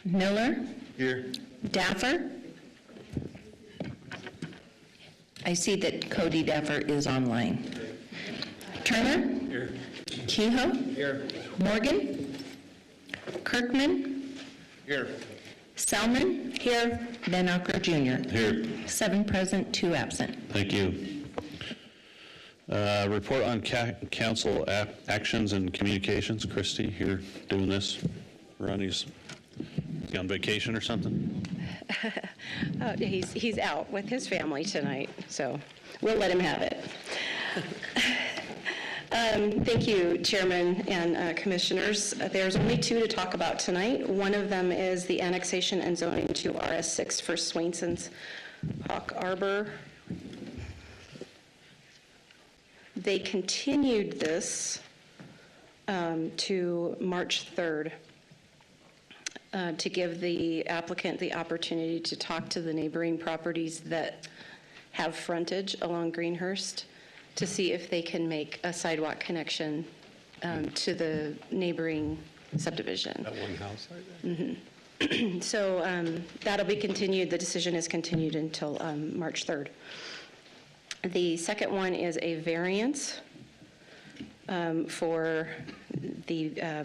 Miller, Here. Daffer. I see that Cody Daffer is online. Turner, Here. Kehoe, Here. Morgan, Kirkman, Here. Selman, here, Van Acker Jr. Here. 7 present, 2 absent. Thank you. Report on council actions and communications. Christy, here doing this. Ronnie's on vacation or something? He's out with his family tonight, so we'll let him have it. Thank you, Chairman and Commissioners. There's only 2 to talk about tonight. One of them is the annexation and zoning to RS6 for Swainson's Hawk Arbor. They continued this to March 3rd to give the applicant the opportunity to talk to the neighboring properties that have frontage along Greenhurst to see if they can make a sidewalk connection to the neighboring subdivision. That one house right there? So that'll be continued. The decision is continued until March 3rd. The second one is a variance for the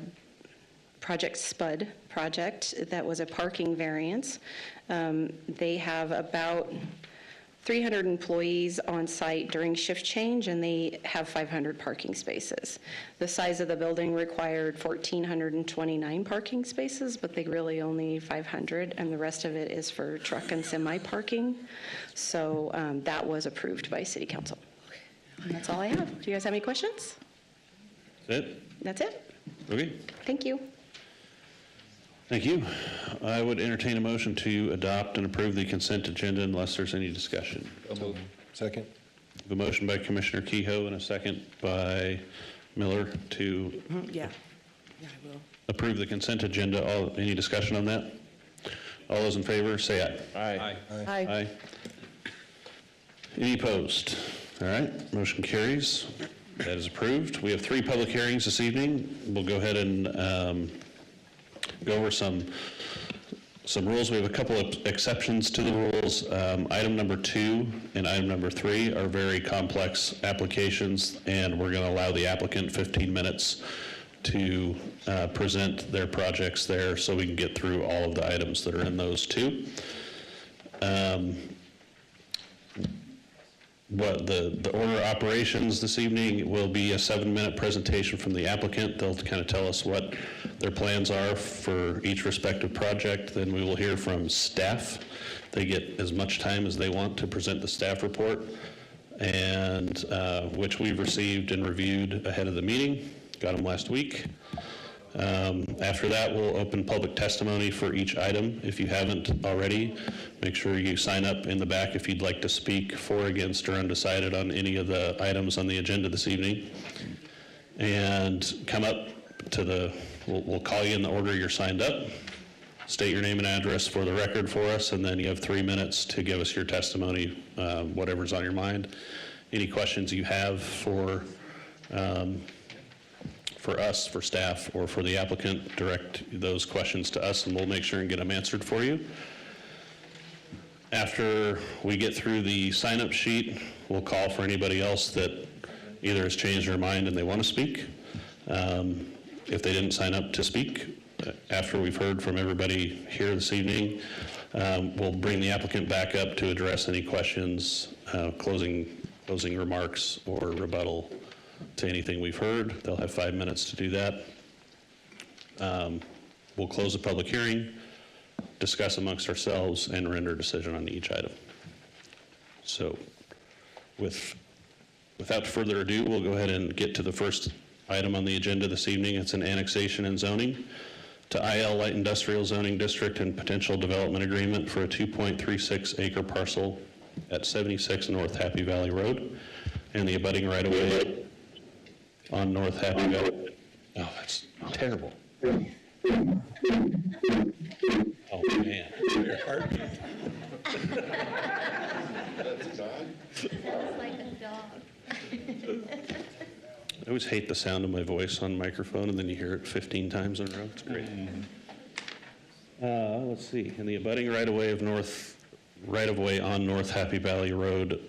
Project Spud project. That was a parking variance. They have about 300 employees on site during shift change, and they have 500 parking spaces. The size of the building required 1,429 parking spaces, but they really only 500, and the rest of it is for truck and semi parking. So that was approved by City Council. And that's all I have. Do you guys have any questions? That's it? That's it. Okay. Thank you. Thank you. I would entertain a motion to adopt and approve the consent agenda unless there's any discussion. Second. A motion by Commissioner Kehoe and a second by Miller to Yeah, I will. approve the consent agenda. Any discussion on that? All those in favor, say aye. Aye. Aye. Aye. Any opposed? All right, motion carries. That is approved. We have 3 public hearings this evening. We'll go ahead and go over some rules. We have a couple of exceptions to the rules. Item number 2 and item number 3 are very complex applications, and we're going to allow the applicant 15 minutes to present their projects there so we can get through all of the items that are in those 2. What the order of operations this evening will be a 7-minute presentation from the applicant. They'll kind of tell us what their plans are for each respective project. Then we will hear from staff. They get as much time as they want to present the staff report, and which we've received and reviewed ahead of the meeting. Got them last week. After that, we'll open public testimony for each item. If you haven't already, make sure you sign up in the back if you'd like to speak for, against, or undecided on any of the items on the agenda this evening. And come up to we'll call you in the order you're signed up. State your name and address for the record for us, and then you have 3 minutes to give us your testimony, whatever's on your mind. Any questions you have for us, for staff, or for the applicant, direct those questions to us and we'll make sure and get them answered for you. After we get through the sign-up sheet, we'll call for anybody else that either has changed their mind and they want to speak. If they didn't sign up to speak, after we've heard from everybody here this evening, we'll bring the applicant back up to address any questions, closing remarks, or rebuttal to anything we've heard. They'll have 5 minutes to do that. We'll close the public hearing, discuss amongst ourselves, and render a decision on each item. So without further ado, we'll go ahead and get to the first item on the agenda this evening. It's an annexation and zoning to IL Light Industrial Zoning District and potential development agreement for a 2.36 acre parcel at 76 North Happy Valley Road and the abutting right-of-way on North Happy Valley. Oh, that's terrible. Oh, man. Your heartbeat. That's like a dog. I always hate the sound of my voice on microphone, and then you hear it 15 times in a row. It's great. Let's see, in the abutting right-of-way on North Happy Valley Road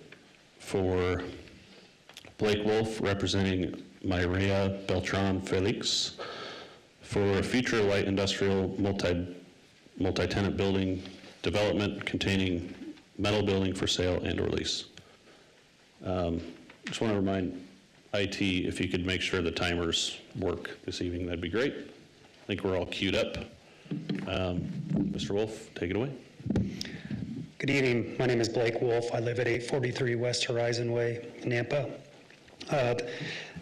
for Blake Wolf, representing Myrea Beltran Felix, for future light industrial multi-tenant building development containing metal building for sale and or lease. Just want to remind IT, if you could make sure the timers work this evening, that'd be great. I think we're all queued up. Mr. Wolf, take it away. Good evening. My name is Blake Wolf. I live at 843 West Horizon Way in Nampa.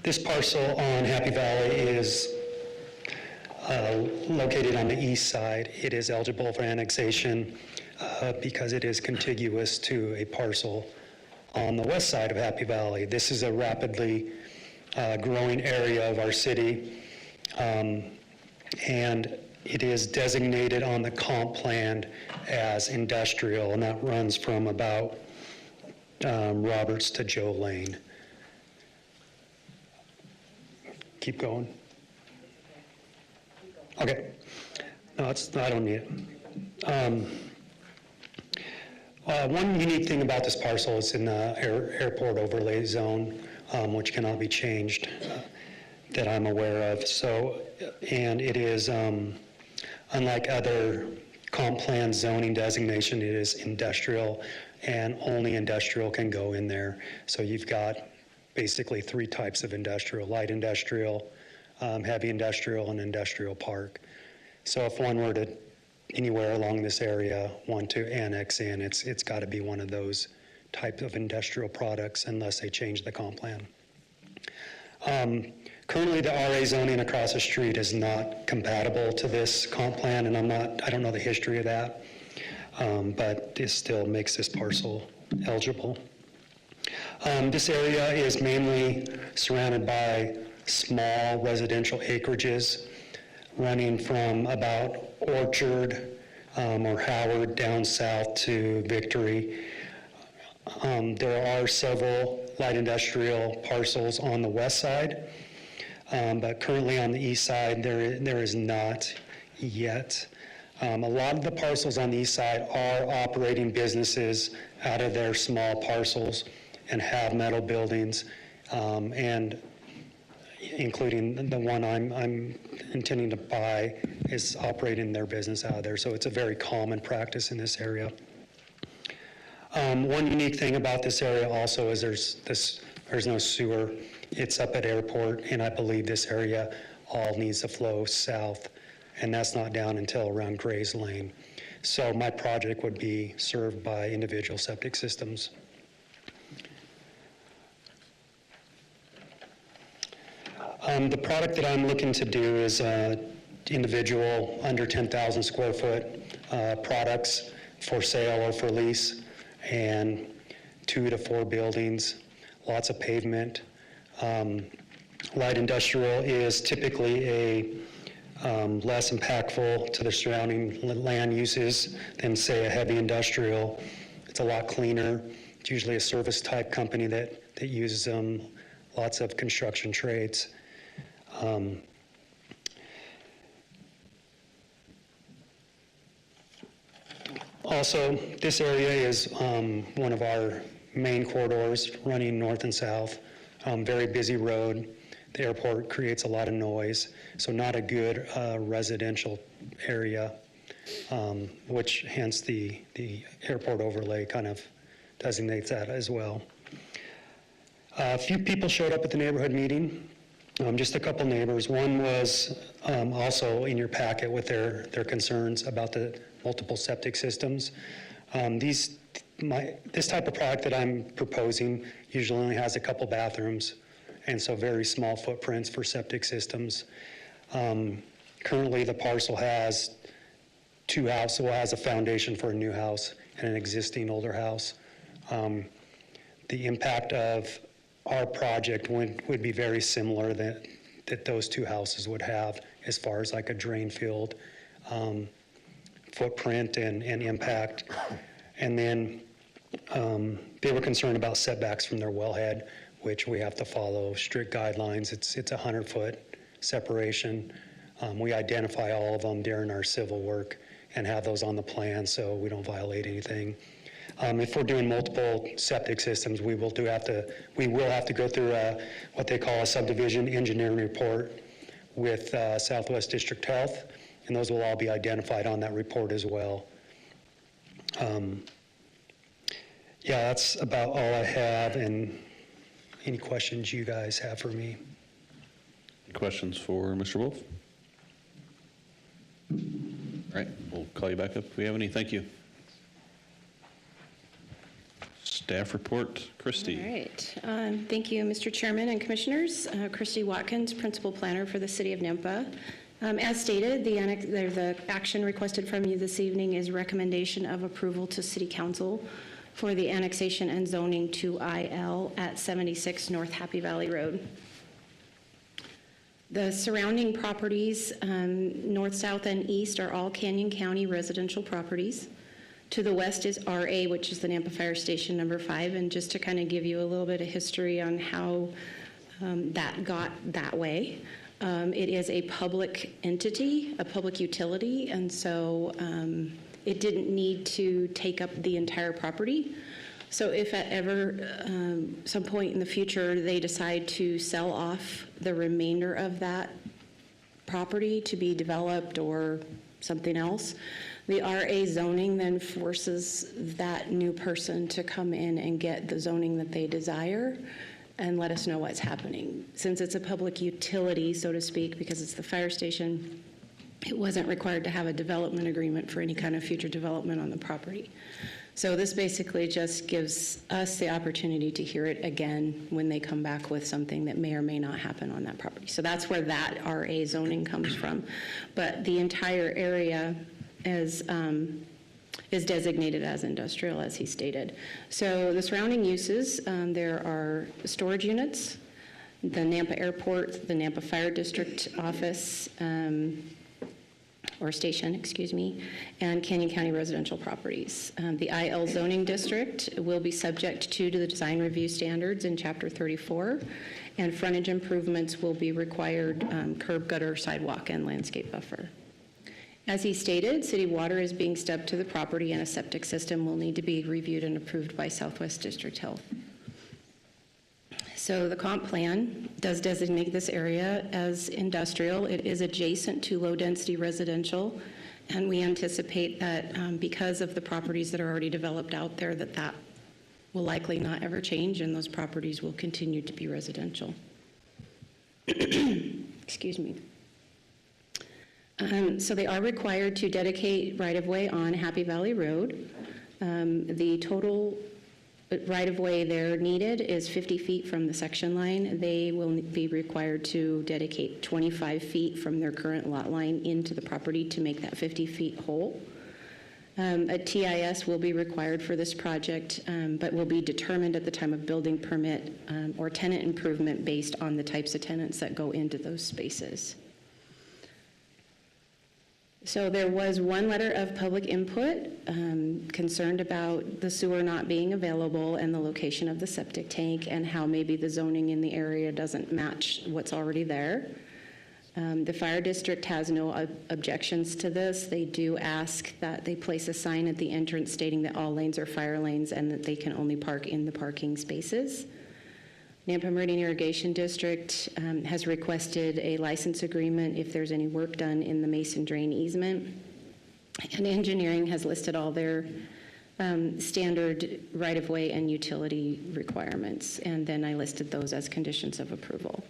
This parcel on Happy Valley is located on the east side. It is eligible for annexation because it is contiguous to a parcel on the west side of Happy Valley. This is a rapidly growing area of our city, and it is designated on the comp plan as industrial, and that runs from about Roberts to Joe Lane. Keep going. Okay. No, I don't need it. One unique thing about this parcel is in the airport overlay zone, which cannot be changed, that I'm aware of. So, and it is, unlike other comp plan zoning designation, it is industrial, and only industrial can go in there. So you've got basically three types of industrial: light industrial, heavy industrial, and industrial park. So if one were to anywhere along this area want to annex in, it's got to be one of those type of industrial products unless they change the comp plan. Currently, the RA zoning across the street is not compatible to this comp plan, and I don't know the history of that, but this still makes this parcel eligible. This area is mainly surrounded by small residential acreages running from about Orchard or Howard down south to Victory. There are several light industrial parcels on the west side, but currently on the east side there is not yet. A lot of the parcels on the east side are operating businesses out of their small parcels and have metal buildings, and including the one I'm intending to buy is operating their business out of there. So it's a very common practice in this area. One unique thing about this area also is there's no sewer. It's up at airport, and I believe this area all needs to flow south, and that's not down until around Gray's Lane. So my project would be served by individual septic systems. The product that I'm looking to do is individual under 10,000 square foot products for sale or for lease, and 2 to 4 buildings, lots of pavement. Light industrial is typically a less impactful to the surrounding land uses than, say, a heavy industrial. It's a lot cleaner. It's usually a service type company that uses them, lots of construction trades. Also, this area is one of our main corridors running north and south. Very busy road. The airport creates a lot of noise, so not a good residential area, which hence the airport overlay kind of designates that as well. A few people showed up at the neighborhood meeting. Just a couple neighbors. One was also in your packet with their concerns about the multiple septic systems. This type of product that I'm proposing usually only has a couple bathrooms, and so very small footprints for septic systems. Currently, the parcel has 2 houses, so it has a foundation for a new house and an existing older house. The impact of our project would be very similar that those 2 houses would have as far as like a drain field footprint and impact. And then they were concerned about setbacks from their wellhead, which we have to follow strict guidelines. It's a 100-foot separation. We identify all of them during our civil work, and have those on the plan so we don't violate anything. If we're doing multiple septic systems, we will have to go through what they call a subdivision engineering report with Southwest District Health, and those will all be identified on that report as well. Yeah, that's about all I have, and any questions you guys have for me? Questions for Mr. Wolf? All right, we'll call you back up if we have any. Thank you. Staff report, Christie. All right. Thank you, Mr. Chairman and Commissioners. Christy Watkins, Principal Planner for the City of Nampa. As stated, the action requested from you this evening is recommendation of approval to City Council for the annexation and zoning to IL at 76 North Happy Valley Road. The surrounding properties, north, south, and east, are all Canyon County residential properties. To the west is RA, which is the Nampa Fire Station number 5, and just to kind of give you a little bit of history on how that got that way. It is a public entity, a public utility, and so it didn't need to take up the entire property. So if at ever, some point in the future, they decide to sell off the remainder of that property to be developed or something else, the RA zoning then forces that new person to come in and get the zoning that they desire and let us know what's happening. Since it's a public utility, so to speak, because it's the fire station, it wasn't required to have a development agreement for any kind of future development on the property. So this basically just gives us the opportunity to hear it again when they come back with something that may or may not happen on that property. So that's where that RA zoning comes from. But the entire area is designated as industrial, as he stated. So the surrounding uses, there are storage units, the Nampa Airport, the Nampa Fire District office, or station, excuse me, and Canyon County residential properties. The IL zoning district will be subject to the design review standards in Chapter 34, and frontage improvements will be required, curb, gutter, sidewalk, and landscape buffer. As he stated, city water is being stepped to the property, and a septic system will need to be reviewed and approved by Southwest District Health. So the comp plan does designate this area as industrial. It is adjacent to low-density residential, and we anticipate that because of the properties that are already developed out there, that will likely not ever change, and those properties will continue to be residential. Excuse me. So they are required to dedicate right-of-way on Happy Valley Road. The total right-of-way there needed is 50 feet from the section line. They will be required to dedicate 25 feet from their current lot line into the property to make that 50 feet whole. A TIS will be required for this project, but will be determined at the time of building permit or tenant improvement based on the types of tenants that go into those spaces. So there was one letter of public input concerned about the sewer not being available and the location of the septic tank and how maybe the zoning in the area doesn't match what's already there. The fire district has no objections to this. They do ask that they place a sign at the entrance stating that all lanes are fire lanes and that they can only park in the parking spaces. Nampa Meridian Irrigation District has requested a license agreement if there's any work done in the Mason Drain easement. And engineering has listed all their standard right-of-way and utility requirements, and then I listed those as conditions of approval.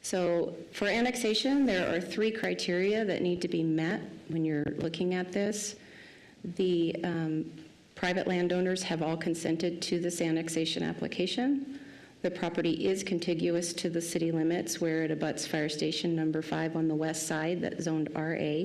So for annexation, there are 3 criteria that need to be met when you're looking at this. The private landowners have all consented to this annexation application. The property is contiguous to the city limits where it abuts Fire Station number 5 on the west side that's zoned RA.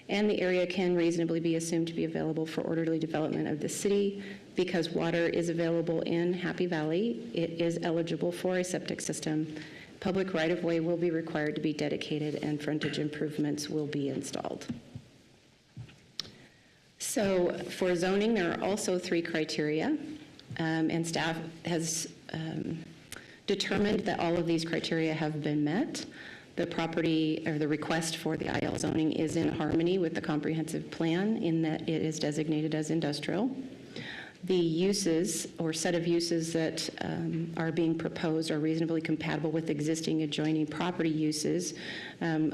And the area can reasonably be assumed to be available for orderly development of the city because water is available in Happy Valley. It is eligible for a septic system. Public right-of-way will be required to be dedicated and frontage improvements will be installed. So for zoning, there are also 3 criteria, and staff has determined that all of these criteria have been met. The property, or the request for the IL zoning is in harmony with the comprehensive plan in that it is designated as industrial. The uses or set of uses that are being proposed are reasonably compatible with existing adjoining property uses.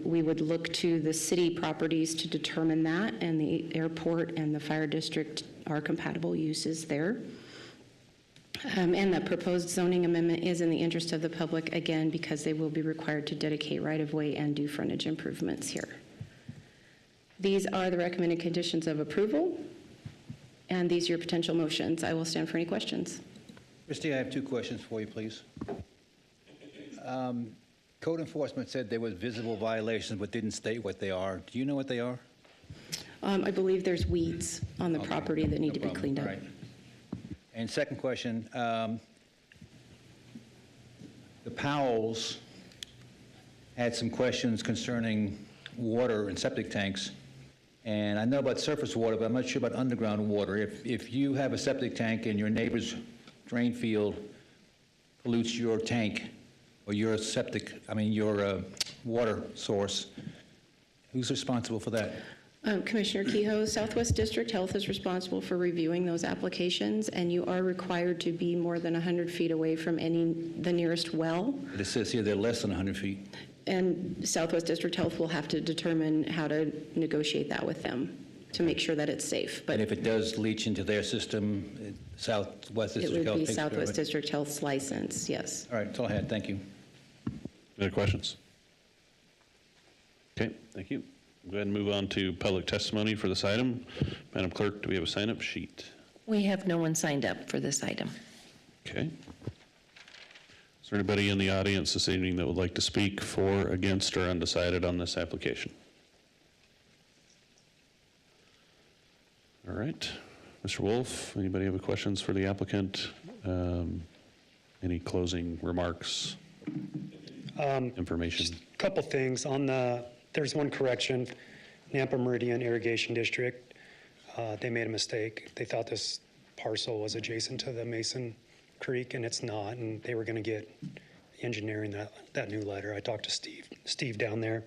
We would look to the city properties to determine that, and the airport and the fire district are compatible uses there. And the proposed zoning amendment is in the interest of the public, again, because they will be required to dedicate right-of-way and do frontage improvements here. These are the recommended conditions of approval, and these are your potential motions. I will stand for any questions. Christie, I have 2 questions for you, please. Code enforcement said there was visible violations but didn't state what they are. Do you know what they are? I believe there's weeds on the Okay, property that need no to be problem. cleaned up. All right. And second question, the Powells had some questions concerning water and septic tanks. And I know about surface water, but I'm not sure about underground water. If you have a septic tank and your neighbor's drain field pollutes your tank or your your water source, who's responsible for that? Commissioner Kehoe, Southwest District Health is responsible for reviewing those applications, and you are required to be more than 100 feet away from the nearest well. It says here they're less than 100 feet. And Southwest District Health will have to determine how to negotiate that with them to make sure that it's safe. But And if it does leach into their system, Southwest it District would Health be takes care of Southwest it? District Health's license, yes. All right, that's all I had. Thank you. Any other questions? Okay, thank you. Go ahead and move on to public testimony for this item. Madam Clerk, do we have a sign-up sheet? We have no one signed up for this item. Okay. Is there anybody in the audience this evening that would like to speak for, against, or undecided on this application? All right. Mr. Wolf, anybody have any questions for the applicant? Any closing remarks? Information? Couple things. There's one correction. Nampa Meridian Irrigation District, they made a mistake. They thought this parcel was adjacent to the Mason Creek, and it's not, and they were going to get engineering that new letter. I talked to Steve down there.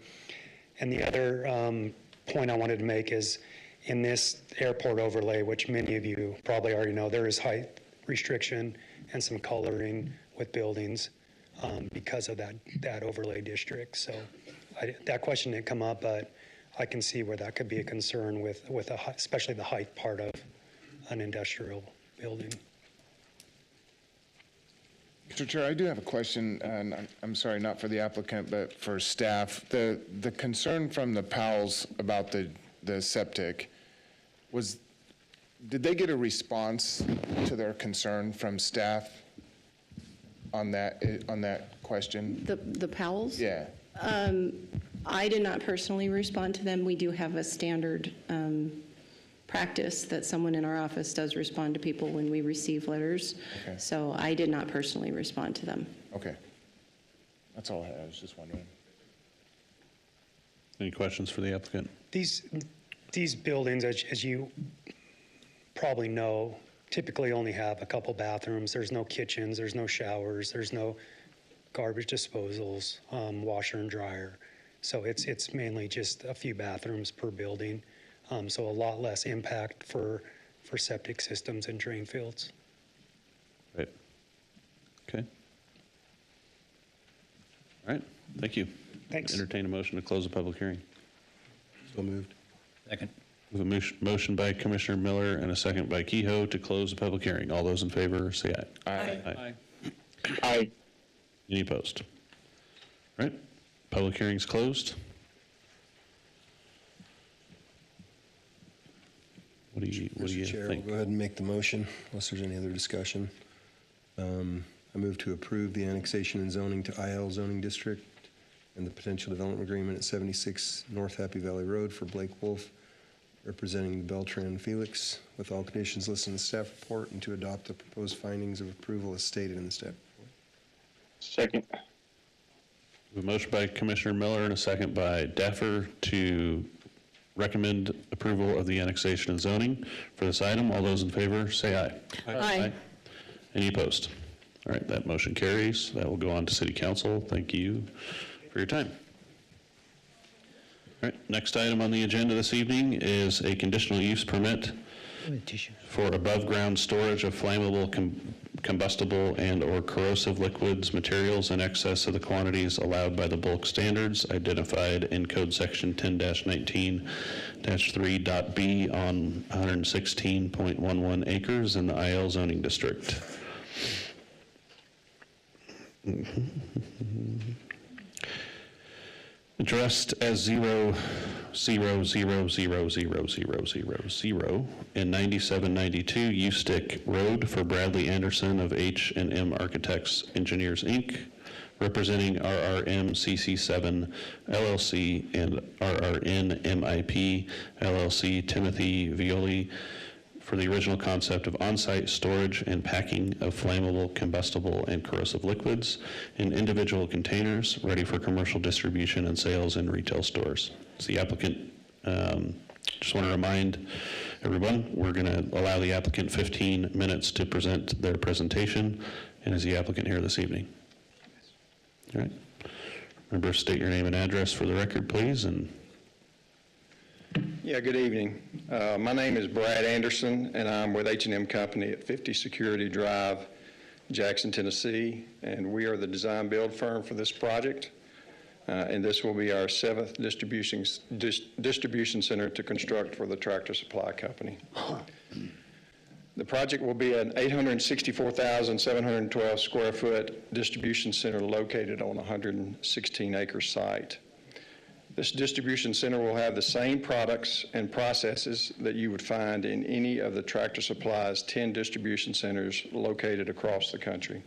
And the other point I wanted to make is in this airport overlay, which many of you probably already know, there is height restriction and some coloring with buildings because of that overlay district. So that question didn't come up, but I can see where that could be a concern with especially the height part of an industrial building. Mr. Chair, I do have a question, and I'm sorry, not for the applicant, but for staff. The concern from the Powells about the septic did they get a response to their concern from staff on that question? The Powells? Yeah. I did not personally respond to them. We do have a standard practice that someone in our office does respond to people when we receive letters. Okay. So I did not personally respond to them. Okay. That's all I had. I was just wondering. Any questions for the applicant? These buildings, as you probably know, typically only have a couple bathrooms. There's no kitchens, there's no showers, there's no garbage disposals, washer and dryer. So it's mainly just a few bathrooms per building. So a lot less impact for septic systems and drain fields. Right. Okay. All right, thank you. Thanks. Entertain a motion to close the public hearing. So moved. Second. We have a motion by Commissioner Miller and a second by Kehoe to close the public hearing. All those in favor, say aye. Aye. Aye. Any opposed? All right, public hearing's closed. What do you Mr. Chair, think? I'll go ahead and make the motion unless there's any other discussion. I move to approve the annexation and zoning to IL zoning district and the potential development agreement at 76 North Happy Valley Road for Blake Wolf, representing the Beltran Felix, with all conditions listed in the staff report, and to adopt the proposed findings of approval as stated in the staff report. Second. We have a motion by Commissioner Miller and a second by Daffer to recommend approval of the annexation and zoning for this item. All those in favor, say aye. Aye. Any opposed? All right, that motion carries. That will go on to City Council. Thank you for your time. All right, next item on the agenda this evening is a conditional use permit for above-ground storage of flammable, combustible, and/or corrosive liquids, materials in excess of the quantities allowed by the bulk standards identified in Code Section 10-19-3.b on 116.11 acres in the IL zoning district. Addressed as 0000000 in 9792 Ustick Road for Bradley Anderson of H&M Architects Engineers, Inc., representing RRM CC7 LLC and RRN MIP LLC, Timothy Violi, for the original concept of on-site storage and packing of flammable, combustible, and corrosive liquids in individual containers ready for commercial distribution and sales in retail stores. As the applicant, just want to remind everyone, we're going to allow the applicant 15 minutes to present their presentation. And is the applicant here this evening? All right. Remember, state your name and address for the record, please. And yeah, good evening. My name is Brad Anderson, and I'm with H&M Company at 50 Security Drive, Jackson, Tennessee, and we are the design build firm for this project. And this will be our 7th distribution center to construct for the Tractor Supply Company. The project will be an 864,712 square foot distribution center located on a 116-acre site. This distribution center will have the same products and processes that you would find in any of the Tractor Supply's 10 distribution centers located across the country.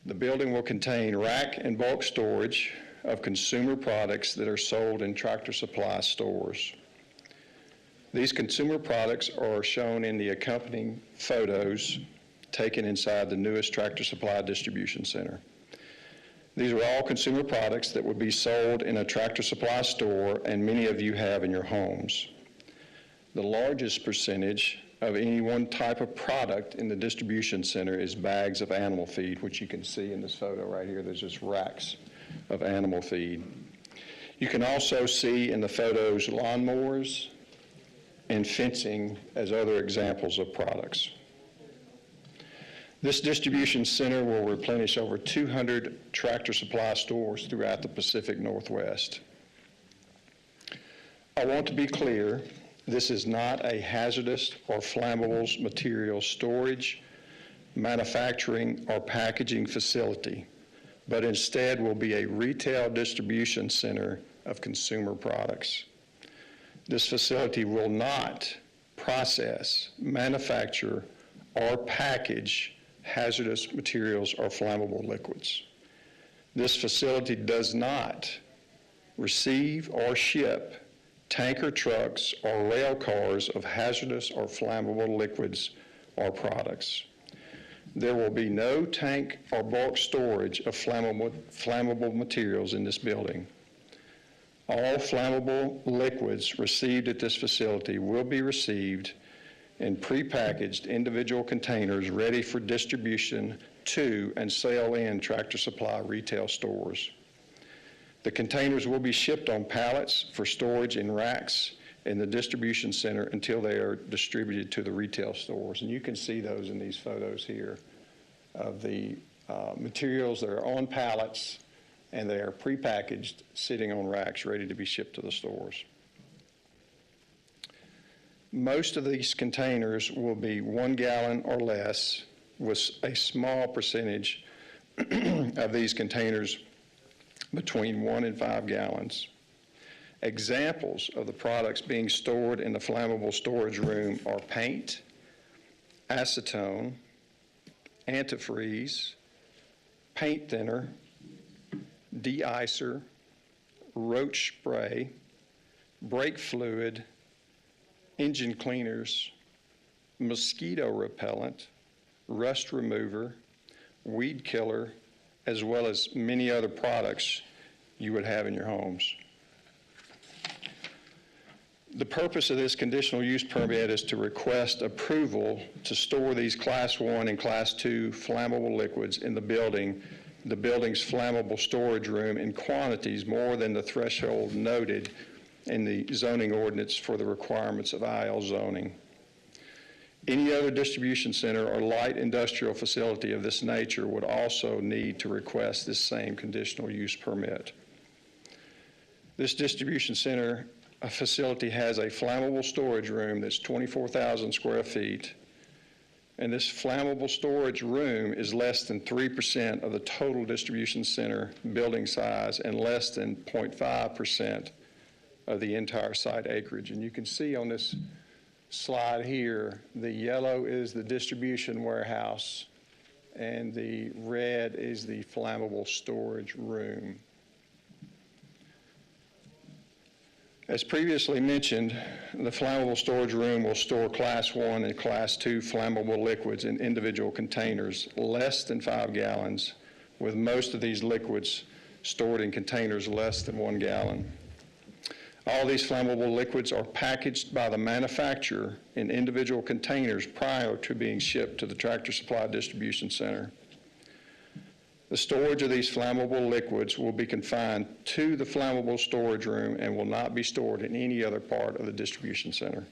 The building will contain rack and bulk storage of consumer products that are sold in Tractor Supply stores. These consumer products are shown in the accompanying photos taken inside the newest Tractor Supply distribution center. These are all consumer products that would be sold in a Tractor Supply store, and many of you have in your homes. The largest percentage of any one type of product in the distribution center is bags of animal feed, which you can see in this photo right here. There's just racks of animal feed. You can also see in the photos lawnmowers and fencing as other examples of products. This distribution center will replenish over 200 Tractor Supply stores throughout the Pacific Northwest. I want to be clear, this is not a hazardous or flammable material storage, manufacturing, or packaging facility, but instead will be a retail distribution center of consumer products. This facility will not process, manufacture, or package hazardous materials or flammable liquids. This facility does not receive or ship tanker trucks or rail cars of hazardous or flammable liquids or products. There will be no tank or bulk storage of flammable materials in this building. All flammable liquids received at this facility will be received in prepackaged individual containers ready for distribution to and sale in Tractor Supply retail stores. The containers will be shipped on pallets for storage in racks in the distribution center until they are distributed to the retail stores. And you can see those in these photos here of the materials that are on pallets, and they are prepackaged, sitting on racks ready to be shipped to the stores. Most of these containers will be 1 gallon or less, with a small percentage of these containers between 1 and 5 gallons. Examples of the products being stored in the flammable storage room are paint, acetone, antifreeze, paint thinner, de-icer, roach spray, brake fluid, engine cleaners, mosquito repellent, rust remover, weed killer, as well as many other products you would have in your homes. The purpose of this conditional use permit is to request approval to store these Class 1 and Class 2 flammable liquids in the building the building's flammable storage room in quantities more than the threshold noted in the zoning ordinance for the requirements of IL zoning. Any other distribution center or light industrial facility of this nature would also need to request this same conditional use permit. This distribution center facility has a flammable storage room that's 24,000 square feet, and this flammable storage room is less than 3% of the total distribution center building size and less than 0.5% of the entire site acreage. And you can see on this slide here, the yellow is the distribution warehouse and the red is the flammable storage room. As previously mentioned, the flammable storage room will store Class 1 and Class 2 flammable liquids in individual containers less than 5 gallons, with most of these liquids stored in containers less than 1 gallon. All these flammable liquids are packaged by the manufacturer in individual containers prior to being shipped to the Tractor Supply Distribution Center. The storage of these flammable liquids will be confined to the flammable storage room and will not be stored in any other part of the distribution center.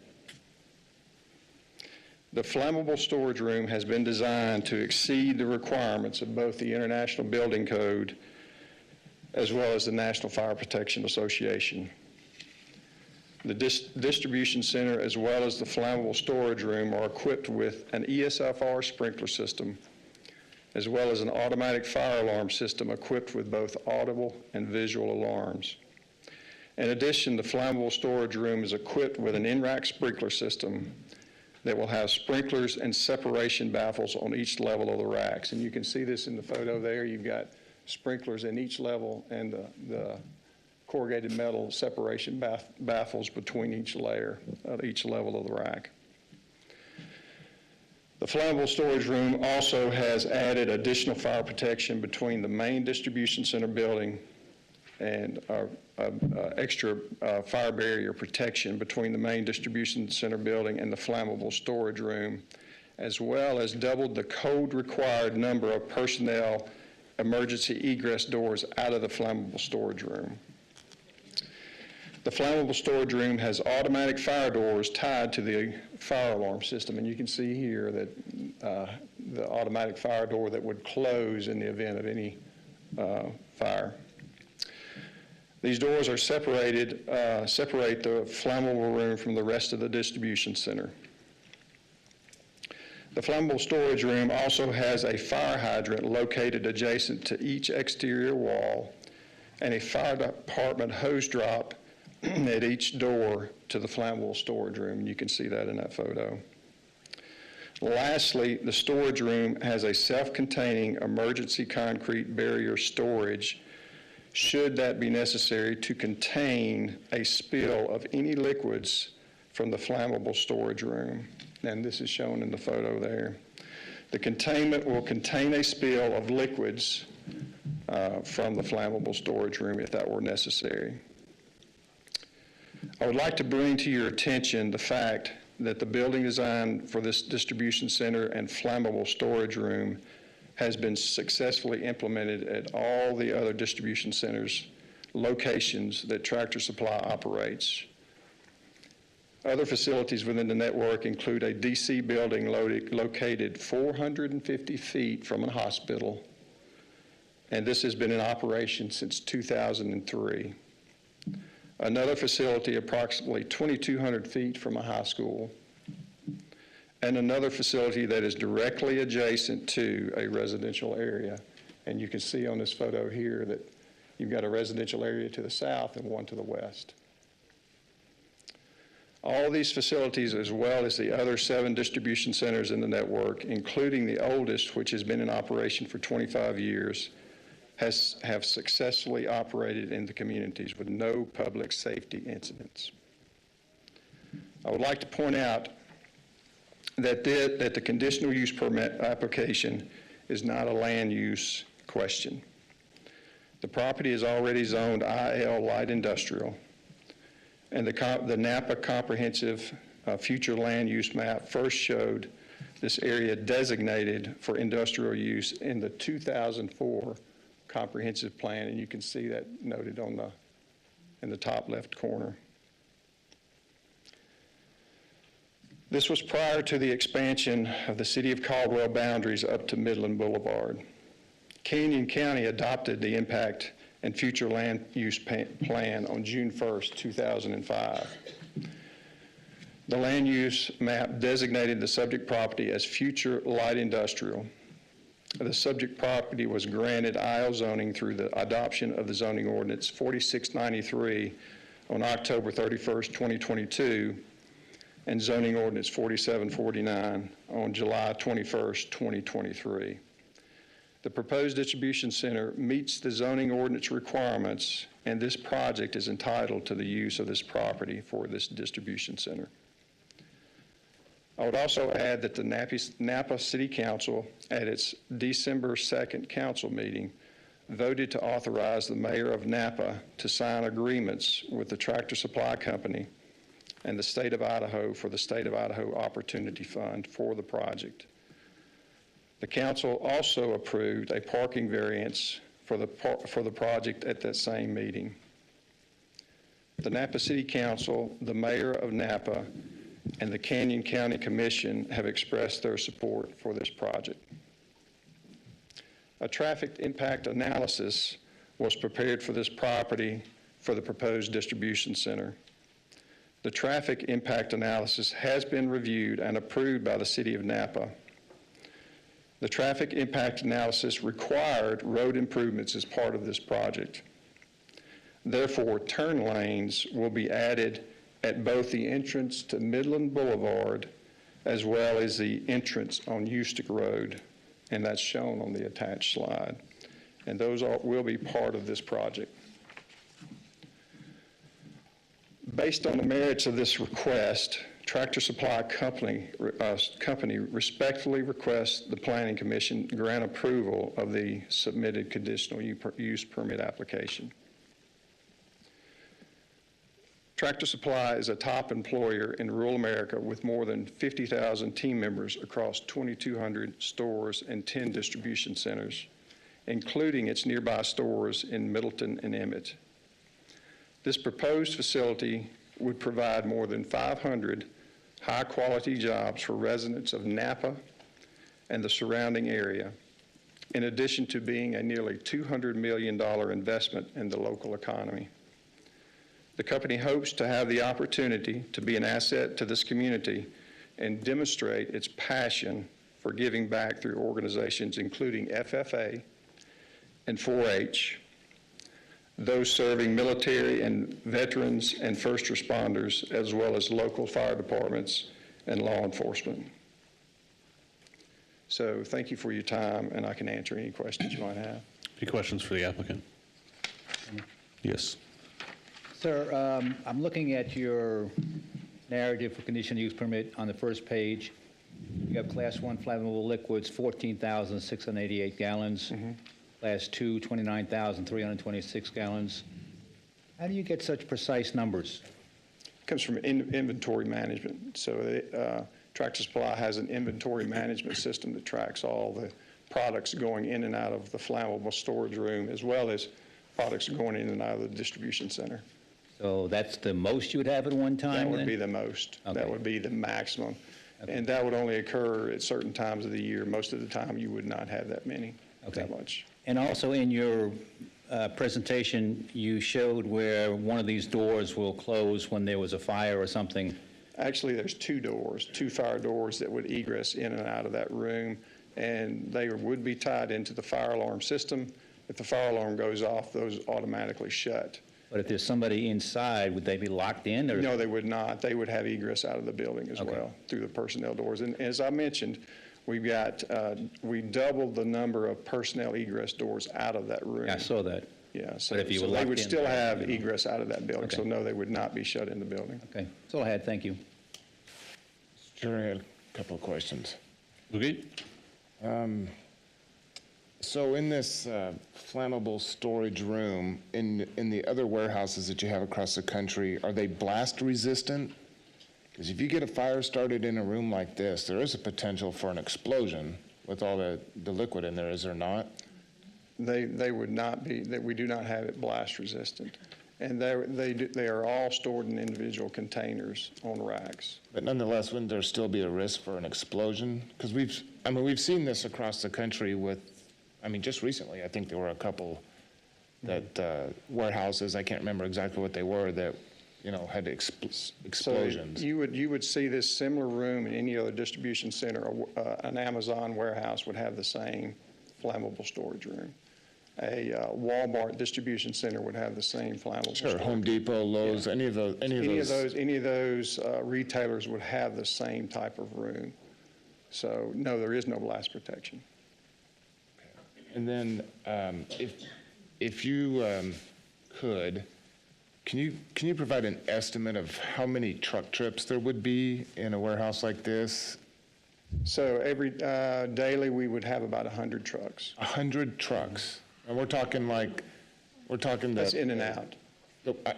The flammable storage room has been designed to exceed the requirements of both the International Building Code as well as the National Fire Protection Association. The distribution center as well as the flammable storage room are equipped with an ESFR sprinkler system as well as an automatic fire alarm system equipped with both audible and visual alarms. In addition, the flammable storage room is equipped with an in-rack sprinkler system that will have sprinklers and separation baffles on each level of the racks. And you can see this in the photo there. You've got sprinklers in each level and the corrugated metal separation baffles between each layer, each level of the rack. The flammable storage room also has added additional fire protection between the main distribution center building and extra fire barrier protection between the main distribution center building and the flammable storage room, as well as doubled the code-required number of personnel emergency egress doors out of the flammable storage room. The flammable storage room has automatic fire doors tied to the fire alarm system, and you can see here that the automatic fire door that would close in the event of any fire. These doors are separate the flammable room from the rest of the distribution center. The flammable storage room also has a fire hydrant located adjacent to each exterior wall and a fire department hose drop at each door to the flammable storage room. You can see that in that photo. Lastly, the storage room has a self-containing emergency concrete barrier storage should that be necessary to contain a spill of any liquids from the flammable storage room. And this is shown in the photo there. The containment will contain a spill of liquids from the flammable storage room if that were necessary. I would like to bring to your attention the fact that the building design for this distribution center and flammable storage room has been successfully implemented at all the other distribution centers locations that Tractor Supply operates. Other facilities within the network include a DC building located 450 feet from a hospital, and this has been in operation since 2003. Another facility approximately 2,200 feet from a high school, and another facility that is directly adjacent to a residential area. And you can see on this photo here that you've got a residential area to the south and one to the west. All these facilities, as well as the other 7 distribution centers in the network, including the oldest, which has been in operation for 25 years, have successfully operated in the communities with no public safety incidents. I would like to point out that the conditional use permit application is not a land use question. The property is already zoned IL light industrial, and the Napa Comprehensive Future Land Use Map first showed this area designated for industrial use in the 2004 comprehensive plan, and you can see that noted in the top left corner. This was prior to the expansion of the City of Caldwell boundaries up to Midland Boulevard. Canyon County adopted the impact and future land use plan on June 1st, 2005. The land use map designated the subject property as future light industrial. The subject property was granted IL zoning through the adoption of the zoning ordinance 4693 on October 31st, 2022, and zoning ordinance 4749 on July 21st, 2023. The proposed distribution center meets the zoning ordinance requirements, and this project is entitled to the use of this property for this distribution center. I would also add that the Napa City Council, at its December 2nd council meeting, voted to authorize the mayor of Napa to sign agreements with the Tractor Supply Company and the state of Idaho for the State of Idaho Opportunity Fund for the project. The council also approved a parking variance for the project at that same meeting. The Napa City Council, the mayor of Napa, and the Canyon County Commission have expressed their support for this project. A traffic impact analysis was prepared for this property for the proposed distribution center. The traffic impact analysis has been reviewed and approved by the City of Napa. The traffic impact analysis required road improvements as part of this project. Therefore, turn lanes will be added at both the entrance to Midland Boulevard as well as the entrance on Ustick Road, and that's shown on the attached slide. And those will be part of this project. Based on the merits of this request, Tractor Supply Company respectfully requests the Planning Commission grant approval of the submitted conditional use permit application. Tractor Supply is a top employer in rural America with more than 50,000 team members across 2,200 stores and 10 distribution centers, including its nearby stores in Middleton and Emmett. This proposed facility would provide more than 500 high-quality jobs for residents of Napa and the surrounding area, in addition to being a nearly $200 million investment in the local economy. The company hopes to have the opportunity to be an asset to this community and demonstrate its passion for giving back through organizations including FFA and 4-H, those serving military and veterans and first responders, as well as local fire departments and law enforcement. So thank you for your time, and I can answer any questions you might have. Any questions for the applicant? Yes. Sir, I'm looking at your narrative for conditional use permit on the first page. You have Class 1 flammable liquids, 14,688 gallons. Class 2, 29,326 gallons. How do you get such precise numbers? It comes from inventory management. So Tractor Supply has an inventory management system that tracks all the products going in and out of the flammable storage room, as well as products going in and out of the distribution center. So that's the most you would have at one time? That would then? be the most. Okay. That would be the maximum. Okay. And that would only occur at certain times of the year. Most of the time, you would not have that many, that much. And also in your presentation, you showed where one of these doors will close when there was a fire or something. Actually, there's two doors, two fire doors that would egress in and out of that room, and they would be tied into the fire alarm system. If the fire alarm goes off, those automatically shut. But if there's somebody inside, would they be locked in? Or? No, they would not. They would have egress out of the building as well through the personnel doors. And as I mentioned, we doubled the number of personnel egress doors out of that room. Yeah, I saw that. Yeah, so But if you were they locked would in, still have you know. egress out of that building. Okay. So no, they would not be shut in the building. Okay, that's all I had. Thank you. Sure, I had a couple of questions. Okay. So in this flammable storage room, in the other warehouses that you have across the country, are they blast resistant? Because if you get a fire started in a room like this, there is a potential for an explosion with all the liquid in there, is there not? they would not be, that we do not have it blast resistant. And they are all stored in individual containers on racks. But nonetheless, wouldn't there still be a risk for an explosion? Because we've seen this across the country with, just recently, I think there were a couple that warehouses, I can't remember exactly what they were, that, had explosions. So you would see this similar room in any other distribution center. An Amazon warehouse would have the same flammable storage room. A Walmart distribution center would have the same flammable Sure, storage. Home Depot, Lowe's, any of those. Any of those retailers would have the same type of room. So no, there is no blast protection. And then, if you could, can you provide an estimate of how many truck trips there would be in a warehouse like this? So every daily, we would have about 100 trucks. 100 trucks, and we're talking That's in and out.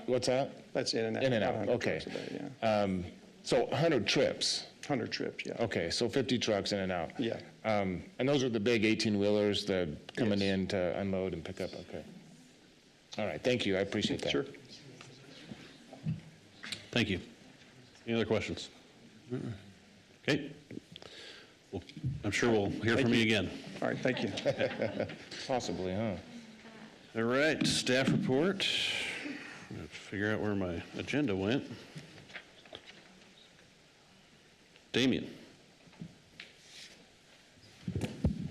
What's that? That's in and out. In and about out. 100 Okay. trucks a day, yeah. So 100 trips. 100 trips, yeah. Okay, so 50 trucks in and out. Yeah. And those are the big 18-wheelers that coming Yes. in to unload and pick up. Okay. All right. Thank you. I appreciate that. Sure. Thank you. Any other questions? Okay. Well, I'm sure we'll hear from you again. All right, thank you. Possibly, huh? All right, staff report. I'm gonna figure out where my agenda went. Damien.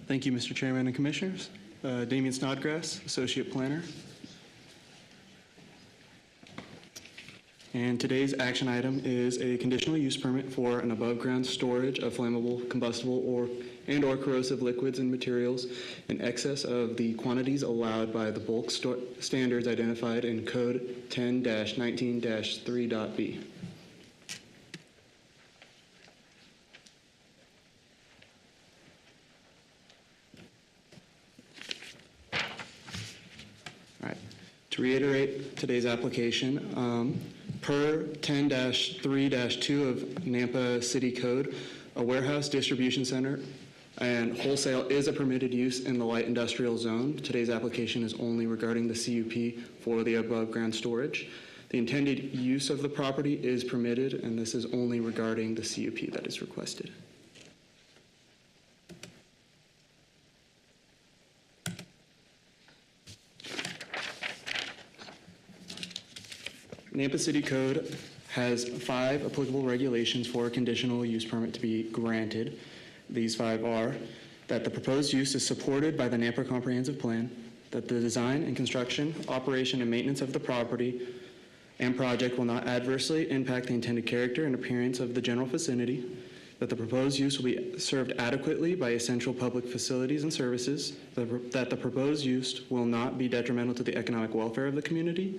Thank you, Mr. Chairman and Commissioners. Damien Snodgrass, Associate Planner. And today's action item is a conditional use permit for an above-ground storage of flammable, combustible, and/or corrosive liquids and materials in excess of the quantities allowed by the bulk standards identified in Code 10-19-3.b. All right. To reiterate today's application, per 10-3-2 of Nampa City Code, a warehouse distribution center and wholesale is a permitted use in the light industrial zone. Today's application is only regarding the CUP for the above-ground storage. The intended use of the property is permitted, and this is only regarding the CUP that is requested. Nampa City Code has 5 applicable regulations for a conditional use permit to be granted. These 5 are that the proposed use is supported by the Nampa Comprehensive Plan, that the design and construction, operation, and maintenance of the property and project will not adversely impact the intended character and appearance of the general vicinity, that the proposed use will be served adequately by essential public facilities and services, that the proposed use will not be detrimental to the economic welfare of the community,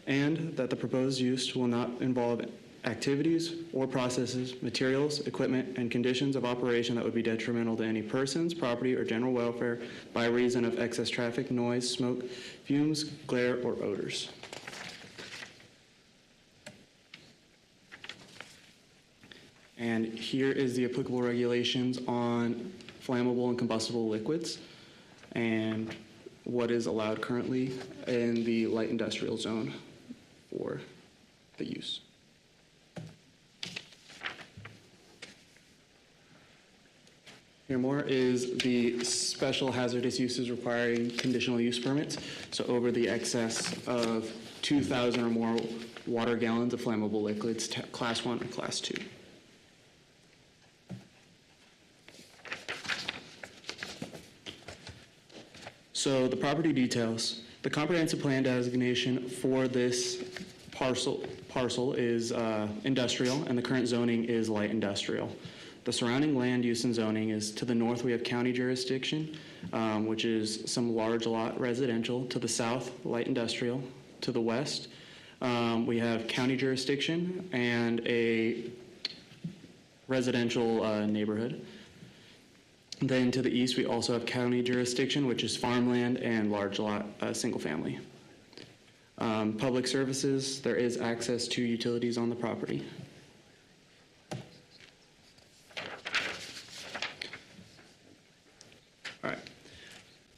and that the proposed use will not involve activities or processes, materials, equipment, and conditions of operation that would be detrimental to any persons, property, or general welfare by reason of excess traffic, noise, smoke, fumes, glare, or odors. And here is the applicable regulations on flammable and combustible liquids and what is allowed currently in the light industrial zone for the use. Here more is the special hazardous uses requiring conditional use permits. So over the excess of 2,000 or more water gallons of flammable liquids, Class 1 or Class 2. So the property details. The comprehensive plan designation for this parcel is industrial, and the current zoning is light industrial. The surrounding land use and zoning is to the north, we have county jurisdiction, which is some large lot residential. To the south, light industrial. To the west, we have county jurisdiction and a residential neighborhood. Then to the east, we also have county jurisdiction, which is farmland and large lot, single family. Public services, there is access to utilities on the property. All right.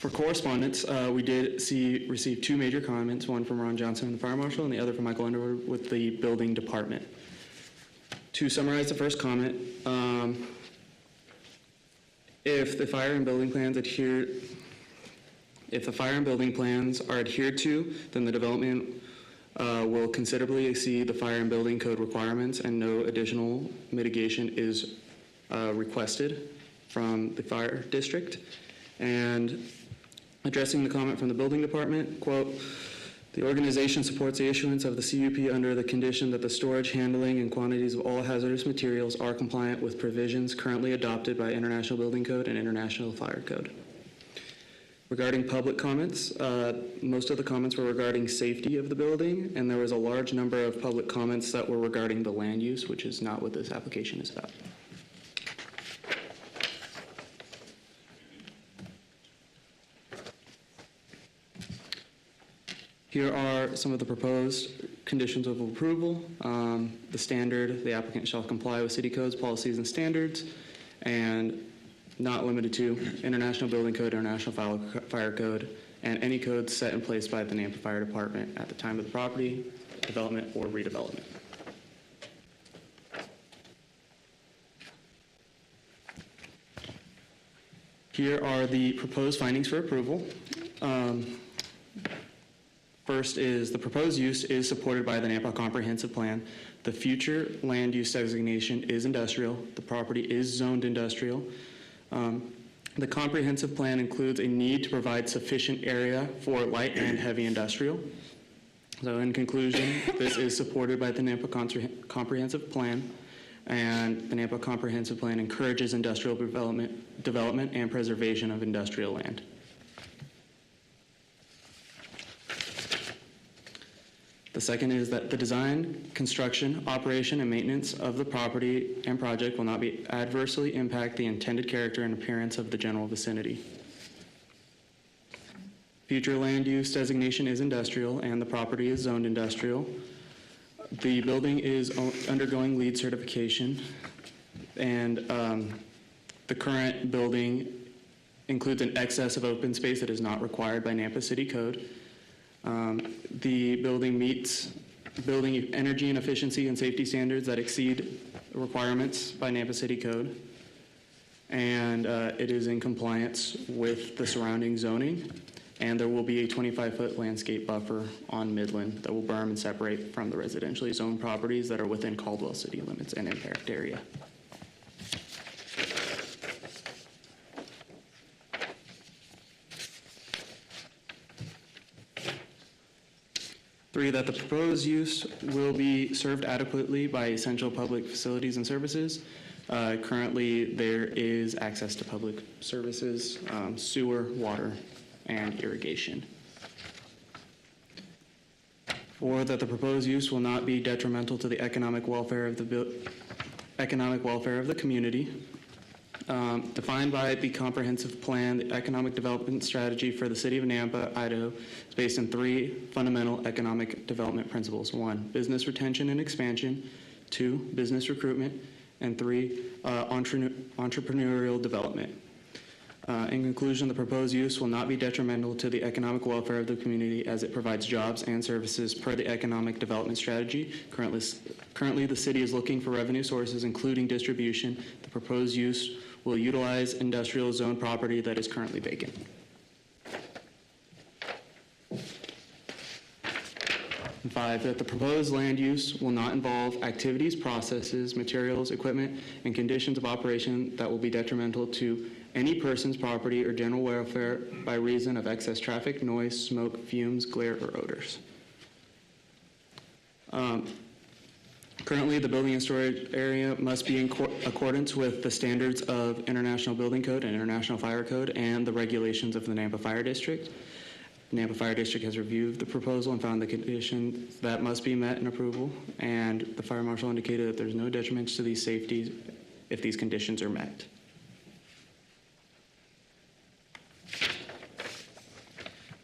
For correspondence, we did receive two major comments, one from Ron Johnson, the fire marshal, and the other from Michael Underwood with the building department. To summarize the first comment, if the fire and building plans are adhered to, then the development will considerably exceed the fire and building code requirements, and no additional mitigation is requested from the fire district. And addressing the comment from the building department, quote, "The organization supports the issuance of the CUP under the condition that the storage, handling, and quantities of all hazardous materials are compliant with provisions currently adopted by International Building Code and International Fire Code." Regarding public comments, most of the comments were regarding safety of the building, and there was a large number of public comments that were regarding the land use, which is not what this application is about. Here are some of the proposed conditions of approval. The standard, the applicant shall comply with city codes, policies, and standards, and not limited to International Building Code, International Fire Code, and any codes set in place by the Nampa Fire Department at the time of the property development or redevelopment. Here are the proposed findings for approval. First is the proposed use is supported by the Nampa Comprehensive Plan. The future land use designation is industrial. The property is zoned industrial. The comprehensive plan includes a need to provide sufficient area for light and heavy industrial. So in conclusion, this is supported by the Nampa Comprehensive Plan, and the Nampa Comprehensive Plan encourages industrial development and preservation of industrial land. The second is that the design, construction, operation, and maintenance of the property and project will not be adversely impact the intended character and appearance of the general vicinity. Future land use designation is industrial, and the property is zoned industrial. The building is undergoing LEED certification, and the current building includes an excess of open space that is not required by Nampa City Code. The building meets building energy and efficiency and safety standards that exceed requirements by Nampa City Code. And it is in compliance with the surrounding zoning. And there will be a 25-foot landscape buffer on Midland that will berm and separate from the residentially zoned properties that are within Caldwell city limits and impact area. Three, that the proposed use will be served adequately by essential public facilities and services. Currently, there is access to public services, sewer, water, and irrigation. Four, that the proposed use will not be detrimental to the economic welfare of the community. Defined by the comprehensive plan, the economic development strategy for the city of Nampa, Idaho, is based on three fundamental economic development principles. One, business retention and expansion. Two, business recruitment. And three, entrepreneurial development. In conclusion, the proposed use will not be detrimental to the economic welfare of the community as it provides jobs and services per the economic development strategy. Currently, the city is looking for revenue sources, including distribution. The proposed use will utilize industrial zone property that is currently vacant. And five, that the proposed land use will not involve activities, processes, materials, equipment, and conditions of operation that will be detrimental to any person's property or general welfare by reason of excess traffic, noise, smoke, fumes, glare, or odors. Currently, the building and storage area must be in accordance with the standards of International Building Code and International Fire Code and the regulations of the Nampa Fire District. The Nampa Fire District has reviewed the proposal and found the conditions that must be met in approval, and the fire marshal indicated that there's no detriments to these safeties if these conditions are met.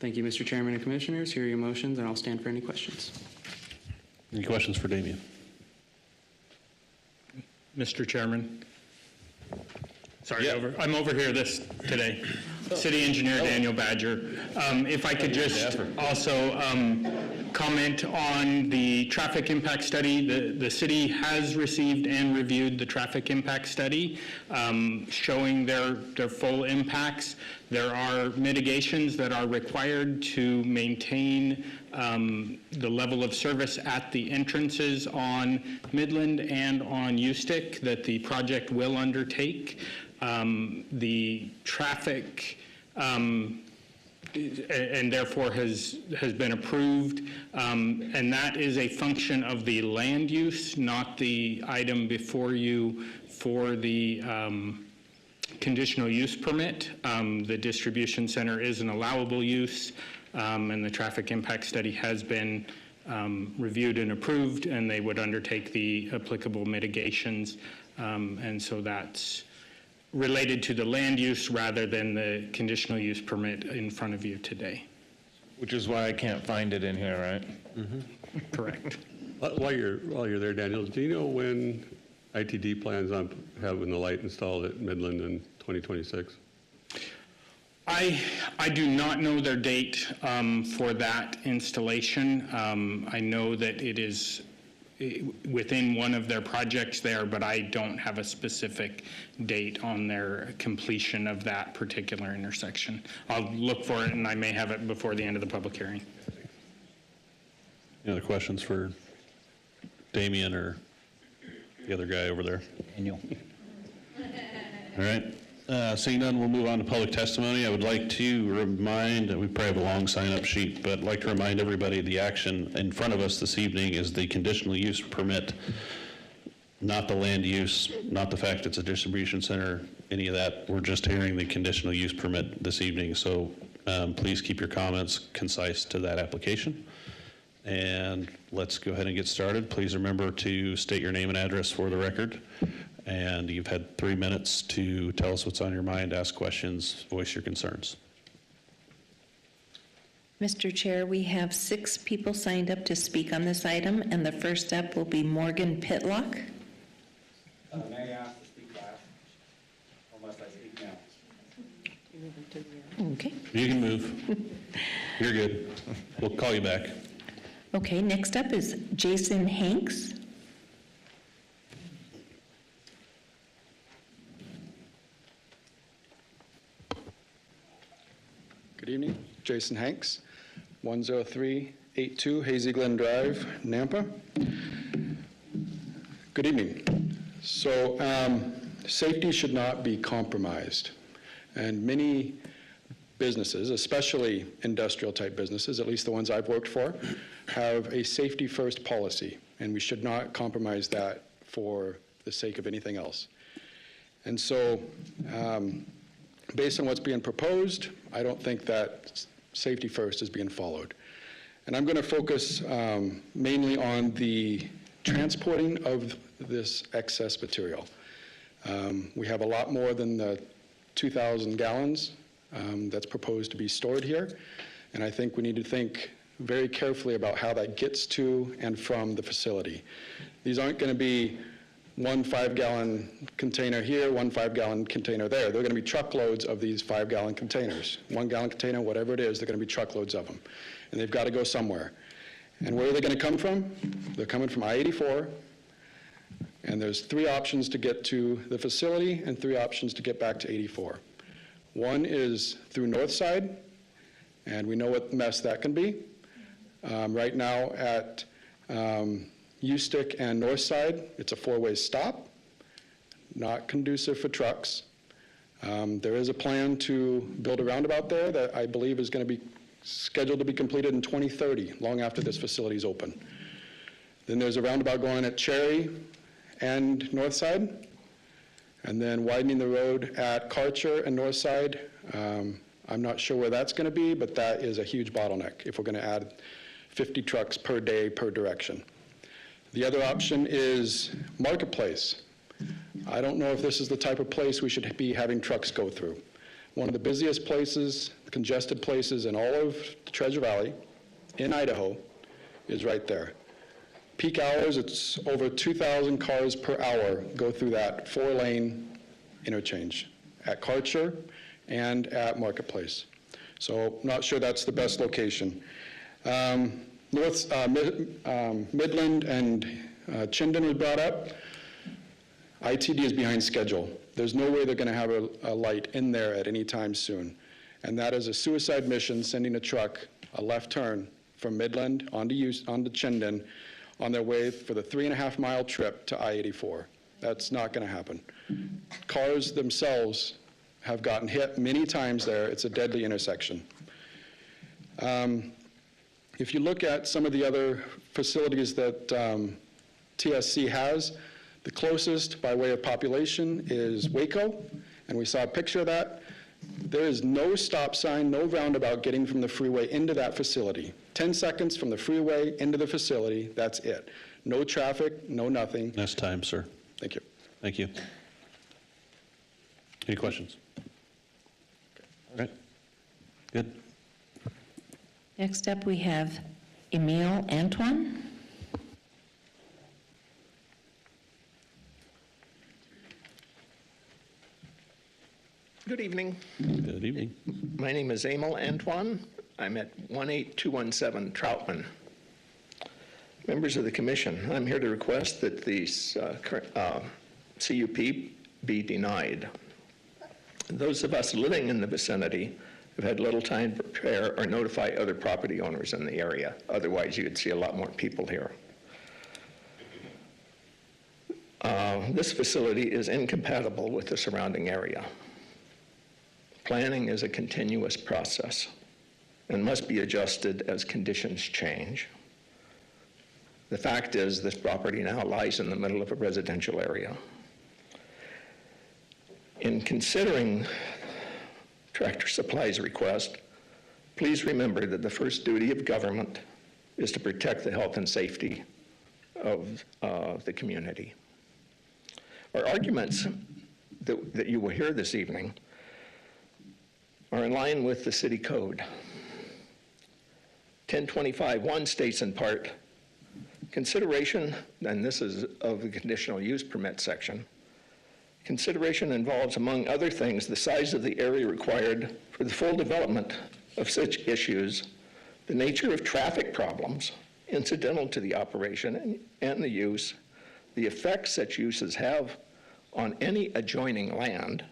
Thank you, Mr. Chairman and Commissioners. Here are your motions, and I'll stand for any questions. Any questions for Damian? Mr. Chairman. Sorry, Yeah. I'm over here today. City Engineer Daniel Badger. If I could just also comment on the traffic impact study. The city has received and reviewed the traffic impact study, showing their full impacts. There are mitigations that are required to maintain the level of service at the entrances on Midland and on Ustick that the project will undertake. The traffic and therefore has been approved, and that is a function of the land use, not the item before you for the conditional use permit. The distribution center is an allowable use, and the traffic impact study has been reviewed and approved, and they would undertake the applicable mitigations, and so that's related to the land use rather than the conditional use permit in front of you today. Which is why I can't find it in here, right? Correct. While you're there, Daniel, do you know when ITD plans on having the light installed at Midland in 2026? I do not know their date for that installation. I know that it is within one of their projects there, but I don't have a specific date on their completion of that particular intersection. I'll look for it, and I may have it before the end of the public hearing. Any other questions for Damian or the other guy over there? Daniel. All right. Seeing none, we'll move on to public testimony. I would like to remind, we probably have a long sign-up sheet, but I'd like to remind everybody the action in front of us this evening is the conditional use permit, not the land use, not the fact it's a distribution center, any of that. We're just hearing the conditional use permit this evening, so please keep your comments concise to that application. And let's go ahead and get started. Please remember to state your name and address for the record. And you've had 3 minutes to tell us what's on your mind, ask questions, voice your concerns. Mr. Chair, we have 6 people signed up to speak on this item, and the first up will be Morgan Pitlock. May I ask to speak last, unless I speak now? Okay. You can move. You're good. We'll call you back. Okay, next up is Jason Hanks. Good evening, Jason Hanks, 10382 Hazy Glen Drive, Nampa. Good evening. So safety should not be compromised. And many businesses, especially industrial type businesses, at least the ones I've worked for, have a safety first policy, and we should not compromise that for the sake of anything else. And so based on what's being proposed, I don't think that safety first is being followed. And I'm going to focus mainly on the transporting of this excess material. We have a lot more than the 2,000 gallons that's proposed to be stored here, and I think we need to think very carefully about how that gets to and from the facility. These aren't going to be one 5-gallon container here, one 5-gallon container there. They're going to be truckloads of these 5-gallon containers. 1-gallon container, whatever it is, they're going to be truckloads of them. And they've got to go somewhere. And where are they going to come from? They're coming from I-84. And there's 3 options to get to the facility and 3 options to get back to 84. One is through Northside, and we know what mess that can be. Right now at Ustick and Northside, it's a 4-way stop, not conducive for trucks. There is a plan to build a roundabout there that I believe is going to be scheduled to be completed in 2030, long after this facility is open. Then there's a roundabout going at Cherry and Northside, and then widening the road at Karcher and Northside. I'm not sure where that's going to be, but that is a huge bottleneck if we're going to add 50 trucks per day per direction. The other option is Marketplace. I don't know if this is the type of place we should be having trucks go through. One of the busiest places, congested places in all of the Treasure Valley, in Idaho, is right there. Peak hours, it's over 2,000 cars per hour go through that 4-lane interchange. At Karcher, and at Marketplace. So not sure that's the best location. Midland and Chinden was brought up. ITD is behind schedule. There's no way they're going to have a light in there at any time soon. And that is a suicide mission, sending a truck, a left turn from Midland onto Chinden on their way for the 3.5-mile trip to I-84. That's not going to happen. Cars themselves have gotten hit many times there. It's a deadly intersection. If you look at some of the other facilities that TSC has, the closest by way of population is Waco, and we saw a picture of that. There is no stop sign, no roundabout getting from the freeway into that facility. 10 seconds from the freeway into the facility, that's it. No traffic, no nothing. Next time, sir. Thank you. Thank you. Any questions? All right. Good. Next up, we have Emile Antoine. Good evening. Good evening. My name is Emil Antoine. I'm at 18217 Troutman. Members of the commission, I'm here to request that the CUP be denied. Those of us living in the vicinity have had little time to prepare or notify other property owners in the area. Otherwise, you'd see a lot more people here. This facility is incompatible with the surrounding area. Planning is a continuous process and must be adjusted as conditions change. The fact is, this property now lies in the middle of a residential area. In considering Tractor Supply's request, please remember that the first duty of government is to protect the health and safety of the community. Our arguments that you will hear this evening are in line with the city code. 1025-1 states in part, consideration, and this is of the conditional use permit section, consideration involves, among other things, the size of the area required for the full development of such issues, the nature of traffic problems incidental to the operation and the use, the effects such uses have on any adjoining land,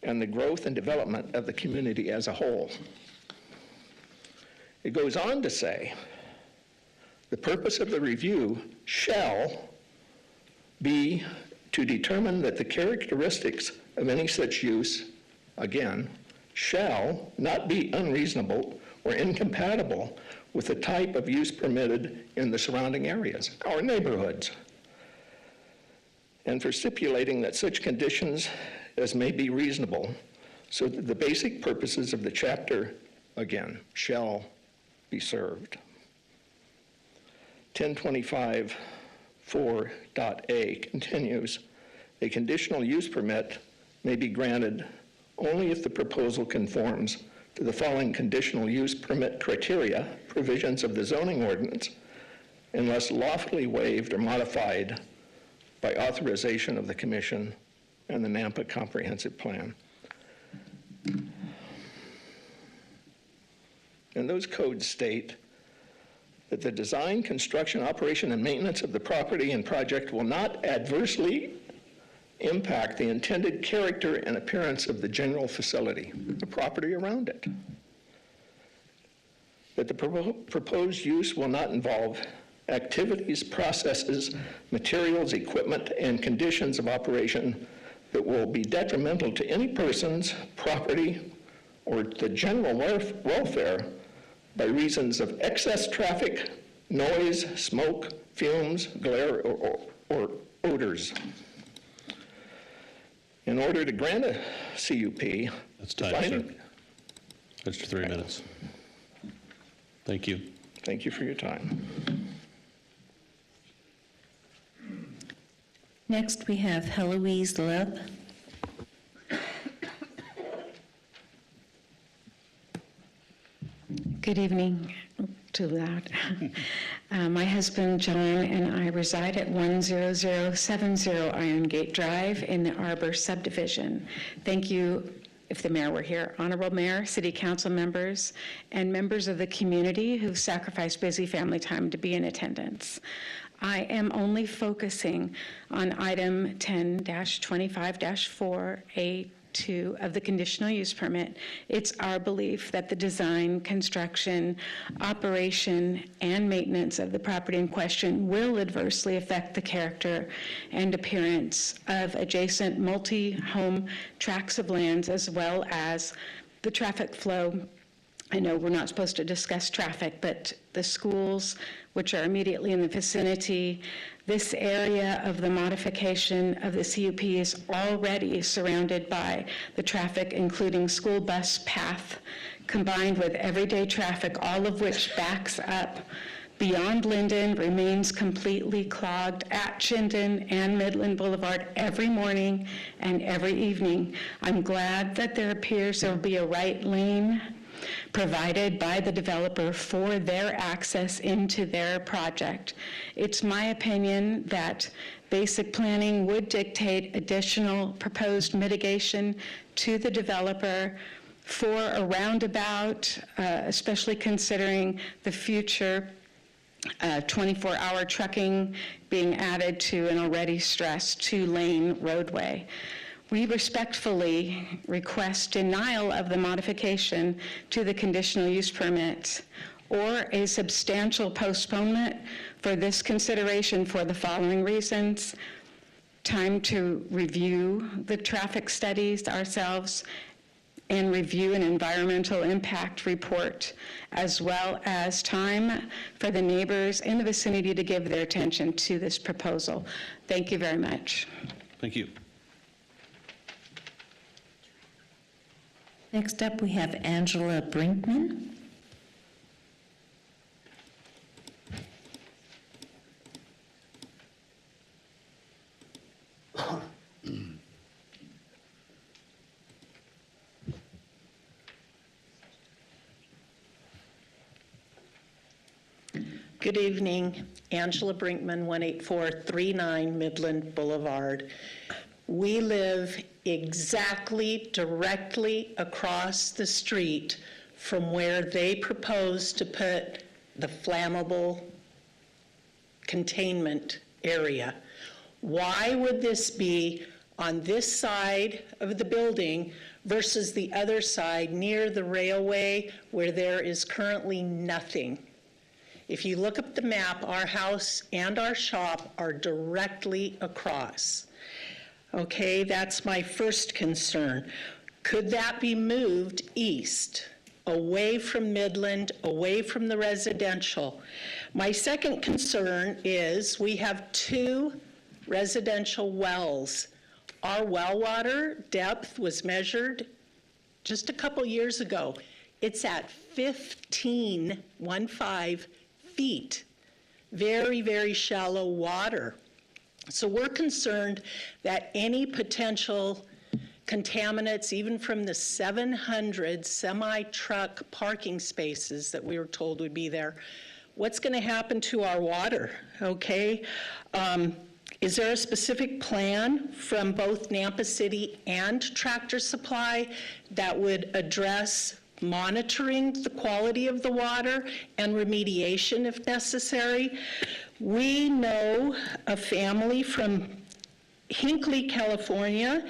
and the growth and development of the community as a whole. It goes on to say, the purpose of the review shall be to determine that the characteristics of any such use, again, shall not be unreasonable or incompatible with the type of use permitted in the surrounding areas, our neighborhoods, and for stipulating that such conditions as may be reasonable, so that the basic purposes of the chapter, again, shall be served. 1025-4.a continues, a conditional use permit may be granted only if the proposal conforms to the following conditional use permit criteria, provisions of the zoning ordinance, unless lawfully waived or modified by authorization of the commission and the Nampa Comprehensive Plan. And those codes state that the design, construction, operation, and maintenance of the property and project will not adversely impact the intended character and appearance of the general facility, the property around it. That the proposed use will not involve activities, processes, materials, equipment, and conditions of operation that will be detrimental to any person's property or the general welfare by reasons of excess traffic, noise, smoke, fumes, glare, or odors. In order to grant a CUP, That's time, sir. That's 3 minutes. Thank you. Thank you for your time. Next, we have Heloise Leb. Good evening. Too loud. My husband, John, and I reside at 10070 Iron Gate Drive in the Arbor subdivision. Thank you if the mayor were here, honorable mayor, city council members, and members of the community who've sacrificed busy family time to be in attendance. I am only focusing on item 10-25-4A2 of the conditional use permit. It's our belief that the design, construction, operation, and maintenance of the property in question will adversely affect the character and appearance of adjacent multi-home tracts of lands, as well as the traffic flow. I know we're not supposed to discuss traffic, but the schools, which are immediately in the vicinity, this area of the modification of the CUP is already surrounded by the traffic, including school bus path, combined with everyday traffic, all of which backs up beyond Linden, remains completely clogged at Chinden and Midland Boulevard every morning and every evening. I'm glad that there appears there will be a right lane provided by the developer for their access into their project. It's my opinion that basic planning would dictate additional proposed mitigation to the developer for a roundabout, especially considering the future 24-hour trucking being added to an already stressed 2-lane roadway. We respectfully request denial of the modification to the conditional use permit or a substantial postponement for this consideration for the following reasons: time to review the traffic studies ourselves and review an environmental impact report, as well as time for the neighbors in the vicinity to give their attention to this proposal. Thank you very much. Thank you. Next up, we have Angela Brinkman. Good evening, Angela Brinkman, 18439 Midland Boulevard. We live exactly directly across the street from where they propose to put the flammable containment area. Why would this be on this side of the building versus the other side near the railway where there is currently nothing? If you look up the map, our house and our shop are directly across. Okay, that's my first concern. Could that be moved east, away from Midland, away from the residential? My second concern is we have 2 residential wells. Our well water depth was measured just a couple years ago. It's at 15 feet. Very, very shallow water. So we're concerned that any potential contaminants, even from the 700 semi-truck parking spaces that we were told would be there, what's going to happen to our water, okay? Is there a specific plan from both Nampa City and Tractor Supply that would address monitoring the quality of the water and remediation if necessary? We know a family from Hinckley, California,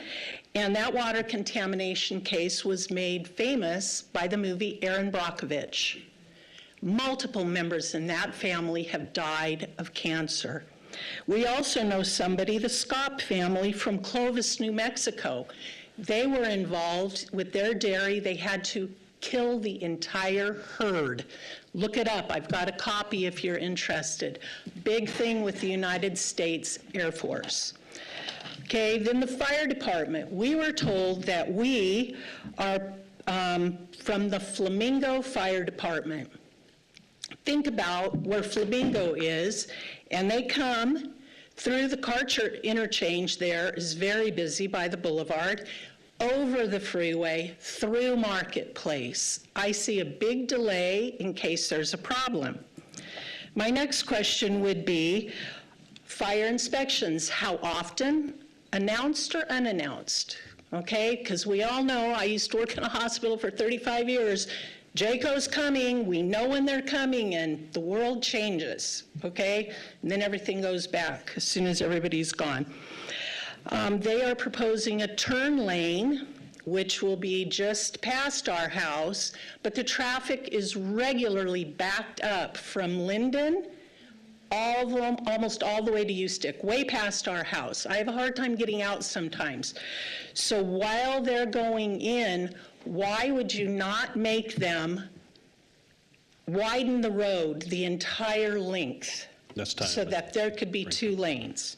and that water contamination case was made famous by the movie Erin Brockovich. Multiple members in that family have died of cancer. We also know somebody, the Scott family from Clovis, New Mexico. They were involved with their dairy. They had to kill the entire herd. Look it up. I've got a copy if you're interested. Big thing with the United States Air Force. Okay, then the fire department. We were told that we are from the Flamingo Fire Department. Think about where Flamingo is, and they come through the Karcher interchange there is very busy by the boulevard, over the freeway, through Marketplace. I see a big delay in case there's a problem. My next question would be fire inspections. How often? Announced or unannounced? okay? Because we all know, I used to work in a hospital for 35 years. JACO's coming, we know when they're coming, and the world changes, okay? And then everything goes back as soon as everybody's gone. They are proposing a turn lane, which will be just past our house, but the traffic is regularly backed up from Linden almost all the way to Ustick, way past our house. I have a hard time getting out sometimes. So while they're going in, why would you not make them widen the road the entire length? That's time. So that there could be 2 lanes.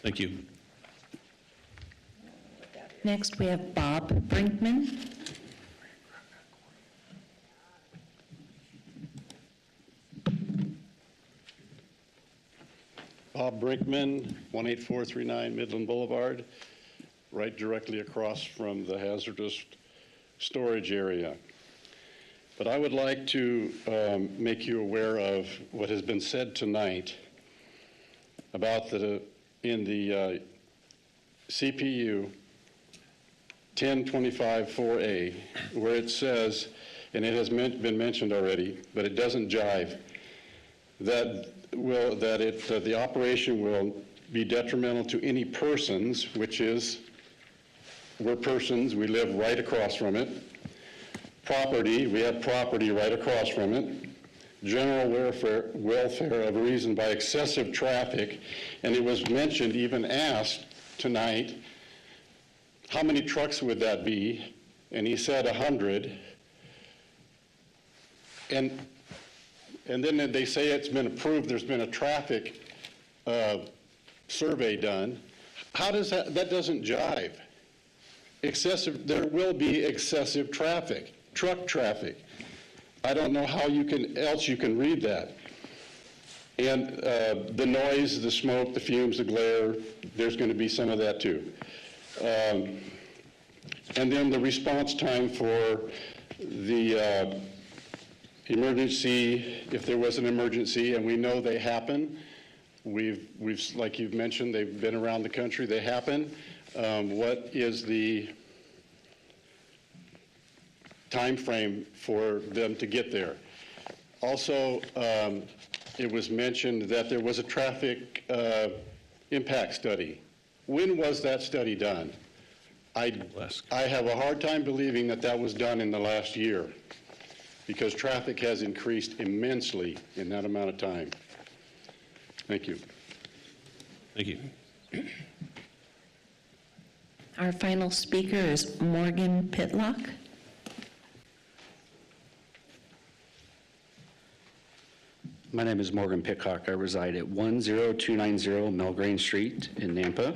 Thank you. Next, we have Bob Brinkman. Bob Brinkman, 18439 Midland Boulevard, right directly across from the hazardous storage area. But I would like to make you aware of what has been said tonight about in the CPU 1025-4A, where it says, and it has been mentioned already, but it doesn't jive, that the operation will be detrimental to any persons, which is, we're persons, we live right across from it. Property, we have property right across from it. General welfare of a reason by excessive traffic, and it was mentioned, even asked tonight, how many trucks would that be? And he said 100. And then they say it's been approved, there's been a traffic survey done. How does that doesn't jive. There will be excessive traffic, truck traffic. I don't know how else you can read that. And the noise, the smoke, the fumes, the glare, there's going to be some of that too. And then the response time for the emergency, if there was an emergency, and we know they happen. We've like you've mentioned, they've been around the country, they happen. What is the time frame for them to get there? Also, it was mentioned that there was a traffic impact study. When was that study done? I have a hard time believing that was done in the last year, because traffic has increased immensely in that amount of time. Thank you. Thank you. Our final speaker is Morgan Pitlock. My name is Morgan Pitlock. I reside at 10290 Melgrain Street in Nampa.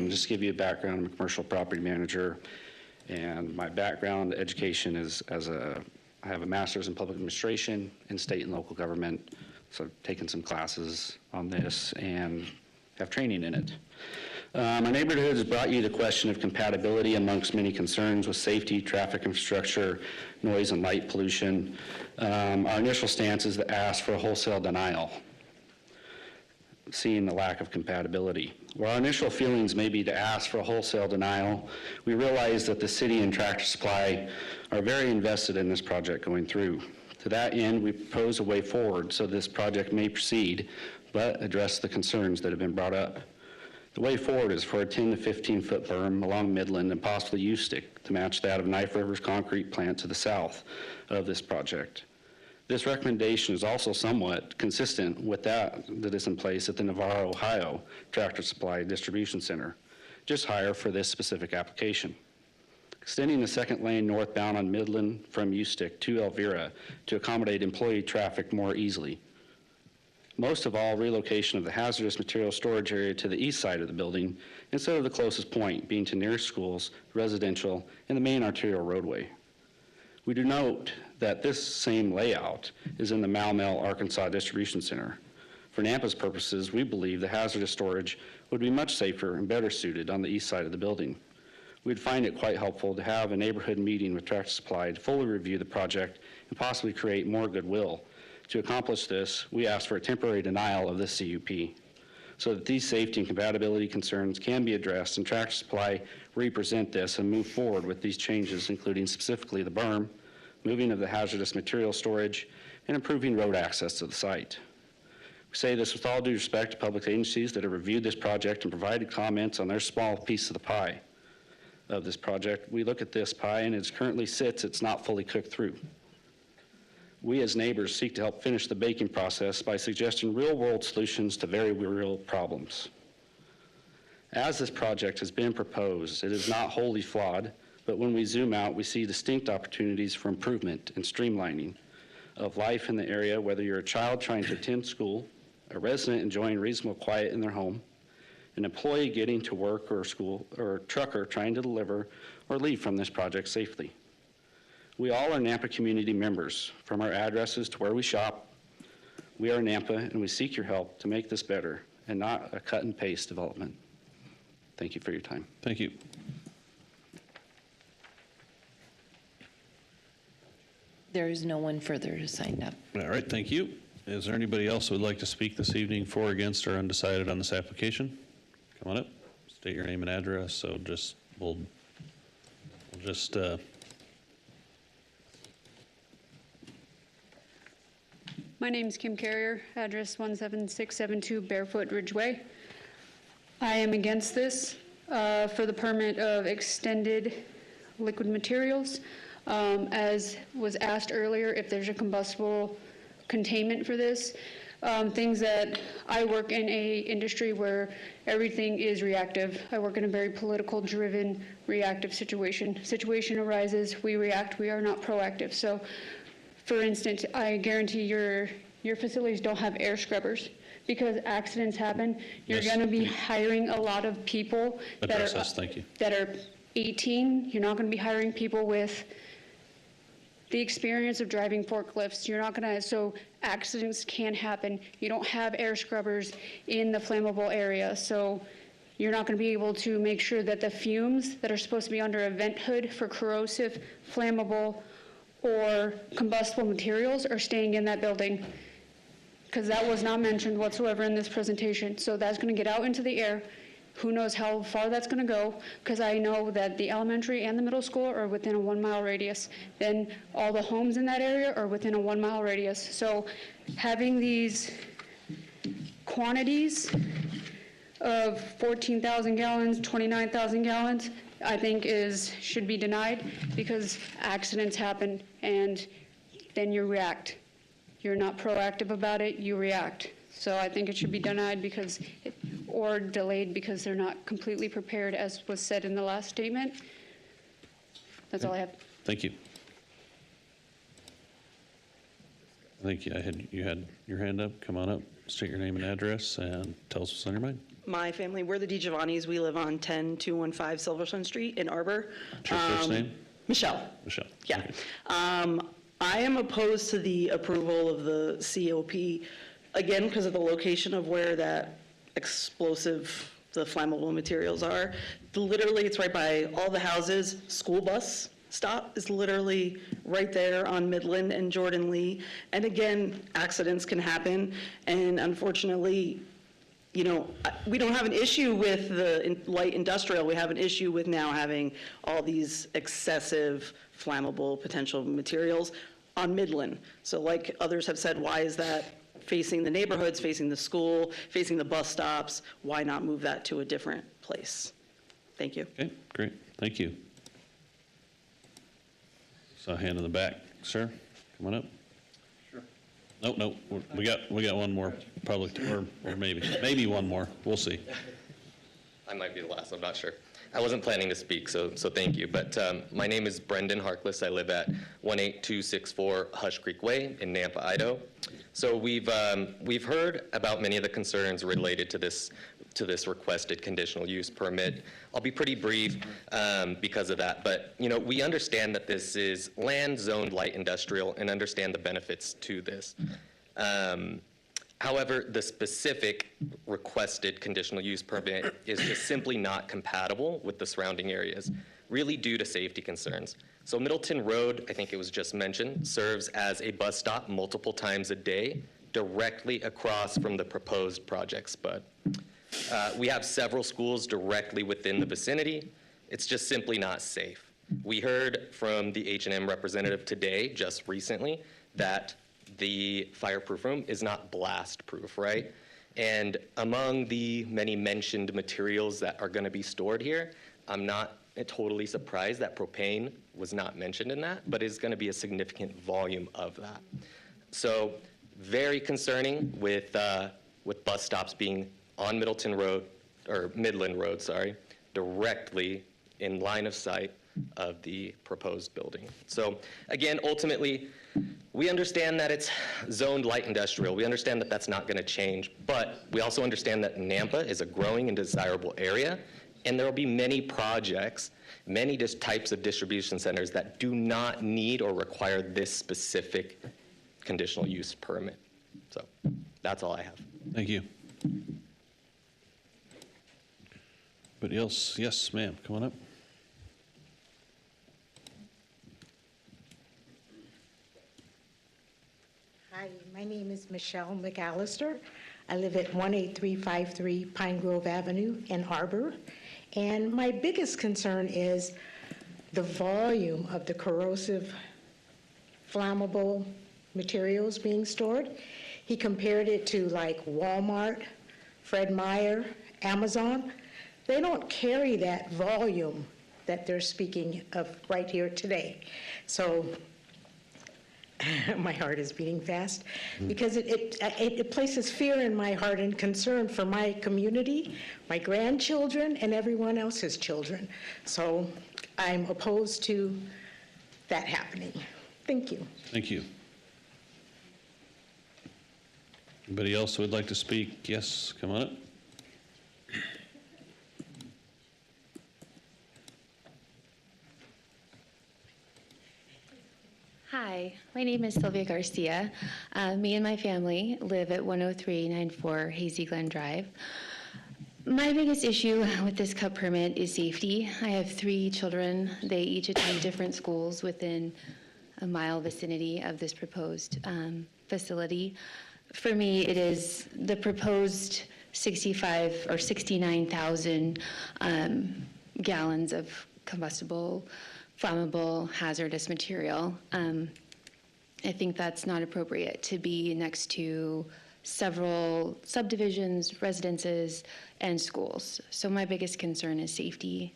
Just to give you a background, I'm a commercial property manager, and my background education is I have a master's in public administration in state and local government, so I've taken some classes on this and have training in it. My neighborhood has brought you the question of compatibility amongst many concerns with safety, traffic infrastructure, noise and light pollution. Our initial stance is to ask for a wholesale denial, seeing the lack of compatibility. While our initial feelings may be to ask for a wholesale denial, we realize that the city and Tractor Supply are very invested in this project going through. To that end, we propose a way forward so this project may proceed, but address the concerns that have been brought up. The way forward is for a 10 to 15 foot berm along Midland and possibly U-stick to match that of Knife River's concrete plant to the south of this project. This recommendation is also somewhat consistent with that is in place at the Navarro, Ohio Tractor Supply Distribution Center, just higher for this specific application. Extending the second lane northbound on Midland from U-stick to Elvira to accommodate employee traffic more easily. Most of all, relocation of the hazardous material storage area to the east side of the building instead of the closest point being to nearest schools, residential, and the main arterial roadway. We do note that this same layout is in the Maumelle, Arkansas Distribution Center. For Nampa's purposes, we believe the hazardous storage would be much safer and better suited on the east side of the building. We'd find it quite helpful to have a neighborhood meeting with Tractor Supply to fully review the project and possibly create more goodwill. To accomplish this, we ask for a temporary denial of this CUP. so that these safety and compatibility concerns can be addressed, and Tractor Supply represent this and move forward with these changes, including specifically the berm, moving of the hazardous material storage, and improving road access to the site. We say this with all due respect to public agencies that have reviewed this project and provided comments on their small piece of the pie of this project. We look at this pie, and as it currently sits, it's not fully cooked through. We as neighbors seek to help finish the baking process by suggesting real-world solutions to very real problems. As this project has been proposed, it is not wholly flawed, but when we zoom out, we see distinct opportunities for improvement and streamlining of life in the area, whether you're a child trying to attend school, a resident enjoying reasonable quiet in their home, an employee getting to work or school, or a trucker trying to deliver or leave from this project safely. We all are Nampa community members, from our addresses to where we shop. We are Nampa, and we seek your help to make this better and not a cut and paste development. Thank you for your time. Thank you. There is no one further to sign up. All right, thank you. Is there anybody else who would like to speak this evening for, against, or undecided on this application? Come on up, state your name and address, so we'll just My name's Kim Carrier, address 17672 Barefoot Ridgeway. I am against this for the permit of extended liquid materials. As was asked earlier, if there's a combustible containment for this, things that I work in a industry where everything is reactive. I work in a very political driven reactive situation. Situation arises, we react, we are not proactive. So for instance, I guarantee your facilities don't have air scrubbers because accidents happen. You're Yes. going to be hiring a lot of people address us. Thank you. that are 18. You're not going to be hiring people with the experience of driving forklifts. You're not going to, so accidents can happen. You don't have air scrubbers in the flammable area, so you're not going to be able to make sure that the fumes that are supposed to be under a vent hood for corrosive, flammable, or combustible materials are staying in that building, because that was not mentioned whatsoever in this presentation. So that's going to get out into the air. Who knows how far that's going to go, because I know that the elementary and the middle school are within a 1 mile radius. Then all the homes in that area are within a 1 mile radius. So having these quantities of 14,000 gallons, 29,000 gallons, I think should be denied, because accidents happen and then you react. You're not proactive about it, you react. So I think it should be denied or delayed because they're not completely prepared, as was said in the last statement. That's all I have. Thank you. I think you had your hand up. Come on up, state your name and address, and tell us what's on your mind. My family, we're the DiGiovannis. We live on 10215 Silverstone Street in Arbor. What's your first name? Michelle. Michelle. Yeah. I am opposed to the approval of the COP, again, because of the location of where that explosive, the flammable materials are. Literally, it's right by all the houses. School bus stop is literally right there on Midland and Jordan Lee. And again, accidents can happen. And unfortunately, we don't have an issue with the light industrial. We have an issue with now having all these excessive flammable potential materials on Midland. So like others have said, why is that facing the neighborhoods, facing the school, facing the bus stops? Why not move that to a different place? Thank you. Okay, great. Thank you. So a hand in the back, sir. Come on up. No, we got one more public, or maybe one more. We'll see. I might be the last, I'm not sure. I wasn't planning to speak, so thank you. But my name is Brendan Harkless. I live at 18264 Hush Creek Way in Nampa, Idaho. So we've heard about many of the concerns related to this requested conditional use permit. I'll be pretty brief because of that, but we understand that this is land zoned light industrial and understand the benefits to this. However, the specific requested conditional use permit is just simply not compatible with the surrounding areas, really due to safety concerns. So Middleton Road, I think it was just mentioned, serves as a bus stop multiple times a day directly across from the proposed project spud. We have several schools directly within the vicinity. It's just simply not safe. We heard from the H&M representative today, just recently, that the fireproof room is not blast proof, right? And among the many mentioned materials that are going to be stored here, I'm not totally surprised that propane was not mentioned in that, but it's going to be a significant volume of that. So very concerning with bus stops being on Middleton Road, or Midland Road, sorry, directly in line of sight of the proposed building. So again, ultimately, we understand that it's zoned light industrial. We understand that that's not going to change, but we also understand that Nampa is a growing and desirable area, and there will be many projects, many types of distribution centers that do not need or require this specific conditional use permit. So that's all I have. Thank you. Anybody else? Yes, ma'am, come on up. Hi, my name is Michelle McAllister. I live at 18353 Pine Grove Avenue in Arbor. And my biggest concern is the volume of the corrosive, flammable materials being stored. He compared it to like Walmart, Fred Meyer, Amazon. They don't carry that volume that they're speaking of right here today. So my heart is beating fast because it places fear in my heart and concern for my community, my grandchildren, and everyone else's children. So I'm opposed to that happening. Thank you. Thank you. Anybody else who would like to speak? Yes, come on up. Hi, my name is Sylvia Garcia. Me and my family live at 10394 Hazy Glen Drive. My biggest issue with this CUP permit is safety. I have 3 children. They each attend different schools within a mile vicinity of this proposed facility. For me, it is the proposed 65 or 69,000 gallons of combustible, flammable, hazardous material. I think that's not appropriate to be next to several subdivisions, residences, and schools. So my biggest concern is safety.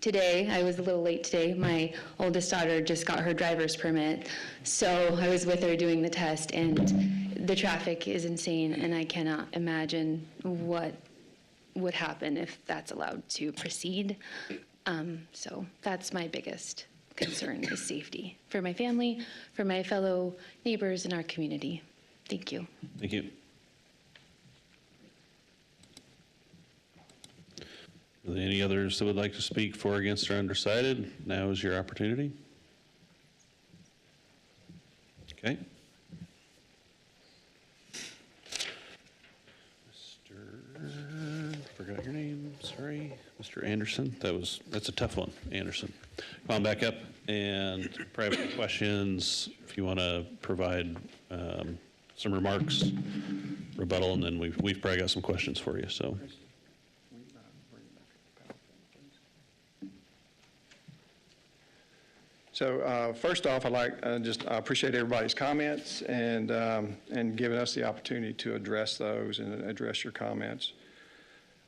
Today, I was a little late today. My oldest daughter just got her driver's permit, so I was with her doing the test, and the traffic is insane, and I cannot imagine what would happen if that's allowed to proceed. So that's my biggest concern is safety for my family, for my fellow neighbors in our community. Thank you. Thank you. Are there any others that would like to speak for, against, or undecided? Now is your opportunity. Okay. Forgot your name, sorry. Mr. Anderson, that's a tough one, Anderson. Come on back up, and private questions, if you want to provide some remarks, rebuttal, and then we've probably got some questions for you, so. So first off, I'd like I appreciate everybody's comments and giving us the opportunity to address those and address your comments.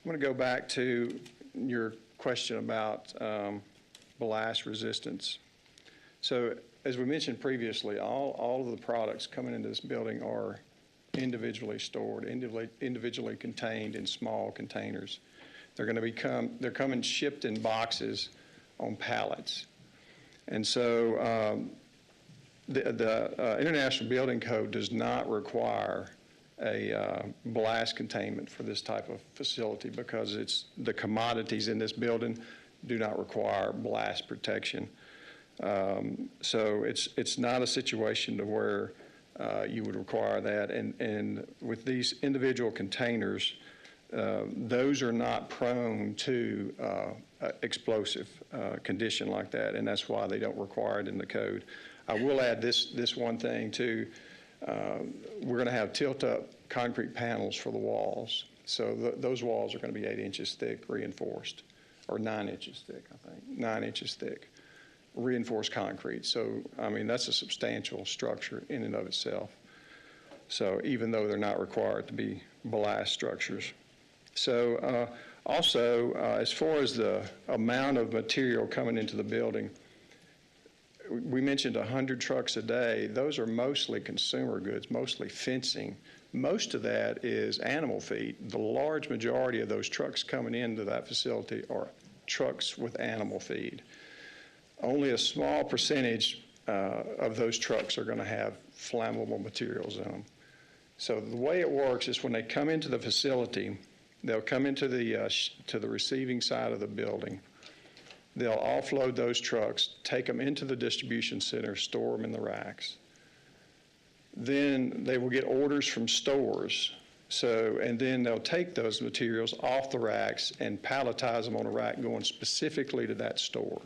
I'm going to go back to your question about blast resistance. So as we mentioned previously, all of the products coming into this building are individually stored, individually contained in small containers. They're coming shipped in boxes on pallets. And so the International Building Code does not require a blast containment for this type of facility because the commodities in this building do not require blast protection. So it's not a situation to where you would require that. And with these individual containers, those are not prone to explosive condition like that, and that's why they don't require it in the code. I will add this one thing too. we're going to have tilt-up concrete panels for the walls. So those walls are going to be 8 inches thick, reinforced, or 9 inches thick, I think, 9 inches thick, reinforced concrete. So, I mean, that's a substantial structure in and of itself. So even though they're not required to be blast structures. So also, as far as the amount of material coming into the building, we mentioned 100 trucks a day. Those are mostly consumer goods, mostly fencing. Most of that is animal feed. The large majority of those trucks coming into that facility are trucks with animal feed. Only a small percentage of those trucks are going to have flammable materials in them. So the way it works is when they come into the facility, they'll come into to the receiving side of the building. They'll offload those trucks, take them into the distribution center, store them in the racks. Then they will get orders from stores. And then they'll take those materials off the racks and palletize them on a rack going specifically to that store.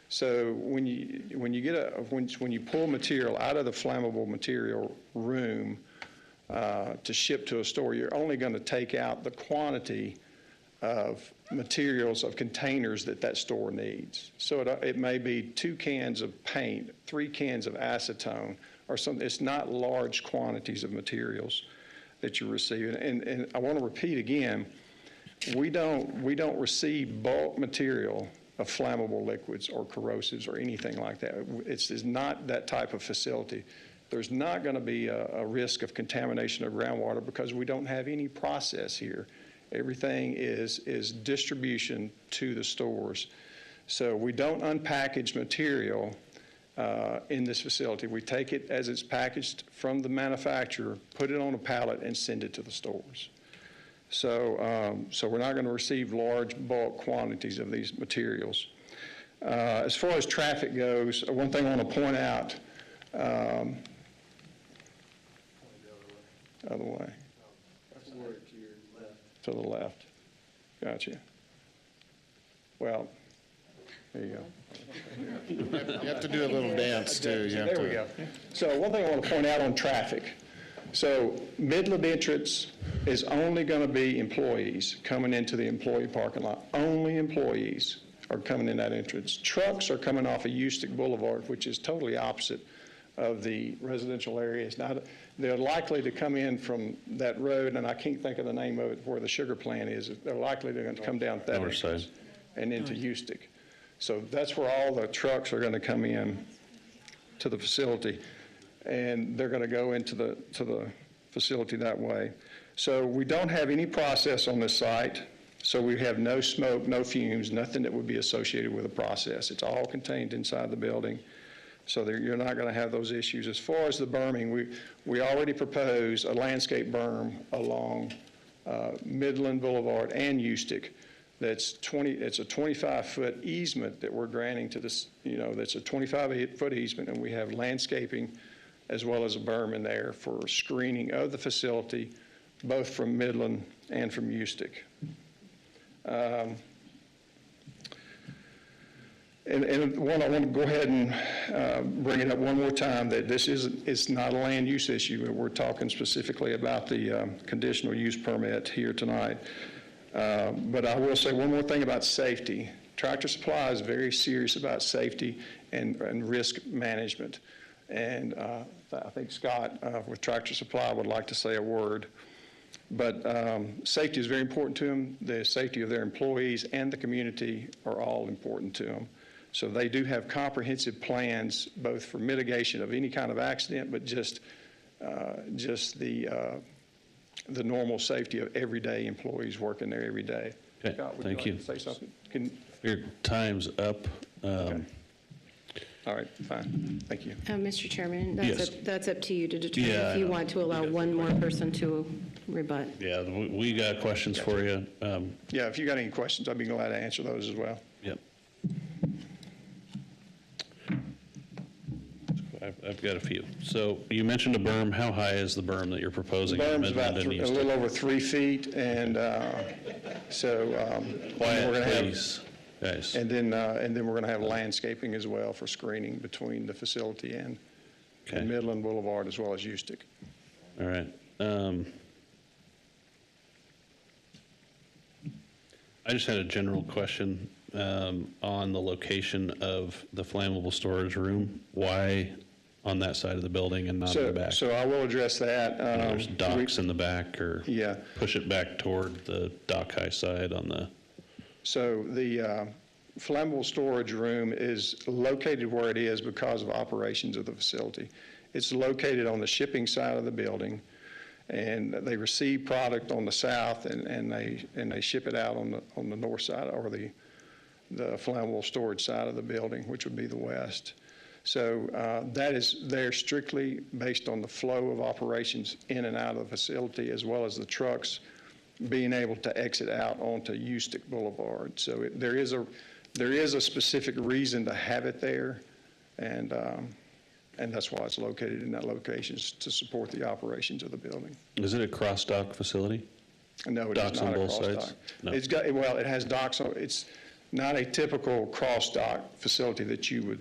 So when you pull material out of the flammable material room to ship to a store, you're only going to take out the quantity of materials, of containers that store needs. So it may be 2 cans of paint, 3 cans of acetone, or something. It's not large quantities of materials that you're receiving. And I want to repeat again, we don't receive bulk material of flammable liquids or corrosives or anything like that. It's not that type of facility. There's not going to be a risk of contamination of groundwater because we don't have any process here. Everything is distribution to the stores. So we don't unpackage material in this facility. We take it as it's packaged from the manufacturer, put it on a pallet, and send it to the stores. So we're not going to receive large bulk quantities of these materials. As far as traffic goes, one thing I want to point out, other way. To the left. Gotcha. Well, there you go. You have to do a little dance, too. There we go. So one thing I want to point out on traffic. So Midland entrance is only going to be employees coming into the employee parking lot. Only employees are coming in that entrance. Trucks are coming off of Eustic Boulevard, which is totally opposite of the residential areas. Now, they're likely to come in from that road, and I can't think of the name of it, where the sugar plant is. They're likely to come down that entrance and into Eustic. So that's where all the trucks are going to come in to the facility, and they're going to go into the facility that way. So we don't have any process on this site. So we have no smoke, no fumes, nothing that would be associated with a process. It's all contained inside the building. So you're not going to have those issues. As far as the berming, we already propose a landscape berm along Midland Boulevard and Eustic. It's a 25-foot easement that we're granting to this, that's a 25-foot easement, and we have landscaping as well as a berm in there for screening of the facility, both from Midland and from Eustic. And I want to go ahead and bring it up one more time that it's not a land use issue. We're talking specifically about the conditional use permit here tonight. But I will say one more thing about safety. Tractor Supply is very serious about safety and risk management. And I think Scott with Tractor Supply would like to say a word. But safety is very important to them. The safety of their employees and the community are all important to them. So they do have comprehensive plans, both for mitigation of any kind of accident, but just the normal safety of everyday employees working there every day. Okay, Scott, would thank you you. like to say something? Your time's up. Okay. All right, fine. Thank you. Mr. Chairman, Yes. that's up to you to determine Yeah, if I you know. want to allow one more person to rebut. Yeah, we got questions for you. Yeah, if you got any questions, I'd be glad to answer those as well. Yep. I've got a few. So you mentioned a berm. How high is the berm that you're The proposing? in berm's about Midland and a Eustic? little over 3 feet, and so Quiet, we're going to have, please, guys. and then we're going to have landscaping as well for screening between the facility and and Midland Boulevard, as well as Ustick. All right. I just had a general question on the location of the flammable storage room. Why on that side of the building and not in the back? So I will address that. There's docks in the back, or Yeah. push it back toward the dock high side on the, So the flammable storage room is located where it is because of operations of the facility. It's located on the shipping side of the building, and they receive product on the south, and they ship it out on the north side, or the flammable storage side of the building, which would be the west. So that is there strictly based on the flow of operations in and out of the facility, as well as the trucks being able to exit out onto Ustick Boulevard. So there is a specific reason to have it there, and that's why it's located in that location, is to support the operations of the building. is it a cross-dock facility? No, it Docks is not on a both cross-dock. sides? No. It has docks on, it's not a typical cross-dock facility that you would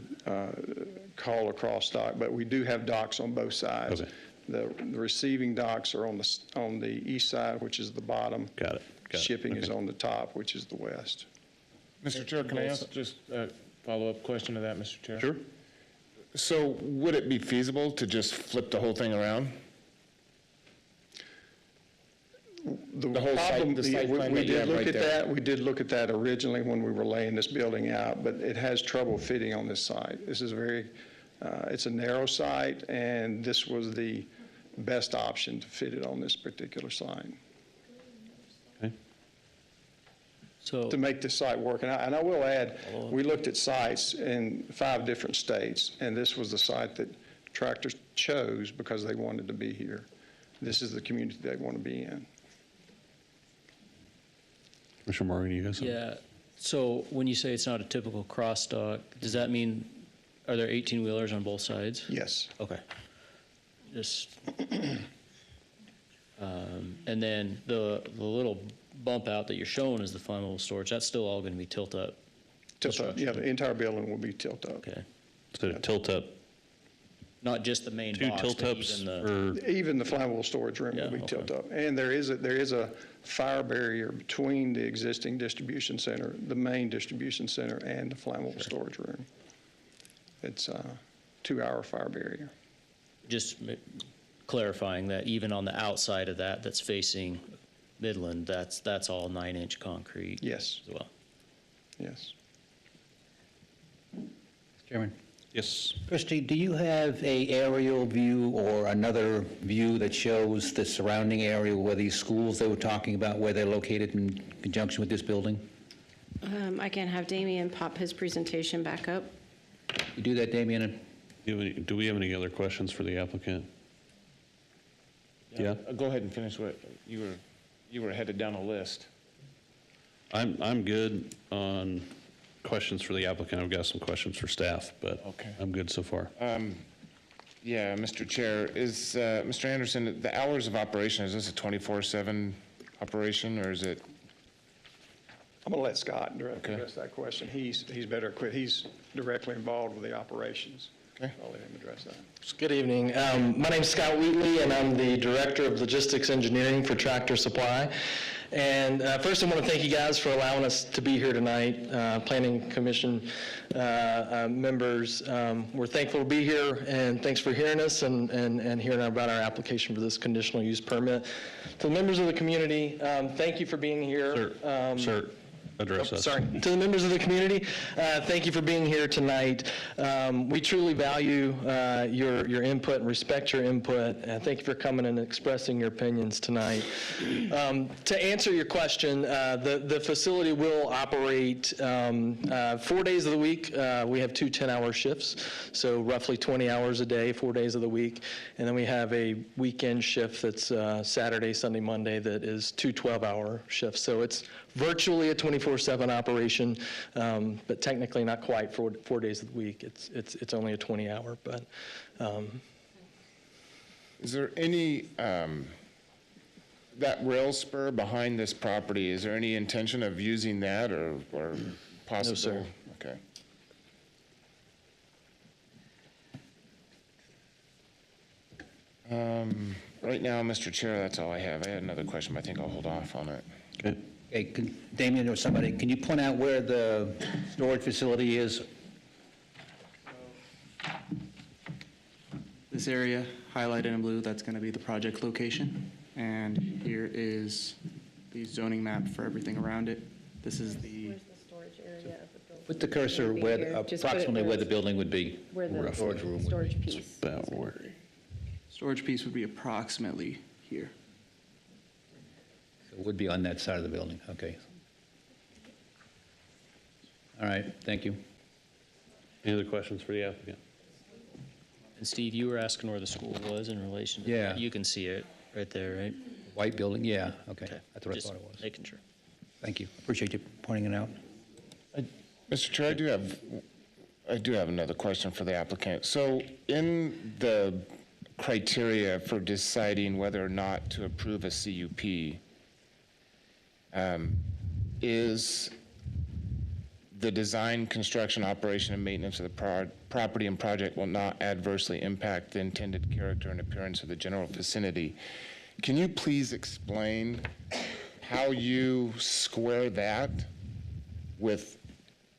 call a cross-dock, but we do have docks on both sides. Okay. The receiving docks are on the east side, which is the bottom. Got it. Shipping is Okay. on the top, which is the west. Mr. Chair, can I ask just a follow-up question to that, Mr. Chair? Sure. So would it be feasible to just flip the whole thing around? The whole site- problem, the site plan we that you did have look right at there. that. We did look at that originally when we were laying this building out, but it has trouble fitting on this site. This is it's a narrow site, and this was the best option to fit it on this particular site. So, To make this site work. And I will add, we looked at sites in 5 different states, and this was the site that Tractor chose because they wanted to be here. This is the community they want to be in. Mr. Morgan, you guys? yeah, so when you say it's not a typical cross-dock, does that mean, are there 18-wheelers on both sides? Yes. Okay. Just, and then the little bump out that you're showing is the flammable storage, that's still all going to be tilt up? Tilt up, yeah, the entire building will be tilt up. Okay. So tilt up, Not just the main 2 box, tilt but ups, even the, or Even the flammable storage room will Yeah, be okay. tilt up. And there is a fire barrier between the existing distribution center, the main distribution center, and the flammable storage room. It's a 2-hour fire barrier. just clarifying that even on the outside of that, that's facing Midland, that's all 9-inch concrete? Yes. As well? Yes. Chairman? yes. Christie, do you have a aerial view or another view that shows the surrounding area where these schools they were talking about, where they're located in conjunction with this building? I can have Damien pop his presentation back up. You do that, Damien? Do we have any other questions for the applicant? Yeah? Go ahead and finish what you were headed down a list. I'm good on questions for the applicant. I've got some questions for staff, but Okay. I'm good so far. Yeah, Mr. Chair, is, Mr. Anderson, the hours of operation, is this a 24/7 operation, or is it? I'm going to let Scott address that question. He's better equipped. He's directly involved with the operations. Okay. I'll let him address that. Good evening. My name's Scott Wheatley, and I'm the Director of Logistics Engineering for Tractor Supply. And first, I want to thank you guys for allowing us to be here tonight, Planning Commission members. We're thankful to be here, and thanks for hearing us and hearing about our application for this conditional use permit. To the members of the community, thank you for being here. Sir, address us. Sorry. To the members of the community, thank you for being here tonight. We truly value your input and respect your input. Thank you for coming and expressing your opinions tonight. To answer your question, the facility will operate 4 days of the week. We have 2 10-hour shifts, so roughly 20 hours a day, 4 days of the week. And then we have a weekend shift that's Saturday, Sunday, Monday that is 2 12-hour shifts. So it's virtually a 24/7 operation, but technically not quite 4 days of the week. It's only a 20-hour, but. Is there any, that rail spur behind this property, is there any intention of using that or possible? No, sir. Okay. Right now, Mr. Chair, that's all I have. I had another question, but I think I'll hold off on it. Okay. Hey, Damien or somebody, can you point out where the storage facility is? This area highlighted in blue, that's going to be the project location. And here is the zoning map for everything around it. This is the. Where's the storage area of the building? Put the cursor where, Just put it approximately where the building would be. Where the storage room would be. storage piece. About where? Storage piece would be approximately here. So it would be on that side of the building, okay. All right, thank you. Any other questions for the applicant? And Steve, you were asking where the school was in relation to Yeah. that. You can see it right there, right? White building, yeah, okay. That's what I Just thought it was. making sure. Thank you. Appreciate you pointing it out. Mr. Chair, I do have another question for the applicant. So in the criteria for deciding whether or not to approve a CUP, is the design, construction, operation, and maintenance of the property and project will not adversely impact the intended character and appearance of the general vicinity. Can you please explain how you square that with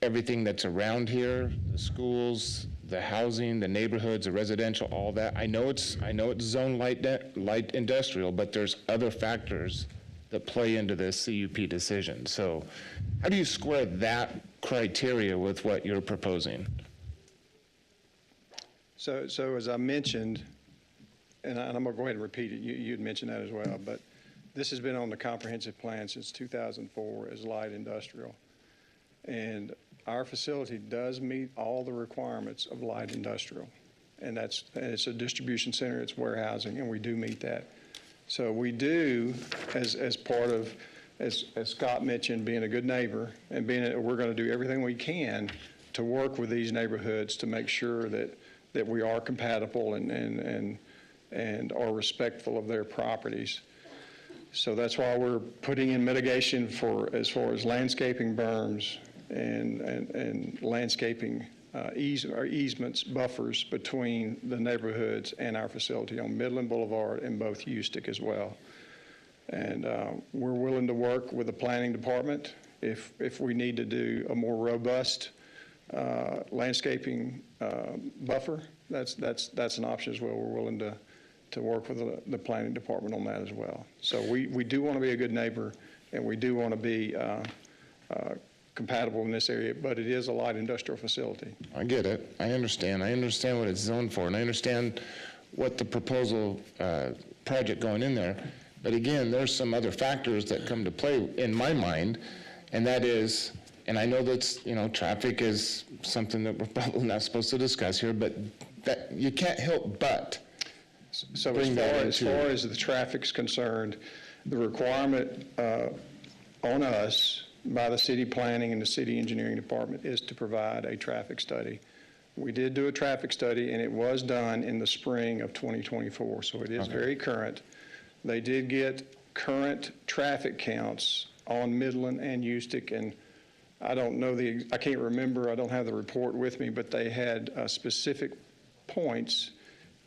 everything that's around here, the schools, the housing, the neighborhoods, the residential, all that? I know it's zone light industrial, but there's other factors that play into this CUP decision. So how do you square that criteria with what you're proposing? So as I mentioned, and I'm going to go ahead and repeat it, you'd mentioned that as well, but this has been on the comprehensive plan since 2004 as light industrial. And our facility does meet all the requirements of light industrial. And it's a distribution center, it's warehousing, and we do meet that. So we do, as part of, as Scott mentioned, being a good neighbor, and we're going to do everything we can to work with these neighborhoods to make sure that we are compatible and are respectful of their properties. So that's why we're putting in mitigation as far as landscaping berms and landscaping easements, buffers between the neighborhoods and our facility on Midland Boulevard and both Eustic as well. And we're willing to work with the planning department if we need to do a more robust landscaping buffer. That's an option as well. We're willing to work with the planning department on that as well. So we do want to be a good neighbor, and we do want to be compatible in this area, but it is a light industrial facility. I get it. I understand what it's zoned for, and I understand what the proposal project going in there. But again, there's some other factors that come to play in my mind, and that is, and I know that's, traffic is something that we're probably not supposed to discuss here, but that you can't help but So as far as the traffic's concerned, the requirement on us by the city planning and the city engineering department is to provide a traffic study. We did do a traffic study, and it was done in the spring of 2024, so it is very current. They did get current traffic counts on Midland and Eustic, and I can't remember, I don't have the report with me, but they had specific points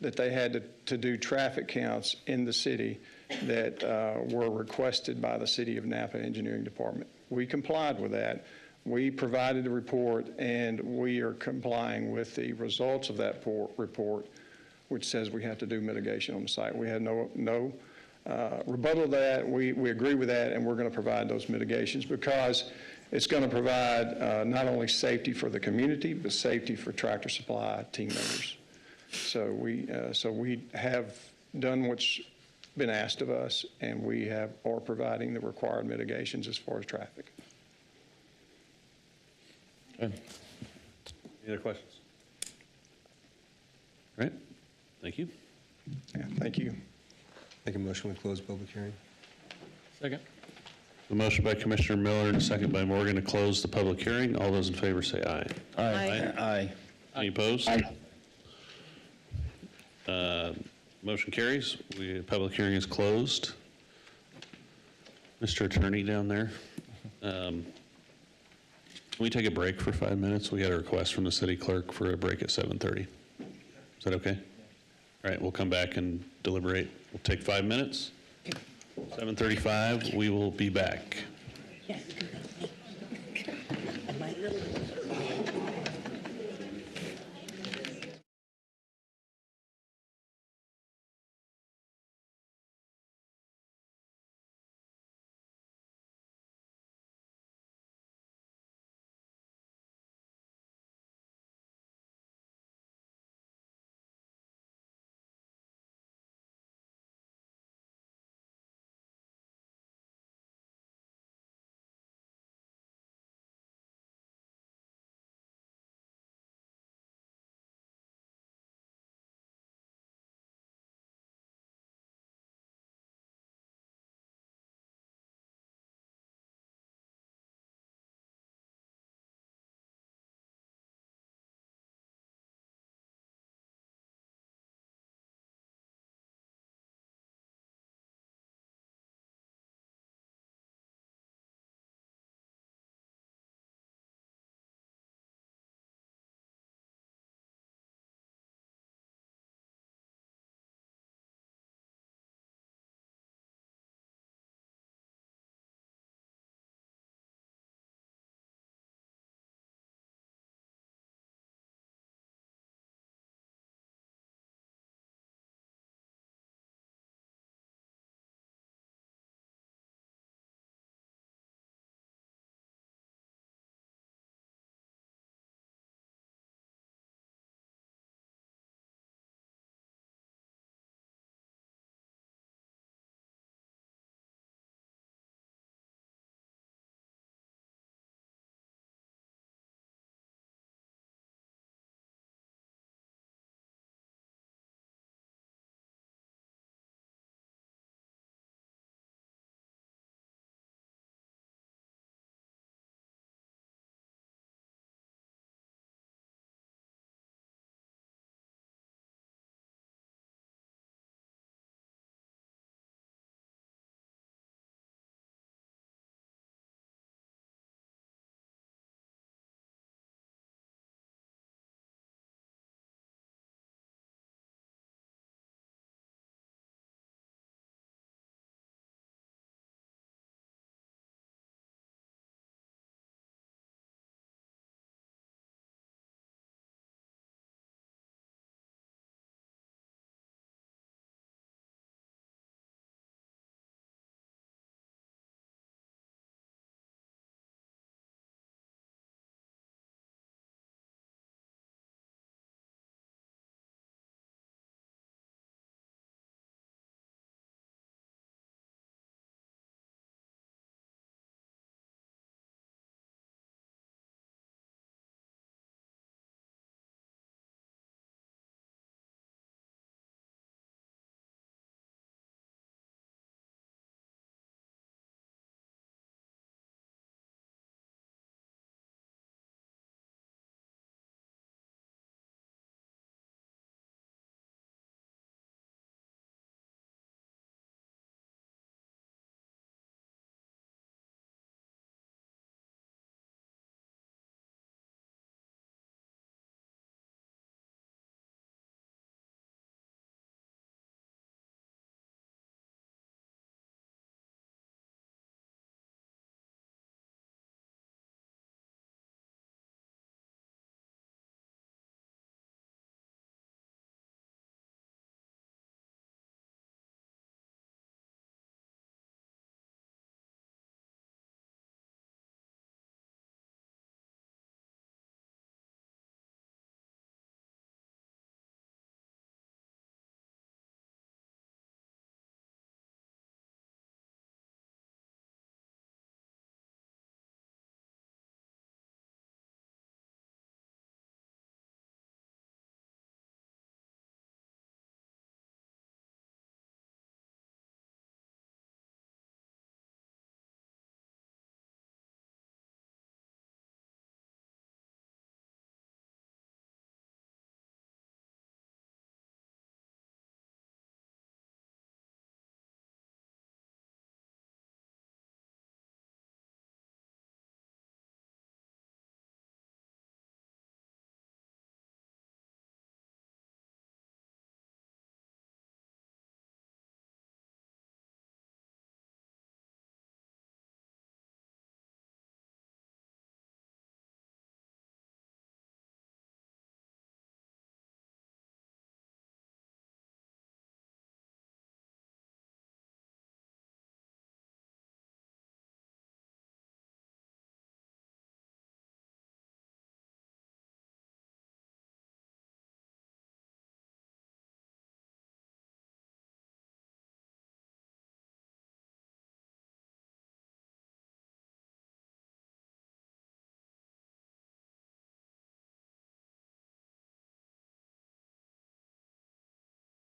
that they had to do traffic counts in the city that were requested by the City of Napa Engineering Department. We complied with that. We provided a report, and we are complying with the results of that report, which says we have to do mitigation on the site. We had no rebuttal to that. We agree with that, and we're going to provide those mitigations because it's going to provide not only safety for the community, but safety for Tractor Supply team members. So we have done what's been asked of us, and we are providing the required mitigations as far as traffic. Any other questions? All right, thank you. Yeah, thank you. Make a motion to close public hearing. Second. The motion by Commissioner Miller and a second by Morgan to close the public hearing. All those in favor say aye. Aye. Aye. Any opposed? Aye. Motion carries. Public hearing is closed. Mr. Attorney down there, can we take a break for 5 minutes? We got a request from the city clerk for a break at 7:30. Is that okay? All right, we'll come back and deliberate. We'll take 5 minutes. 7:35, we will be back.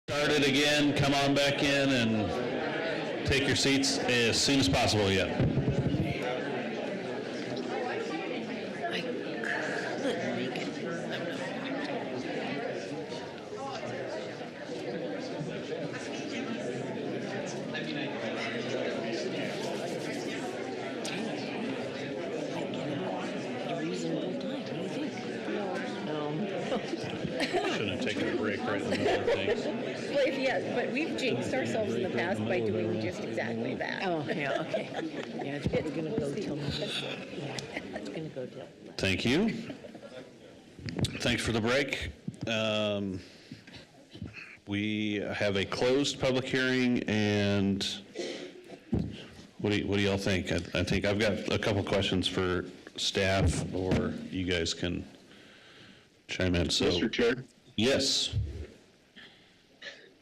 Started again, come on back in and take your seats as soon as possible, yeah. Shouldn't have taken a break right in the middle of things. Well, but we've jinxed ourselves in the past by doing just exactly that. Oh, yeah, okay. Yeah, it's probably going to go till, it's going to go till. Thank you. Thanks for the break. We have a closed public hearing, and what do y'all think? I think I've got a couple questions for staff, or you guys can chime in. So, Mr. Chair? Yes.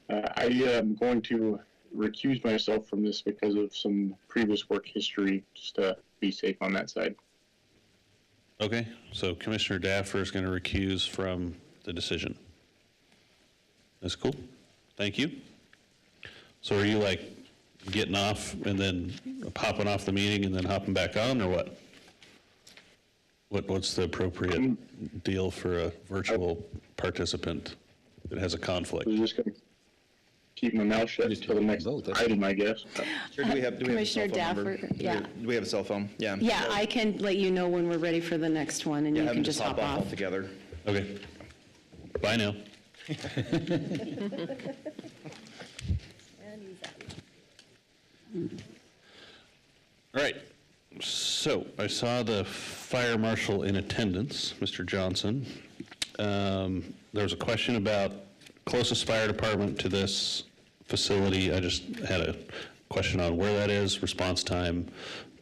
I am going to recuse myself from this because of some previous work history, just to be safe on that side. Okay, so Commissioner Daffer is going to recuse from the decision. That's cool. Thank you. So are you like getting off and then popping off the meeting and then hopping back on, or what? What's the appropriate deal for a virtual participant that has a conflict? I'm just going to keep my mouth shut until the next item, I guess. Sure, do we have a Commissioner cell phone number? Daffer, yeah. Do we have a cell phone? Yeah. Yeah, I can let you know when we're ready for the next one, and Yeah, you have can them just hop off. altogether. Okay. Bye now. All right, so I saw the fire marshal in attendance, Mr. Johnson. There was a question about closest fire department to this facility. I just had a question on where that is, response time.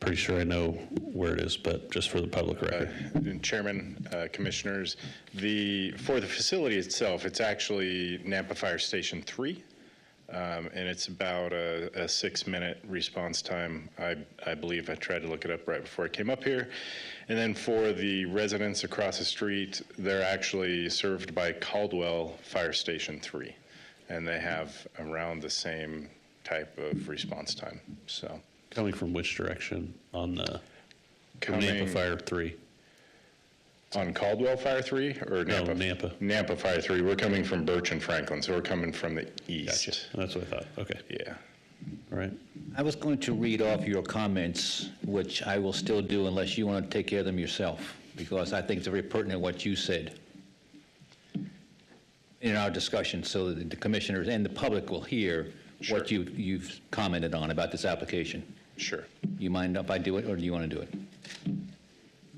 Pretty sure I know where it is, but just for the public record. Chairman, Commissioners, for the facility itself, it's actually Nampa Fire Station 3, and it's about a 6-minute response time. I believe I tried to look it up right before I came up here. And then for the residents across the street, they're actually served by Caldwell Fire Station 3, and they have around the same type of response time. So. Coming from which direction on the Coming- Nampa Fire 3? On Caldwell Fire 3 or Nampa? No, Nampa. Nampa Fire 3. We're coming from Birch and Franklin, so we're coming from the east. Gotcha. That's what I thought. Okay. Yeah. All right. I was going to read off your comments, which I will still do unless you want to take care of them yourself, because I think it's very pertinent what you said in our discussion, so that the commissioners and the public will hear what you've commented on about this application. Sure. You mind if I do it, or do you want to do it?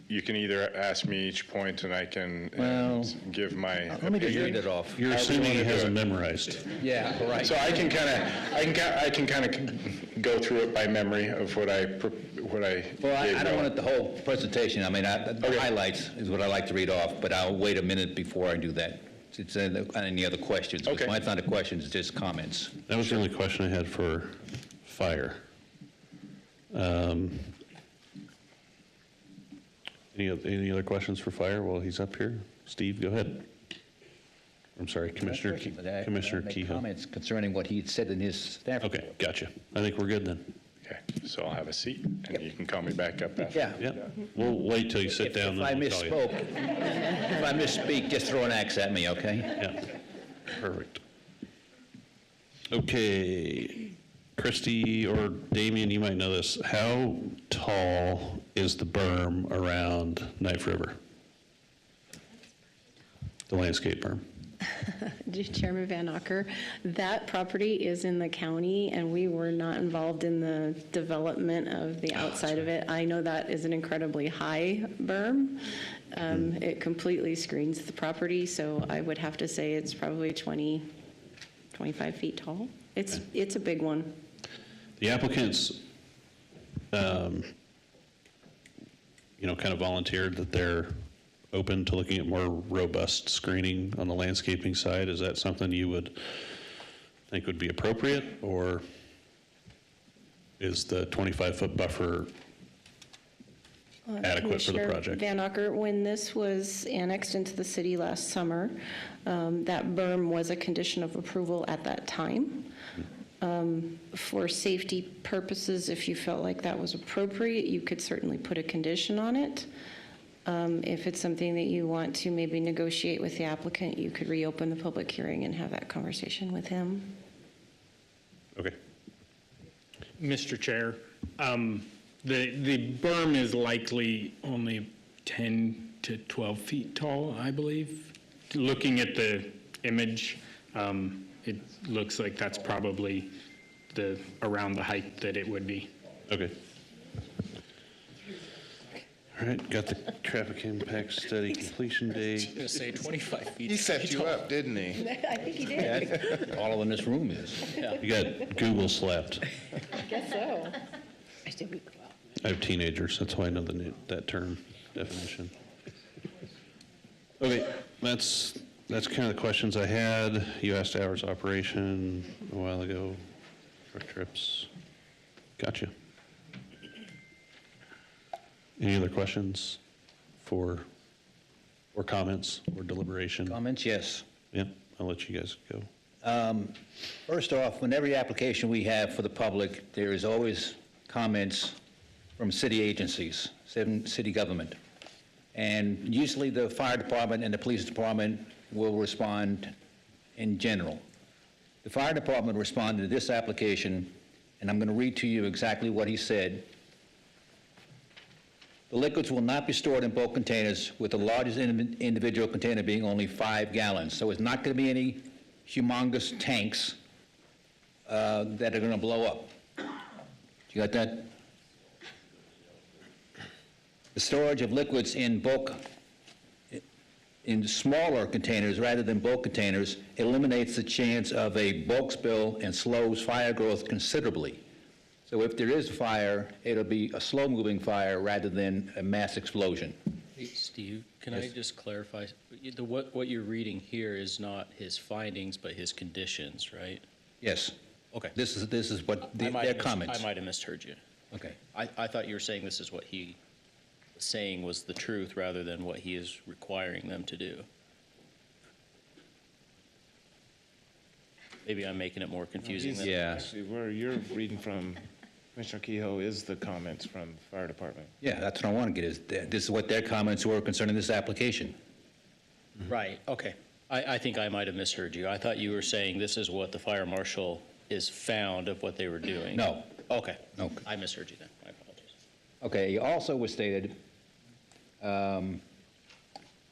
You can either ask me each point and I can give my Let me just opinion. read it off. You're However you assuming he wanna do hasn't it. memorized. Yeah, right. So I can kind of go through it by memory of what I Well, I gave don't you. want it the whole presentation. I mean, the highlights is what I like to read off, but I'll wait a minute before I do that. It's any other questions? Okay. Mine's not a question, it's just comments. That was the only question I had for fire. Any other questions for fire while he's up here? Steve, go ahead. I'm sorry, Commissioner Commissioner Make Kehoe. comments concerning what he had said in his staff. Okay, gotcha. I think we're good then. Okay, so I'll have a seat and you can call me back up after. Yeah. Yeah. We'll wait till you sit down. If I then we'll call you. misspoke, if I misspeak, just throw an axe at me, okay? Yeah, perfect. Okay, Christy or Damien, you might know this. How tall is the berm around Knife River? The landscape berm? Chairman Van Acker, that property is in the county, and we were not involved in the development of the outside of it. I know that is an incredibly high berm. It completely screens the property, so I would have to say it's probably 20, 25 feet tall. It's a big one. The applicants, kind of volunteered that they're open to looking at more robust screening on the landscaping side. Is that something you would think would be appropriate, or is the 25-foot buffer adequate for the Commissioner project. Van Acker, when this was annexed into the city last summer, that berm was a condition of approval at that time. For safety purposes, if you felt like that was appropriate, you could certainly put a condition on it. If it's something that you want to maybe negotiate with the applicant, you could reopen the public hearing and have that conversation with him. Okay. Mr. Chair, the berm is likely only 10 to 12 feet tall, I believe. Looking at the image, it looks like that's probably around the height that it would be. Okay. All right, got the traffic impact study completion date. I was going to say 25 feet. He set you up, didn't he? I think he did. All in this room is. You got Google slapped. I guess so. I said, well, I have teenagers, that's why I know that term definition. Okay, that's kind of the questions I had. You asked hours of operation a while ago, truck trips. Gotcha. Any other questions or comments or deliberation? Comments, yes. Yeah, I'll let you guys go. First off, when every application we have for the public, there is always comments from city agencies, city government. And usually the fire department and the police department will respond in general. The fire department responded to this application, and I'm going to read to you exactly what he said. The liquids will not be stored in bulk containers, with the largest individual container being only 5 gallons. So it's not going to be any humongous tanks that are going to blow up. You got that? The storage of liquids in bulk, in smaller containers rather than bulk containers, eliminates the chance of a bulk spill and slows fire growth considerably. So if there is a fire, it'll be a slow-moving fire rather than a mass explosion. Hey, Steve, can I just clarify? What you're reading here is not his findings, but his conditions, right? Yes. Okay. This is what their comments. I might have misheard you. Okay. I thought you were saying this is what he was saying was the truth rather than what he is requiring them to do. Maybe I'm making it more confusing than. Yeah. Actually, where you're reading from, Commissioner Kehoe, is the comments from the fire department. Yeah, that's what I want to get, is this is what their comments were concerning this application. Right, okay. I think I might have misheard you. I thought you were saying this is what the fire marshal is found of what they were doing. No. Okay. No. I misheard you then. I apologize. Okay, he also was stated, an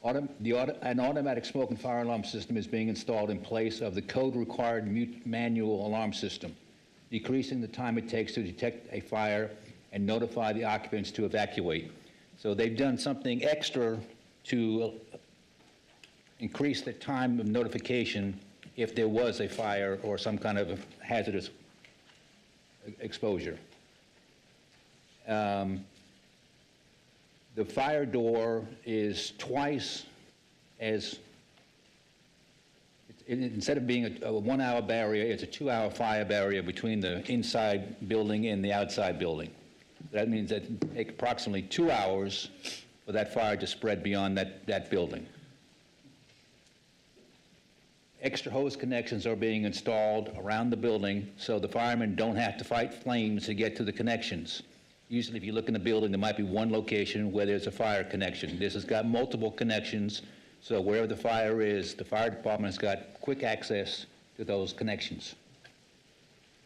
automatic smoke and fire alarm system is being installed in place of the code-required manual alarm system, decreasing the time it takes to detect a fire and notify the occupants to evacuate. So they've done something extra to increase the time of notification if there was a fire or some kind of hazardous exposure. The fire door is twice as, instead of being a 1-hour barrier, it's a 2-hour fire barrier between the inside building and the outside building. That means that it takes approximately 2 hours for that fire to spread beyond that building. Extra hose connections are being installed around the building so the firemen don't have to fight flames to get to the connections. Usually if you look in the building, there might be one location where there's a fire connection. This has got multiple connections, so wherever the fire is, the fire department's got quick access to those connections.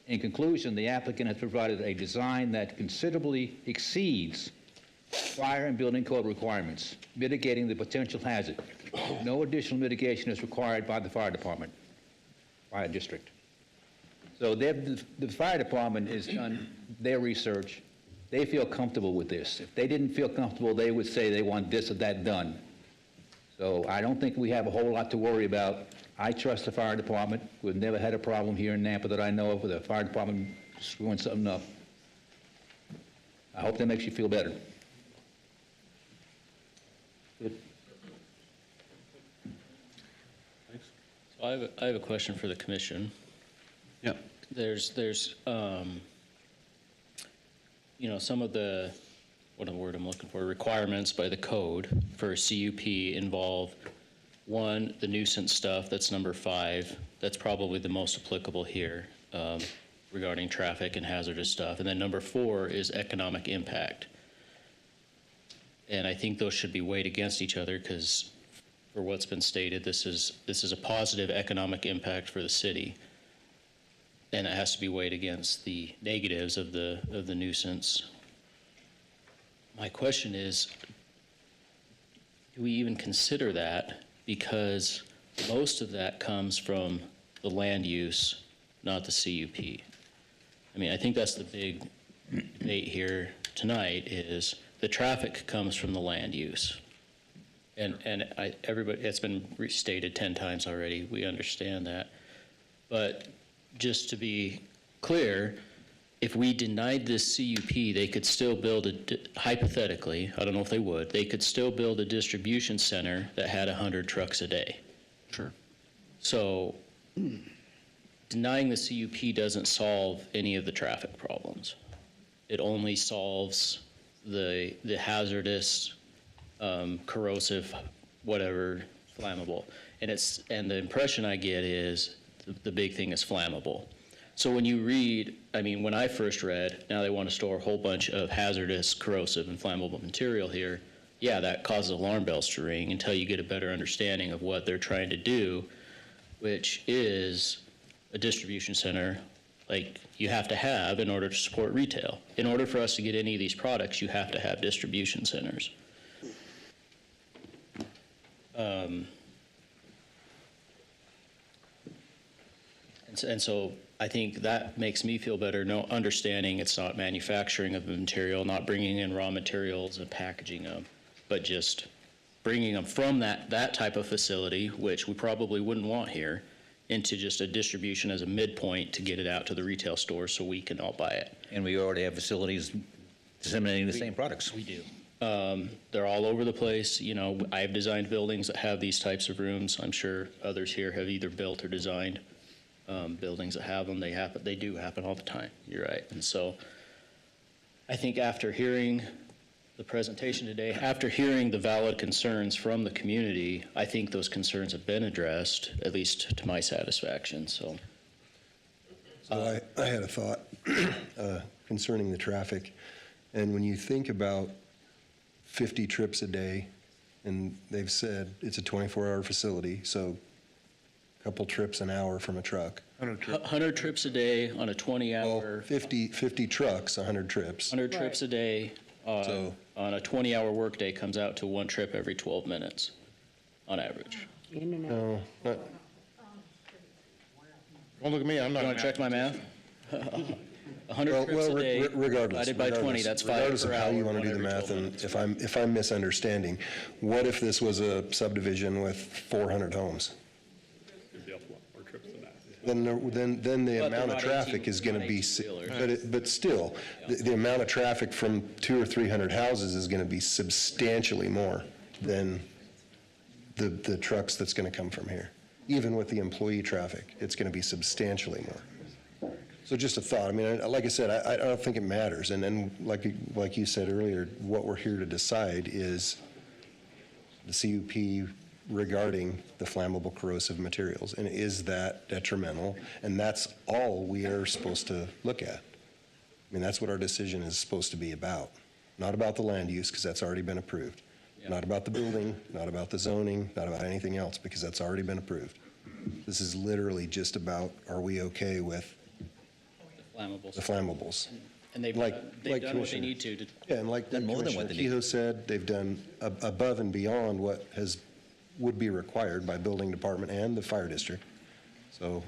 In conclusion, the applicant has provided a design that considerably exceeds fire and building code requirements, mitigating the potential hazard. No additional mitigation is required by the fire department, fire district. So the fire department has done their research. They feel comfortable with this. If they didn't feel comfortable, they would say they want this or that done. So I don't think we have a whole lot to worry about. I trust the fire department. We've never had a problem here in Nampa that I know of with the fire department screwing something up. I hope that makes you feel better. Good. So I have a question for the commission. Yeah. There's some of the, what a word I'm looking for, requirements by the code for a CUP involve, one, the nuisance stuff, that's number 5. That's probably the most applicable here regarding traffic and hazardous stuff. And then number 4 is economic impact. And I think those should be weighed against each other because for what's been stated, this is a positive economic impact for the city. And it has to be weighed against the negatives of the nuisance. My question is, do we even consider that? Because most of that comes from the land use, not the CUP. I mean, I think that's the big debate here tonight is the traffic comes from the land use. And everybody, it's been restated 10 times already. We understand that. But just to be clear, if we denied this CUP, they could still build hypothetically, I don't know if they would, they could still build a distribution center that had 100 trucks a day. Sure. So denying the CUP doesn't solve any of the traffic problems. It only solves the hazardous, corrosive, whatever, flammable. And the impression I get is the big thing is flammable. So when you read, I mean, when I first read, now they want to store a whole bunch of hazardous, corrosive, and flammable material here, yeah, that causes alarm bells to ring until you get a better understanding of what they're trying to do, which is a distribution center like you have to have in order to support retail. In order for us to get any of these products, you have to have distribution centers. And so I think that makes me feel better, understanding it's not manufacturing of the material, not bringing in raw materials and packaging them, but just bringing them from that type of facility, which we probably wouldn't want here, into just a distribution as a midpoint to get it out to the retail stores so we can all buy it. And we already have facilities disseminating the same products. We do. They're all over the place. You know, I have designed buildings that have these types of rooms. I'm sure others here have either built or designed buildings that have them. They do happen all the time. You're right. And so I think after hearing the presentation today, after hearing the valid concerns from the community, I think those concerns have been addressed, at least to my satisfaction. So I had a thought concerning the traffic. And when you think about 50 trips a day, and they've said it's a 24-hour facility, so a couple trips an hour from a truck. 100 trips a day on a 20-hour. Well, 50 trucks, 100 trips. 100 trips a day on a 20-hour workday comes out to 1 trip every 12 minutes on average. No, not, Don't look at me, I'm not. You want to check my math? 100 well, trips a day regardless. divided by 20, that's 5 Regardless per of how hour, you want to 1 do the every math, 12 and minutes. if I'm misunderstanding, what if this was a subdivision with 400 homes? Then the But amount they're of not traffic 18 is going to be, 18-wheelers. but still, the amount of traffic from 200 or 300 houses is going to be substantially more than the trucks that's going to come from here. Even with the employee traffic, it's going to be substantially more. So just a thought. I mean, like I said, I don't think it matters. And then, like you said earlier, what we're here to decide is the CUP regarding the flammable corrosive materials, and is that detrimental? And that's all we are supposed to look at. I mean, that's what our decision is supposed to be about. Not about the land use, because that's already been approved. Not about the building, not about the zoning, not about anything else, because that's already been approved. This is literally just about, are we okay with Flammables. the flammables? And they've Like done what they Commissioner- need to. Yeah, and like Done more than Commissioner what they need. Kehoe said, they've done above and beyond what would be required by building department and the fire district. So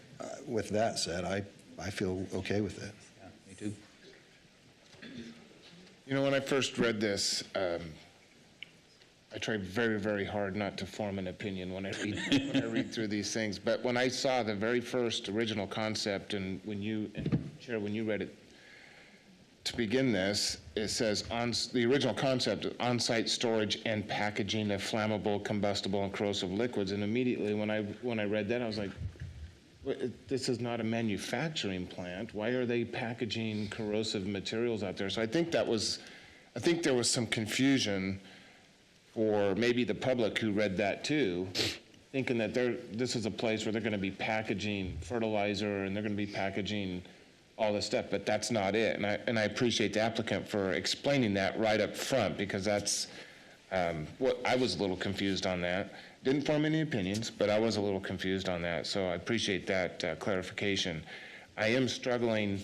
with that said, I feel okay with it. Yeah, me too. You know, when I first read this, I try very, very hard not to form an opinion when I read through these things. But when I saw the very first original concept, and Chair, when you read it to begin this, it says the original concept, on-site storage and packaging of flammable, combustible, and corrosive liquids. And immediately when I read that, I was like, this is not a manufacturing plant. Why are they packaging corrosive materials out there? So I think that was I think there was some confusion for maybe the public who read that too, thinking that this is a place where they're gonna be packaging fertilizer and they're gonna be packaging all this stuff, but that's not it. And I appreciate the applicant for explaining that right up front, because that's what I was a little confused on that. Didn't form any opinions, but I was a little confused on that, so I appreciate that clarification. I am struggling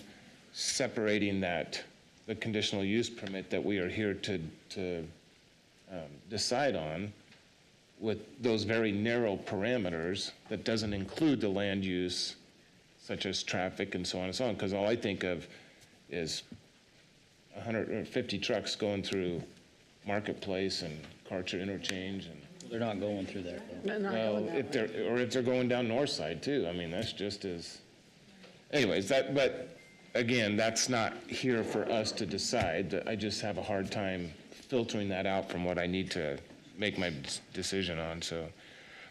separating the conditional use permit that we are here to decide on with those very narrow parameters that doesn't include the land use, such as traffic and so on and so on, because all I think of is 150 trucks going through Marketplace and Karcher Interchange, and They're not going through there, though. well, if they're going down North Side too, I mean, that's just as, anyways, but again, that's not here for us to decide. I just have a hard time filtering that out from what I need to make my decision on, so.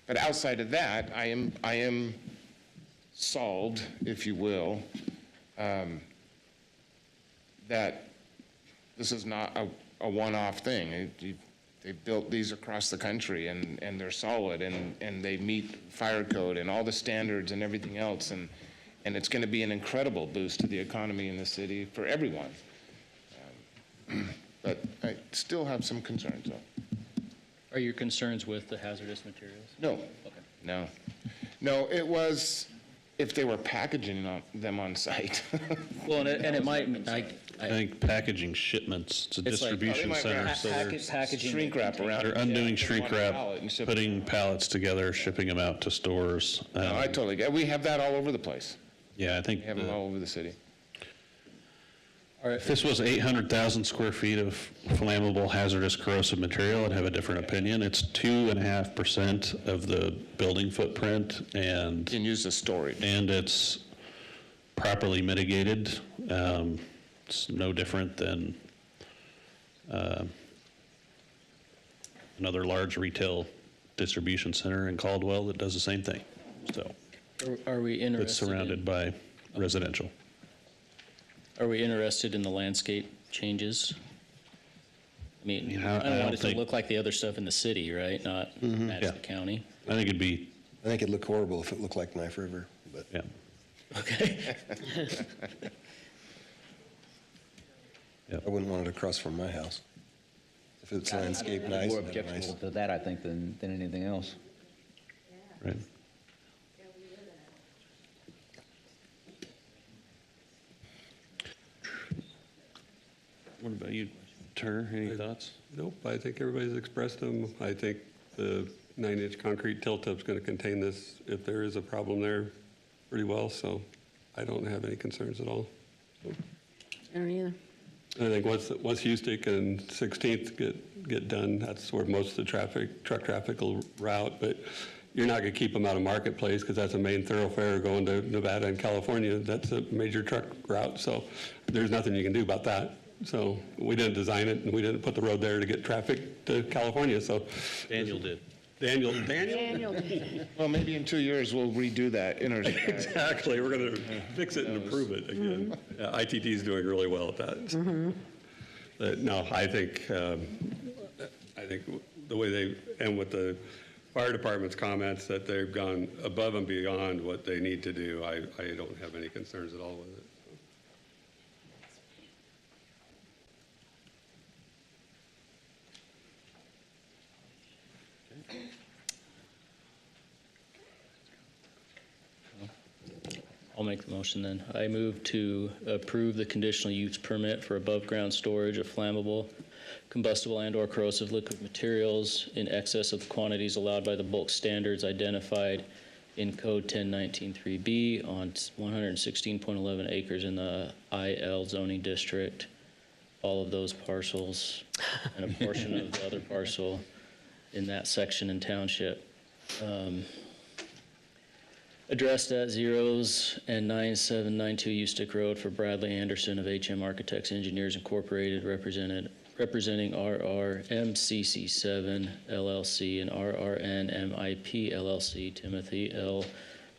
But outside of that, I am solved, if you will, that this is not a one-off thing. They've built these across the country, and they're solid, and they meet fire code and all the standards and everything else, and it's going to be an incredible boost to the economy in the city for everyone. But I still have some concerns, though. Are your concerns with the hazardous materials? No. No, it was if they were packaging them on site. Well, and it might, I think packaging shipments, it's a It's like- distribution center, so they're packaging. Shrink wrap around they're it. undoing Yeah, shrink on a wrap, pallet and ship it. putting pallets together, shipping them out to stores. No, I totally get it. We have that all over the place. Yeah, I think We have them all over the city. if this was 800,000 square feet of flammable, hazardous, corrosive material, I'd have a different opinion. It's 2.5% of the building footprint, and can use as storage. And it's properly mitigated. It's no different than another large retail distribution center in Caldwell that does the same thing. So Are we interested? it's surrounded by residential. Are we interested in the landscape changes? I mean, I I don't want it to think- look like the other stuff in the city, right? Not match Yeah. the county. I think it'd be, I think it'd look horrible if it looked like Knife River, but. yeah. Okay. I wouldn't want it across from my house. If it's landscaped nice. More and nice. objectionable to that, I think, than anything else. Right. What about you, Turner? Any thoughts? Nope, I think everybody's expressed them. I think the 9-inch concrete tilt-up's going to contain this, if there is a problem there, pretty well, so I don't have any concerns at all. So, I don't either. I think once Houston and 16th get done, that's where most of the truck traffic will route, but you're not going to keep them out of Marketplace because that's a main thoroughfare going to Nevada and California. That's a major truck route, so there's nothing you can do about that. So we didn't design it, and we didn't put the road there to get traffic to California, so. Daniel did. Daniel? Well, maybe in 2 years, we'll redo that intersection. Exactly, we're going to fix it and improve it again. ITT is doing really well at that. But no, I think the way they, and with the fire department's comments, that they've gone above and beyond what they need to do, I don't have any concerns at all with it. I'll make the motion then. I move to approve the conditional use permit for above-ground storage of flammable, combustible and/or corrosive liquid materials in excess of the quantities allowed by the bulk standards identified in Code 1019-3B on 116.11 acres in the IL zoning district. All of those parcels and a portion of the other parcel in that section and township. Addressed at 0s and 9792 Ustick Road for Bradley Anderson of HM Architects Engineers Incorporated, representing RRMCC7 LLC and RRNMIP LLC, Timothy L.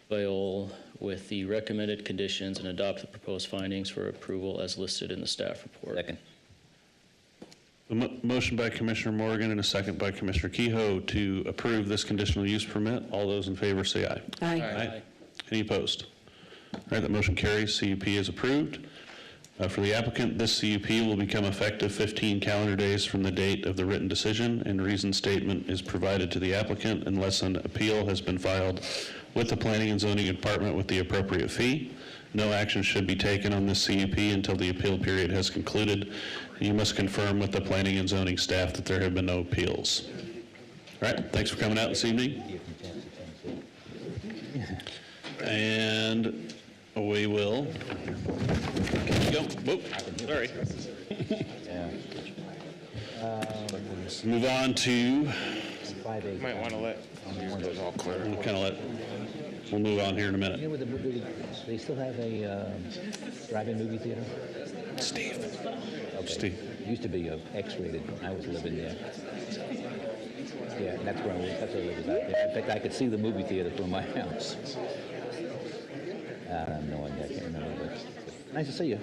Viol, with the recommended conditions, and adopt the proposed findings for approval as listed in the staff report. Second. Motion by Commissioner Morgan and a second by Commissioner Kehoe to approve this conditional use permit. All those in favor say aye. Aye. Any opposed? All right, that motion carries. CUP is approved. For the applicant, this CUP will become effective 15 calendar days from the date of the written decision, and reason statement is provided to the applicant unless an appeal has been filed with the Planning and Zoning Department with the appropriate fee. No action should be taken on this CUP until the appeal period has concluded. You must confirm with the Planning and Zoning staff that there have been no appeals. All right, thanks for coming out this evening. And we will go. Whoop, sorry. Move on to. Might want to let those all clear. We'll move on here in a minute. You know, do they still have a drive-in movie theater? Steve. Okay. Steve. It used to be X-rated when I was living there. Yeah, that's where I lived out there. In fact, I could see the movie theater from my house. I have no idea. I can't remember. But nice to see you.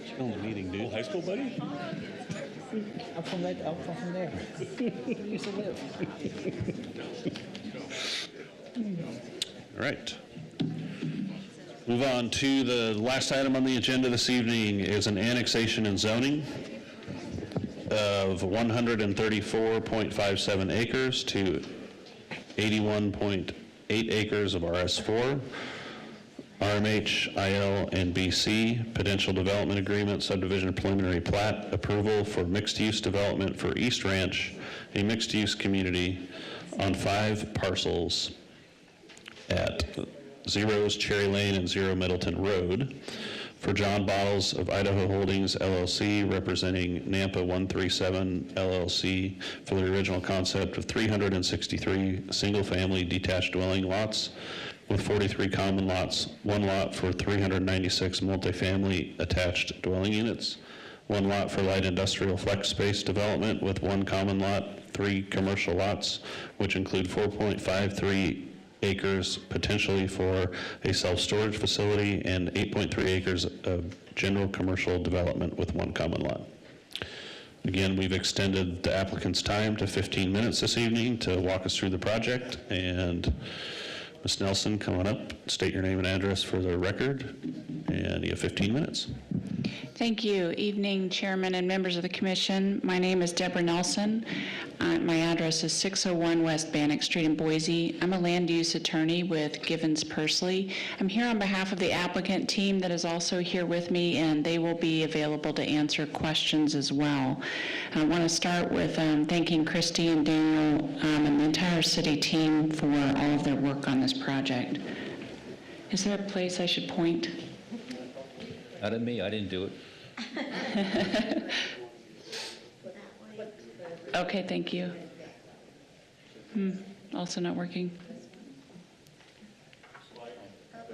Still in the meeting, dude. High school buddy? I'm from there. Where used to live. All right. Move on to the last item on the agenda this evening is an annexation and zoning of 134.57 acres to 81.8 acres of RS4, RMH, IL, and BC, potential development agreement, subdivision preliminary plat approval for mixed-use development for East Ranch, a mixed-use community on 5 parcels at Zeros Cherry Lane and 0 Middleton Road for John Bottles of Idaho Holdings LLC, representing Nampa 137 LLC for the original concept of 363 single-family detached dwelling lots with 43 common lots, 1 lot for 396 multifamily attached dwelling units, 1 lot for light industrial flex space development with 1 common lot, 3 commercial lots, which include 4.53 acres potentially for a self-storage facility and 8.3 acres of general commercial development with 1 common lot. Again, we've extended the applicant's time to 15 minutes this evening to walk us through the project. And Ms. Nelson, come on up, state your name and address for the record, and you have 15 minutes. Thank you. Evening, Chairman and members of the Commission. My name is Deborah Nelson. My address is 601 West Bannock Street in Boise. I'm a land use attorney with Givens Pursley. I'm here on behalf of the applicant team that is also here with me, and they will be available to answer questions as well. I want to start with thanking Christy and Daniel and the entire city team for all of their work on this project. Is there a place I should point? Not at me. I didn't do it. Okay, thank you. Also not working.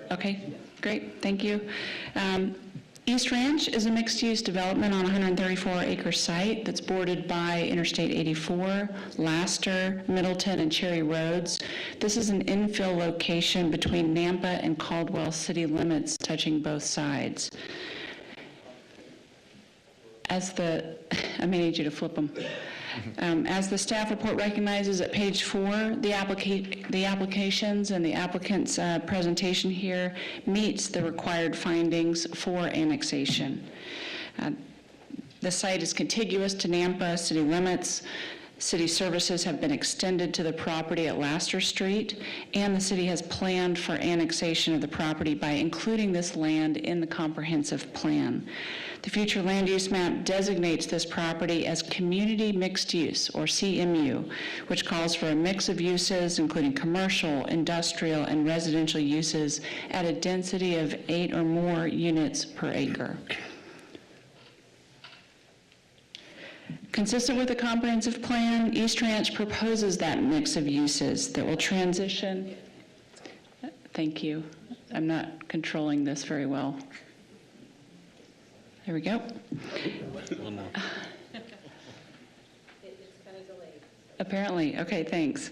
Okay, great, thank you. East Ranch is a mixed-use development on a 134-acre site that's bordered by Interstate 84, Laster, Middleton, and Cherry Roads. This is an infill location between Nampa and Caldwell city limits, touching both sides. I may need you to flip them. As the staff report recognizes at page 4, the applications and the applicant's presentation here meets the required findings for annexation. The site is contiguous to Nampa city limits. City services have been extended to the property at Laster Street, and the city has planned for annexation of the property by including this land in the comprehensive plan. The future land use map designates this property as community mixed use, or CMU, which calls for a mix of uses, including commercial, industrial, and residential uses at a density of 8 or more units per acre. Consistent with the comprehensive plan, East Ranch proposes that mix of uses that will transition. Thank you. I'm not controlling this very well. There we go. Apparently, okay, thanks.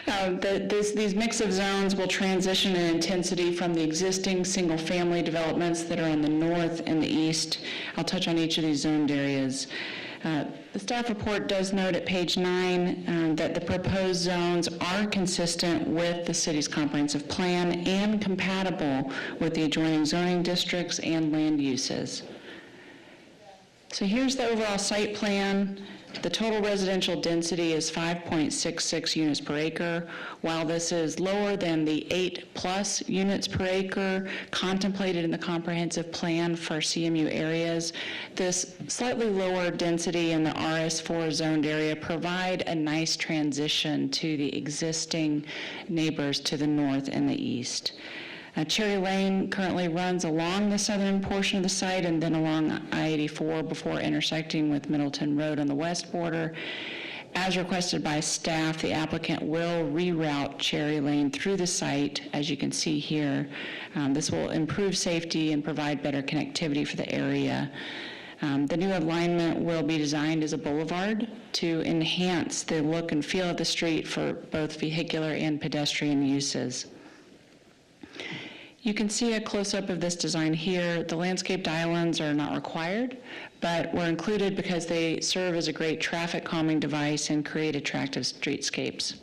These mix of zones will transition in intensity from the existing single-family developments that are in the north and the east. I'll touch on each of these zoned areas. The staff report does note at page 9 that the proposed zones are consistent with the city's comprehensive plan and compatible with the adjoining zoning districts and land uses. So here's the overall site plan. The total residential density is 5.66 units per acre. While this is lower than the 8+ units per acre contemplated in the comprehensive plan for CMU areas, this slightly lower density in the RS4 zoned area provide a nice transition to the existing neighbors to the north and the east. Cherry Lane currently runs along the southern portion of the site and then along I-84 before intersecting with Middleton Road on the west border. As requested by staff, the applicant will reroute Cherry Lane through the site, as you can see here. This will improve safety and provide better connectivity for the area. The new alignment will be designed as a boulevard to enhance the look and feel of the street for both vehicular and pedestrian uses. You can see a close-up of this design here. The landscaped islands are not required, but were included because they serve as a great traffic calming device and create attractive streetscapes.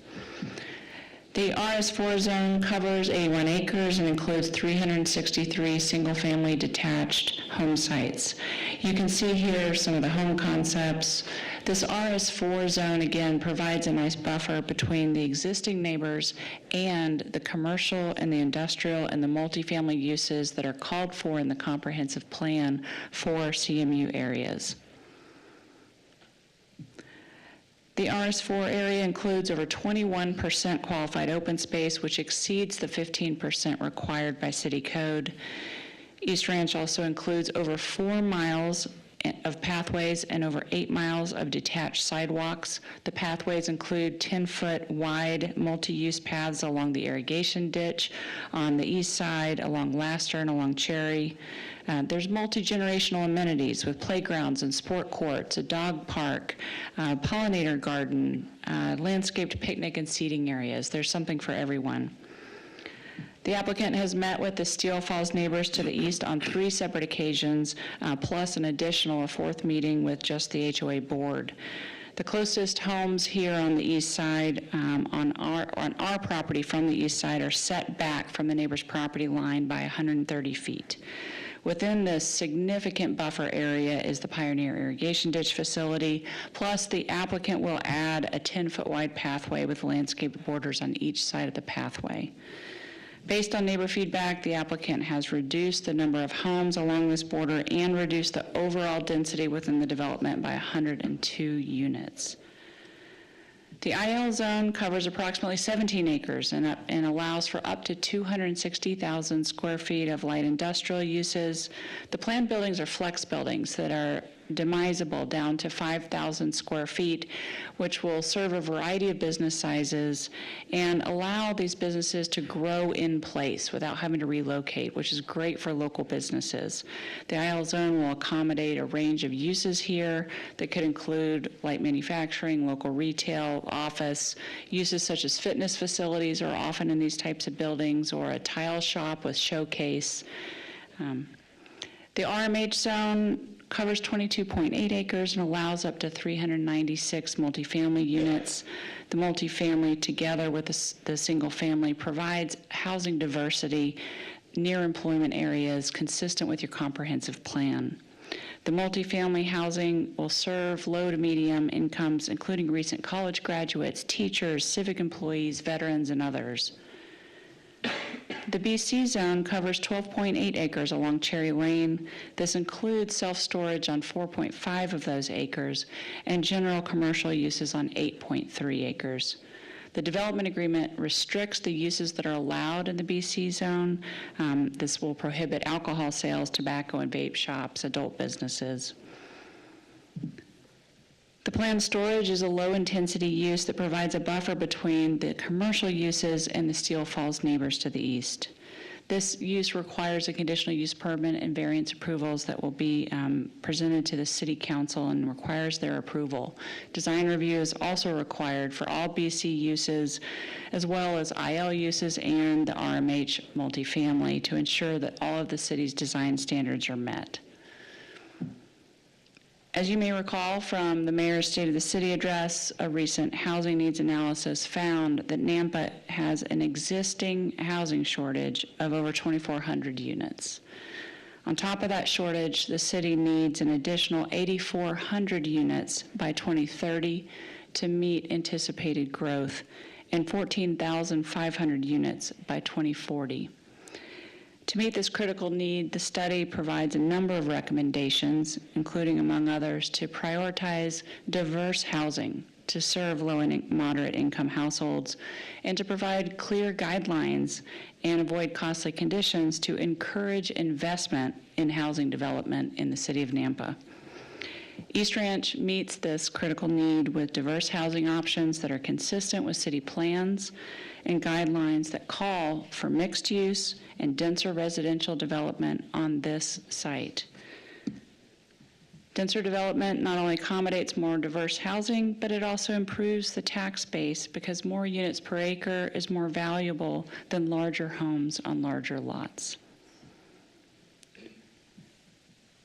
The RS4 zone covers 81 acres and includes 363 single-family detached home sites. You can see here some of the home concepts. This RS4 zone, again, provides a nice buffer between the existing neighbors and the commercial and the industrial and the multifamily uses that are called for in the comprehensive plan for CMU areas. The RS4 area includes over 21% qualified open space, which exceeds the 15% required by city code. East Ranch also includes over 4 miles of pathways and over 8 miles of detached sidewalks. The pathways include 10-foot wide multi-use paths along the irrigation ditch on the east side, along Laster and along Cherry. There's multi-generational amenities with playgrounds and sport courts, a dog park, pollinator garden, landscaped picnic and seating areas. There's something for everyone. The applicant has met with the Steele Falls neighbors to the east on 3 separate occasions, plus an additional 4th meeting with just the HOA board. The closest homes here on the east side, on our property from the east side, are set back from the neighbor's property line by 130 feet. Within this significant buffer area is the Pioneer Irrigation Ditch Facility, plus the applicant will add a 10-foot wide pathway with landscape borders on each side of the pathway. Based on neighbor feedback, the applicant has reduced the number of homes along this border and reduced the overall density within the development by 102 units. The IL zone covers approximately 17 acres and allows for up to 260,000 square feet of light industrial uses. The planned buildings are flex buildings that are demisable down to 5,000 square feet, which will serve a variety of business sizes and allow these businesses to grow in place without having to relocate, which is great for local businesses. The IL zone will accommodate a range of uses here that could include light manufacturing, local retail, office. Uses such as fitness facilities are often in these types of buildings, or a tile shop with showcase. The RMH zone covers 22.8 acres and allows up to 396 multifamily units. The multifamily, together with the single family, provides housing diversity near employment areas consistent with your comprehensive plan. The multifamily housing will serve low to medium incomes, including recent college graduates, teachers, civic employees, veterans, and others. The BC zone covers 12.8 acres along Cherry Lane. This includes self-storage on 4.5 of those acres and general commercial uses on 8.3 acres. The development agreement restricts the uses that are allowed in the BC zone. This will prohibit alcohol sales, tobacco and vape shops, adult businesses. The planned storage is a low-intensity use that provides a buffer between the commercial uses and the Steele Falls neighbors to the east. This use requires a conditional use permit and variance approvals that will be presented to the City Council and requires their approval. Design review is also required for all BC uses, as well as IL uses and the RMH multifamily, to ensure that all of the city's design standards are met. As you may recall from the Mayor's State of the City address, a recent housing needs analysis found that Nampa has an existing housing shortage of over 2,400 units. On top of that shortage, the city needs an additional 8,400 units by 2030 to meet anticipated growth, and 14,500 units by 2040. To meet this critical need, the study provides a number of recommendations, including, among others, to prioritize diverse housing to serve low and moderate income households, and to provide clear guidelines and avoid costly conditions to encourage investment in housing development in the city of Nampa. East Ranch meets this critical need with diverse housing options that are consistent with city plans and guidelines that call for mixed use and denser residential development on this site. Denser development not only accommodates more diverse housing, but it also improves the tax base because more units per acre is more valuable than larger homes on larger lots.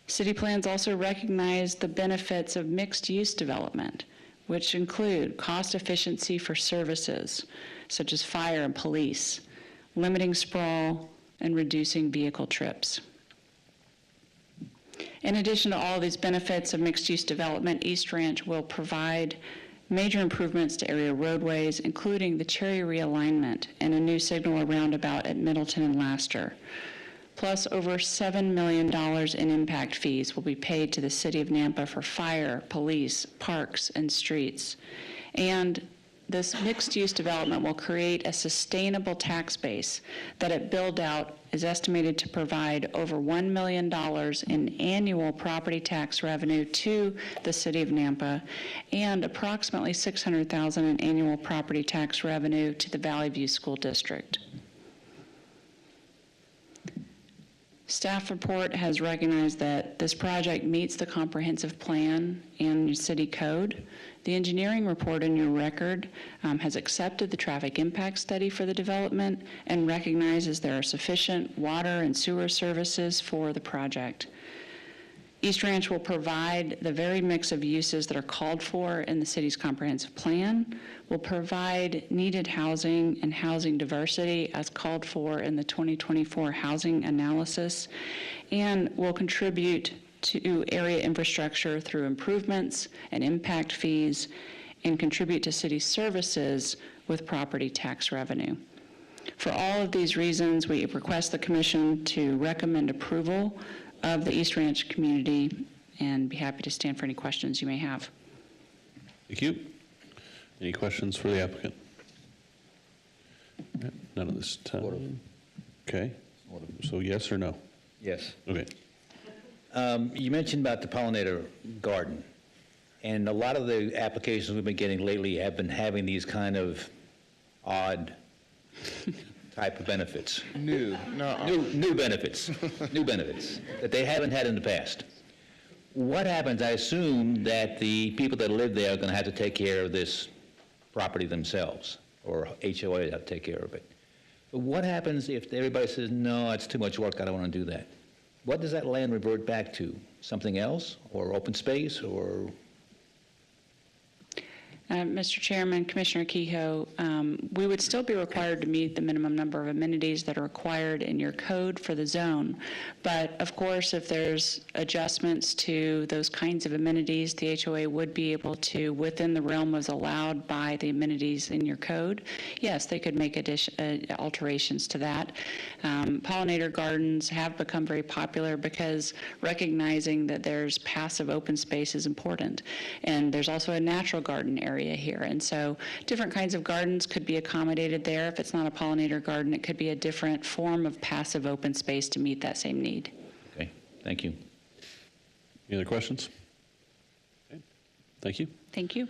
City plans also recognize the benefits of mixed-use development, which include cost efficiency for services, such as fire and police, limiting sprawl, and reducing vehicle trips. In addition to all these benefits of mixed-use development, East Ranch will provide major improvements to area roadways, including the Cherry realignment and a new signal roundabout at Middleton and Laster. Plus, over $7 million in impact fees will be paid to the city of Nampa for fire, police, parks, and streets. And this mixed-use development will create a sustainable tax base that at build-out is estimated to provide over $1 million in annual property tax revenue to the city of Nampa and approximately $600,000 in annual property tax revenue to the Valley View School District. Staff report has recognized that this project meets the comprehensive plan and city code. The engineering report in your record has accepted the traffic impact study for the development and recognizes there are sufficient water and sewer services for the project. East Ranch will provide the very mix of uses that are called for in the city's comprehensive plan, will provide needed housing and housing diversity as called for in the 2024 housing analysis, and will contribute to area infrastructure through improvements and impact fees, and contribute to city services with property tax revenue. For all of these reasons, we request the Commission to recommend approval of the East Ranch community, and be happy to stand for any questions you may have. Thank you. Any questions for the applicant? None of this time. Okay. So yes or no? Yes. Okay. You mentioned about the pollinator garden, and a lot of the applications we've been getting lately have been having these kind of odd type of benefits. New benefits, new benefits that they haven't had in the past. What happens, I assume that the people that live there are going to have to take care of this property themselves, or HOA will have to take care of it. But what happens if everybody says, no, it's too much work, I don't want to do that? What does that land revert back to? Something else, or open space, or? Mr. Chairman, Commissioner Kehoe, we would still be required to meet the minimum number of amenities that are required in your code for the zone. But of course, if there's adjustments to those kinds of amenities, the HOA would be able to, within the realm as allowed by the amenities in your code, yes, they could make alterations to that. Pollinator gardens have become very popular because recognizing that there's passive open space is important. And there's also a natural garden area here. And so different kinds of gardens could be accommodated there. If it's not a pollinator garden, it could be a different form of passive open space to meet that same need. Okay, thank you. Any other questions? Okay. Thank you. Thank you.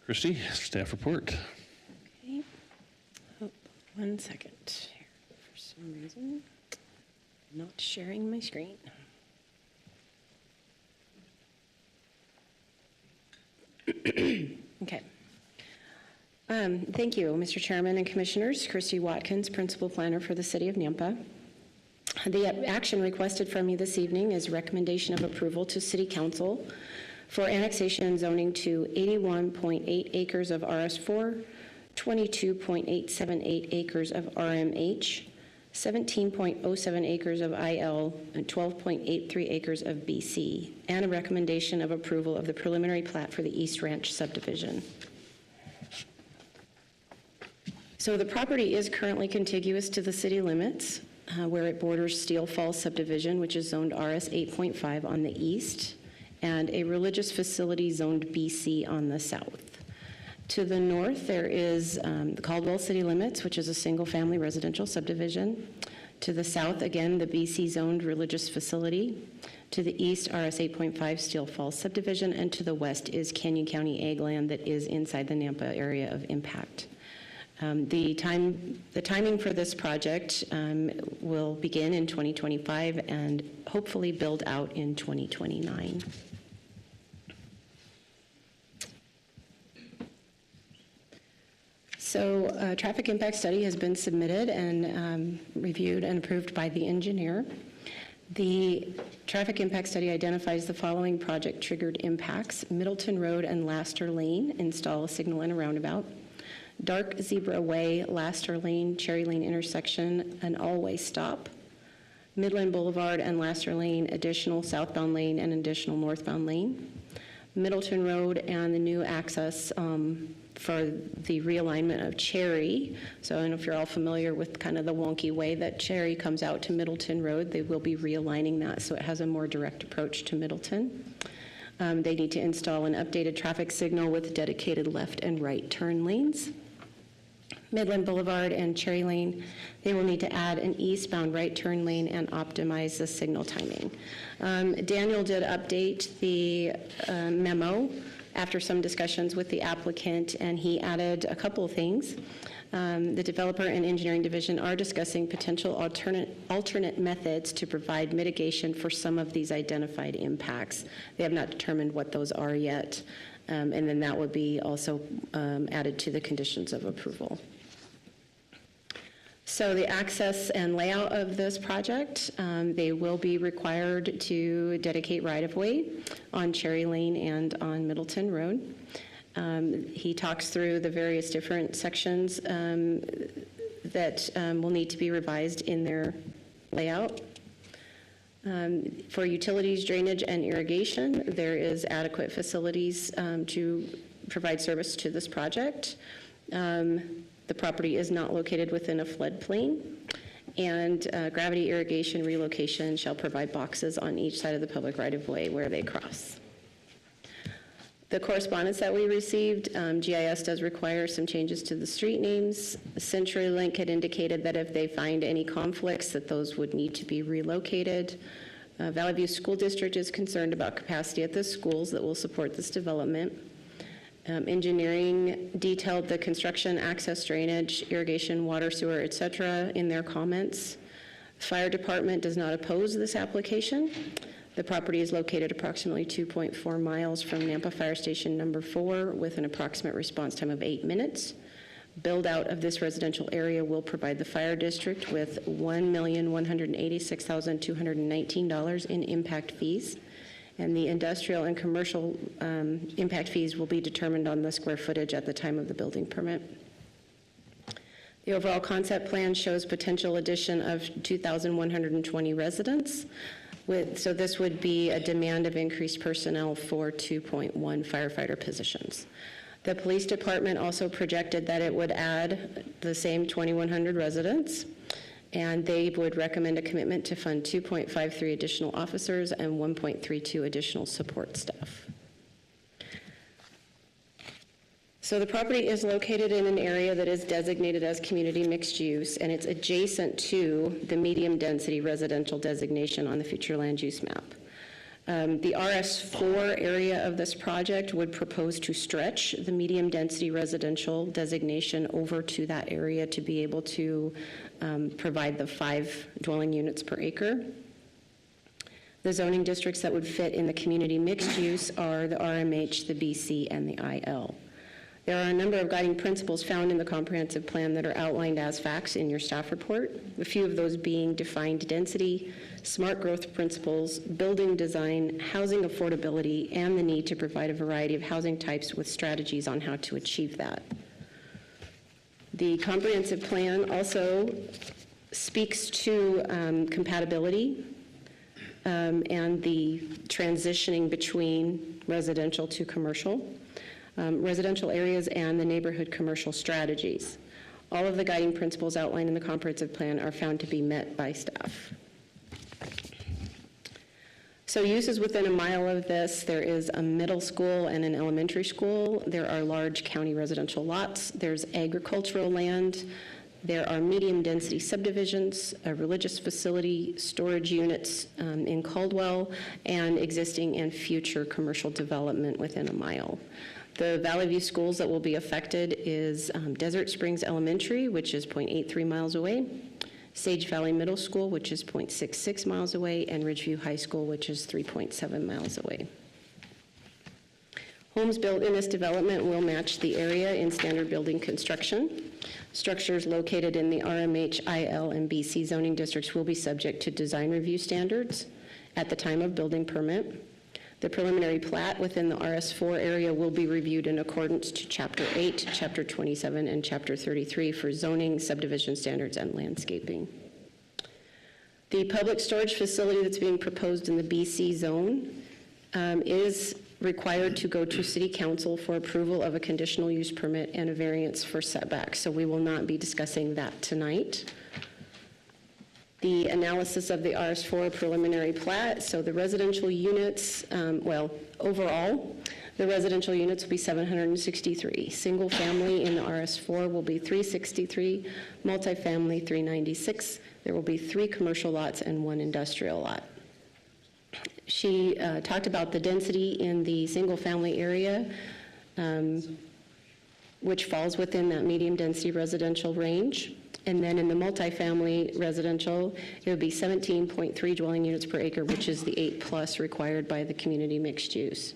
Christy, staff report. Okay. Oh, 1 second. some reason, I'm not sharing my screen. Okay. Thank you, Mr. Chairman and Commissioners. Christy Watkins, Principal Planner for the City of Nampa. The action requested from you this evening is recommendation of approval to City Council for annexation and zoning to 81.8 acres of RS4, 22.878 acres of RMH, 17.07 acres of IL, and 12.83 acres of BC, and a recommendation of approval of the preliminary plat for the East Ranch subdivision. So the property is currently contiguous to the city limits, where it borders Steel Falls subdivision, which is zoned RS 8.5 on the east, and a religious facility zoned BC on the south. To the north, there is the Caldwell city limits, which is a single-family residential subdivision. To the south, again, the BC zoned religious facility. To the east, RS 8.5 Steel Falls subdivision, and to the west is Canyon County ag land that is inside the Nampa area of impact. The timing for this project will begin in 2025 and hopefully build out in 2029. So a traffic impact study has been submitted and reviewed and approved by the engineer. The traffic impact study identifies the following project-triggered impacts: Middleton Road and Laster Lane, install a signal and a roundabout. Dark Zebra Way, Laster Lane, Cherry Lane intersection, an all-way stop. Midland Boulevard and Laster Lane, additional southbound lane and additional northbound lane. Middleton Road and the new access for the realignment of Cherry. So I don't know if you're all familiar with kind of the wonky way that Cherry comes out to Middleton Road. They will be realigning that so it has a more direct approach to Middleton. They need to install an updated traffic signal with dedicated left and right turn lanes. Midland Boulevard and Cherry Lane, they will need to add an eastbound right turn lane and optimize the signal timing. Daniel did update the memo after some discussions with the applicant, and he added a couple of things. The developer and engineering division are discussing potential alternate methods to provide mitigation for some of these identified impacts. They have not determined what those are yet, and then that would be also added to the conditions of approval. So the access and layout of this project, they will be required to dedicate right-of-way on Cherry Lane and on Middleton Road. He talks through the various different sections that will need to be revised in their layout. For utilities, drainage, and irrigation, there is adequate facilities to provide service to this project. The property is not located within a floodplain, and gravity irrigation relocation shall provide boxes on each side of the public right-of-way where they cross. The correspondence that we received, GIS does require some changes to the street names. CenturyLink had indicated that if they find any conflicts, that those would need to be relocated. Valley View School District is concerned about capacity at the schools that will support this development. Engineering detailed the construction, access, drainage, irrigation, water, sewer, et cetera, in their comments. Fire department does not oppose this application. The property is located approximately 2.4 miles from Nampa Fire Station number 4 with an approximate response time of 8 minutes. Build out of this residential area will provide the fire district with $1,186,219 in impact fees. And the industrial and commercial impact fees will be determined on the square footage at the time of the building permit. The overall concept plan shows potential addition of 2,120 residents. So this would be a demand of increased personnel for 2.1 firefighter positions. The police department also projected that it would add the same 2,100 residents, and they would recommend a commitment to fund 2.53 additional officers and 1.32 additional support staff. So the property is located in an area that is designated as community mixed use, and it's adjacent to the medium density residential designation on the future land use map. The RS4 area of this project would propose to stretch the medium-density residential designation over to that area to be able to provide the 5 dwelling units per acre. The zoning districts that would fit in the community mixed use are the RMH, the BC, and the IL. There are a number of guiding principles found in the comprehensive plan that are outlined as facts in your staff report, a few of those being defined density, smart growth principles, building design, housing affordability, and the need to provide a variety of housing types with strategies on how to achieve that. The comprehensive plan also speaks to compatibility and the transitioning between residential to commercial. Residential areas and the neighborhood commercial strategies. All of the guiding principles outlined in the comprehensive plan are found to be met by staff. So uses within a mile of this, there is a middle school and an elementary school. There are large county residential lots. There's agricultural land. There are medium-density subdivisions, a religious facility, storage units in Caldwell, and existing and future commercial development within a mile. The Valley View schools that will be affected is Desert Springs Elementary, which is 0.83 miles away, Sage Valley Middle School, which is 0.66 miles away, and Ridgeview High School, which is 3.7 miles away. Homes built in this development will match the area in standard building construction. Structures located in the RMH, IL, and BC zoning districts will be subject to design review standards at the time of building permit. The preliminary plat within the RS4 area will be reviewed in accordance to Chapter 8, Chapter 27, and Chapter 33 for zoning, subdivision standards, and landscaping. The public storage facility that's being proposed in the BC zone is required to go to City Council for approval of a conditional use permit and a variance for setbacks, so we will not be discussing that tonight. The analysis of the RS4 preliminary plat, so the residential units, overall, the residential units will be 763. Single family in the RS4 will be 363, multifamily 396. There will be 3 commercial lots and 1 industrial lot. She talked about the density in the single family area, which falls within that medium density residential range. And then in the multifamily residential, it would be 17.3 dwelling units per acre, which is the 8+ required by the community mixed use.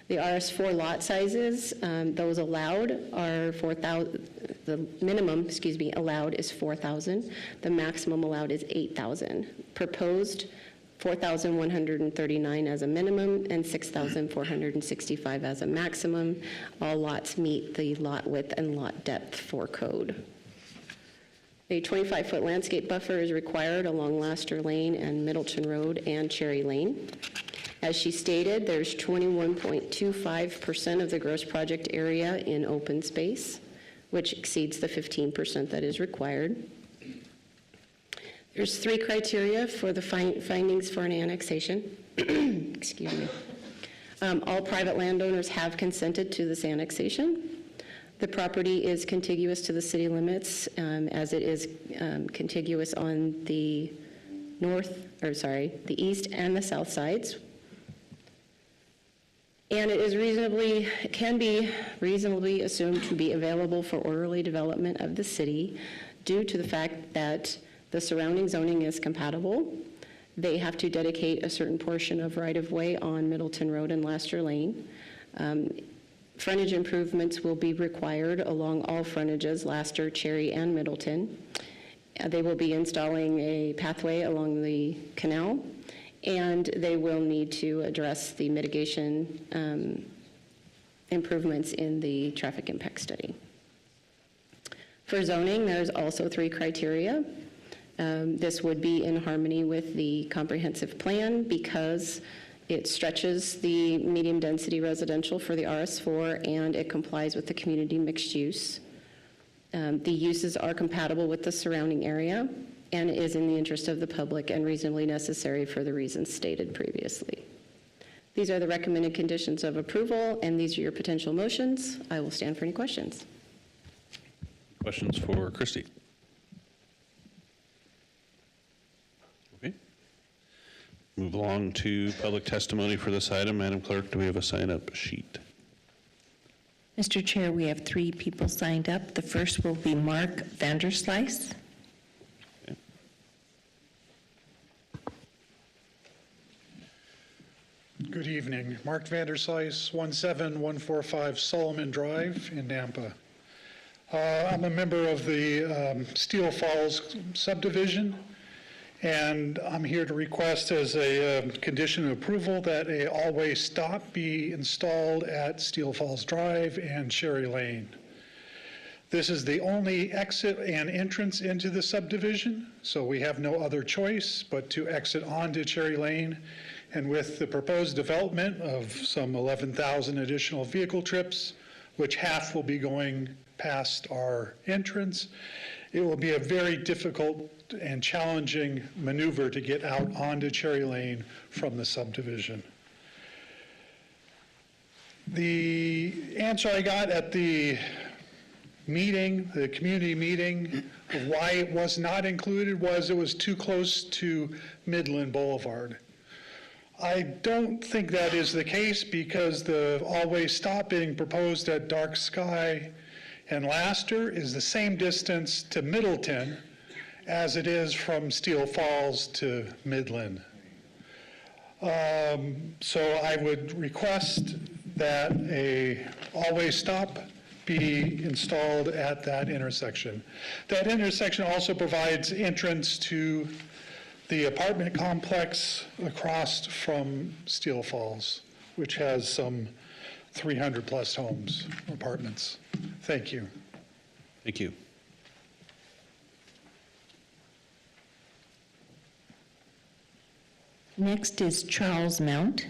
The RS4 lot sizes, those allowed are 4,000, the minimum, allowed is 4,000. The maximum allowed is 8,000. Proposed, 4,139 as a minimum and 6,465 as a maximum. All lots meet the lot width and lot depth for code. A 25-foot landscape buffer is required along Laster Lane and Middleton Road and Cherry Lane. As she stated, there's 21.25% of the gross project area in open space, which exceeds the 15% that is required. There's 3 criteria for the findings for an annexation. Excuse me. All private landowners have consented to this annexation. The property is contiguous to the city limits as it is contiguous on the the east and the south sides. And it is can be reasonably assumed to be available for orderly development of the city due to the fact that the surrounding zoning is compatible. They have to dedicate a certain portion of right-of-way on Middleton Road and Laster Lane. Frontage improvements will be required along all frontages, Laster, Cherry, and Middleton. They will be installing a pathway along the canal, and they will need to address the mitigation improvements in the traffic impact study. For zoning, there's also 3 criteria. This would be in harmony with the comprehensive plan because it stretches the medium density residential for the RS4 and it complies with the community mixed use. The uses are compatible with the surrounding area and is in the interest of the public and reasonably necessary for the reasons stated previously. These are the recommended conditions of approval and these are your potential motions. I will stand for any questions. Questions for Christy? Okay. Move along to public testimony for this item. Madam Clerk, do we have a sign-up sheet? Mr. Chair, we have 3 people signed up. The first will be Mark Vanderslice. Good evening. Mark Vanderslice, 17145 Solomon Drive in Nampa. I'm a member of the Steel Falls subdivision, and I'm here to request as a condition of approval that a all-way stop be installed at Steel Falls Drive and Cherry Lane. This is the only exit and entrance into the subdivision, so we have no other choice but to exit onto Cherry Lane. And with the proposed development of some 11,000 additional vehicle trips, which half will be going past our entrance, it will be a very difficult and challenging maneuver to get out onto Cherry Lane from the subdivision. The answer I got at the meeting, the community meeting, of why it was not included was it was too close to Midland Boulevard. I don't think that is the case because the all-way stop being proposed at Dark Sky and Laster is the same distance to Middleton as it is from Steel Falls to Midland. So I would request that a all-way stop be installed at that intersection. That intersection also provides entrance to the apartment complex across from Steel Falls, which has some 300 plus homes, apartments. Thank you. Thank you. Next is Charles Mount.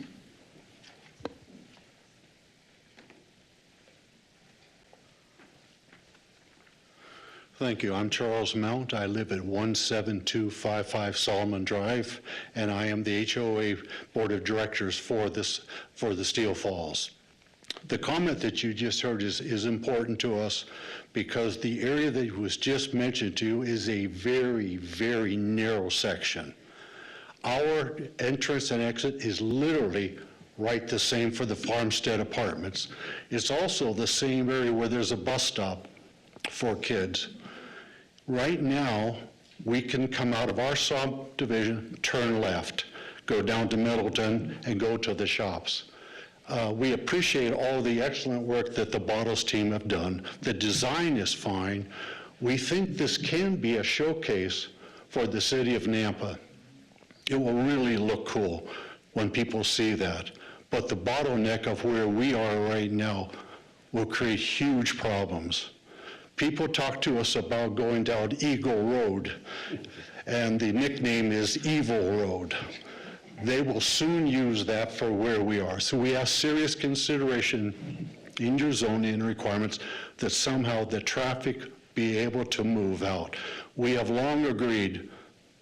Thank you. I'm Charles Mount. I live at 17255 Solomon Drive, and I am the HOA Board of Directors for the Steel Falls. The comment that you just heard is important to us because the area that was just mentioned to you is a very, very narrow section. Our entrance and exit is literally right the same for the Farmstead Apartments. It's also the same area where there's a bus stop for kids. Right now, we can come out of our subdivision, turn left, go down to Middleton, and go to the shops. We appreciate all the excellent work that the Bottles team have done. The design is fine. We think this can be a showcase for the city of Nampa. It will really look cool when people see that. But the bottleneck of where we are right now will create huge problems. People talk to us about going down Eagle Road, and the nickname is Evil Road. They will soon use that for where we are. So we ask serious consideration in your zoning requirements that somehow the traffic be able to move out. We have long agreed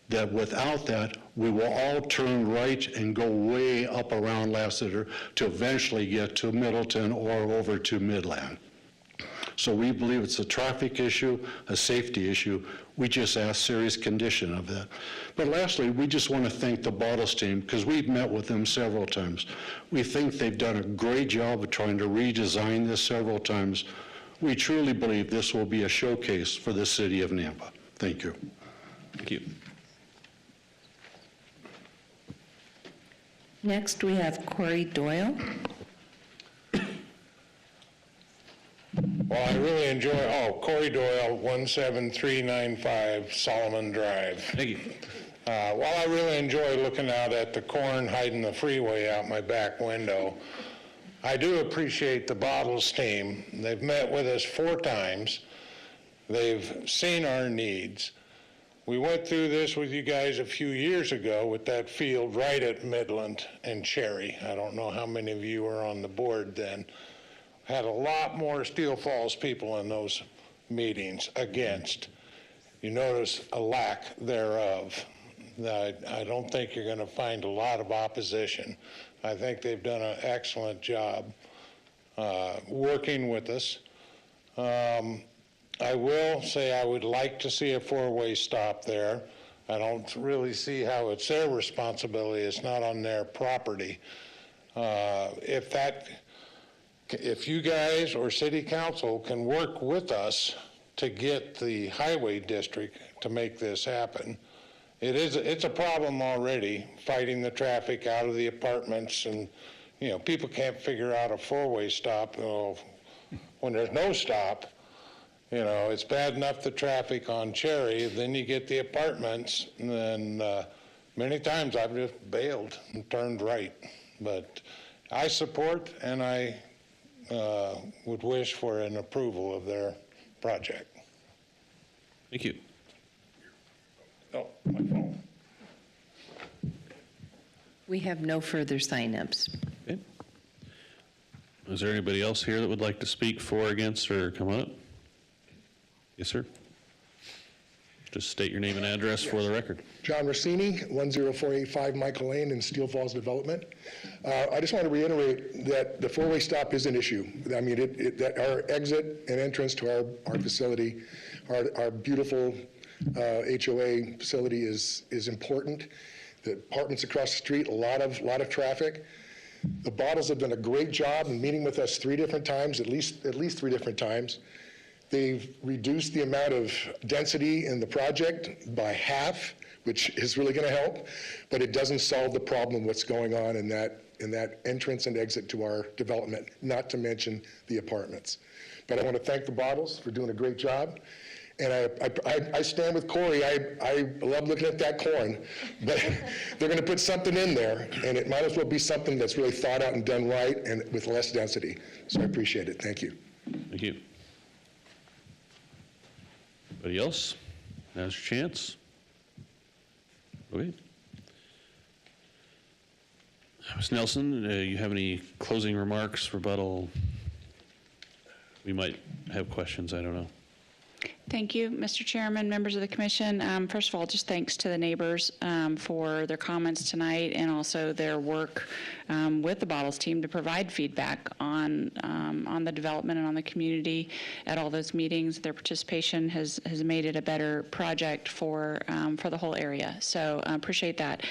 that without that, we will all turn right and go way up around Lassiter to eventually get to Middleton or over to Midland. So we believe it's a traffic issue, a safety issue. We just ask serious condition of that. But lastly, we just want to thank the Bottles team because we've met with them several times. We think they've done a great job of trying to redesign this several times. We truly believe this will be a showcase for the city of Nampa. Thank you. Thank you. Next, we have Corey Doyle. Well, I really enjoy, Corey Doyle, 17395 Solomon Drive. Thank you. While I really enjoy looking out at the corn hiding the freeway out my back window, I do appreciate the Bottles team. They've met with us 4 times. They've seen our needs. We went through this with you guys a few years ago with that field right at Midland and Cherry. I don't know how many of you were on the board then. Had a lot more Steel Falls people in those meetings against. You notice a lack thereof. I don't think you're going to find a lot of opposition. I think they've done an excellent job working with us. I will say I would like to see a 4-way stop there. I don't really see how it's their responsibility. It's not on their property. If you guys or city council can work with us to get the highway district to make this happen, it's a problem already, fighting the traffic out of the apartments, and, you know, people can't figure out a four-way stop. When there's no stop, you know, it's bad enough the traffic on Cherry, then you get the apartments, and then many times I've just bailed and turned right. But I support, and I would wish for an approval of their project. Thank you. Oh, my phone. We have no further signups. Okay. Is there anybody else here that would like to speak for, against, or come up? Yes, sir. Just state your name and address for the record. John Rossini, 10485 Michael Lane in Steel Falls Development. I just want to reiterate that the four-way stop is an issue. I mean, that our exit and entrance to our facility, our beautiful HOA facility is important. The apartments across the street, a lot of traffic. The Bottles have done a great job in meeting with us 3 different times, at least 3 different times. They've reduced the amount of density in the project by half, which is really going to help, but it doesn't solve the problem of what's going on in that entrance and exit to our development, not to mention the apartments. But I want to thank the Bottles for doing a great job. And I stand with Corey. I love looking at that corn, but they're going to put something in there, and it might as well be something that's really thought out and done right and with less density. So I appreciate it. Thank you. Thank you. Anybody else? Now's your chance. Okay. Ms. Nelson, you have any closing remarks, rebuttal? We might have questions, I don't know. Thank you, Mr. Chairman, members of the commission. First of all, just thanks to the neighbors for their comments tonight and also their work with the Bottles team to provide feedback on the development and on the community at all those meetings. Their participation has made it a better project for the whole area. So I appreciate that.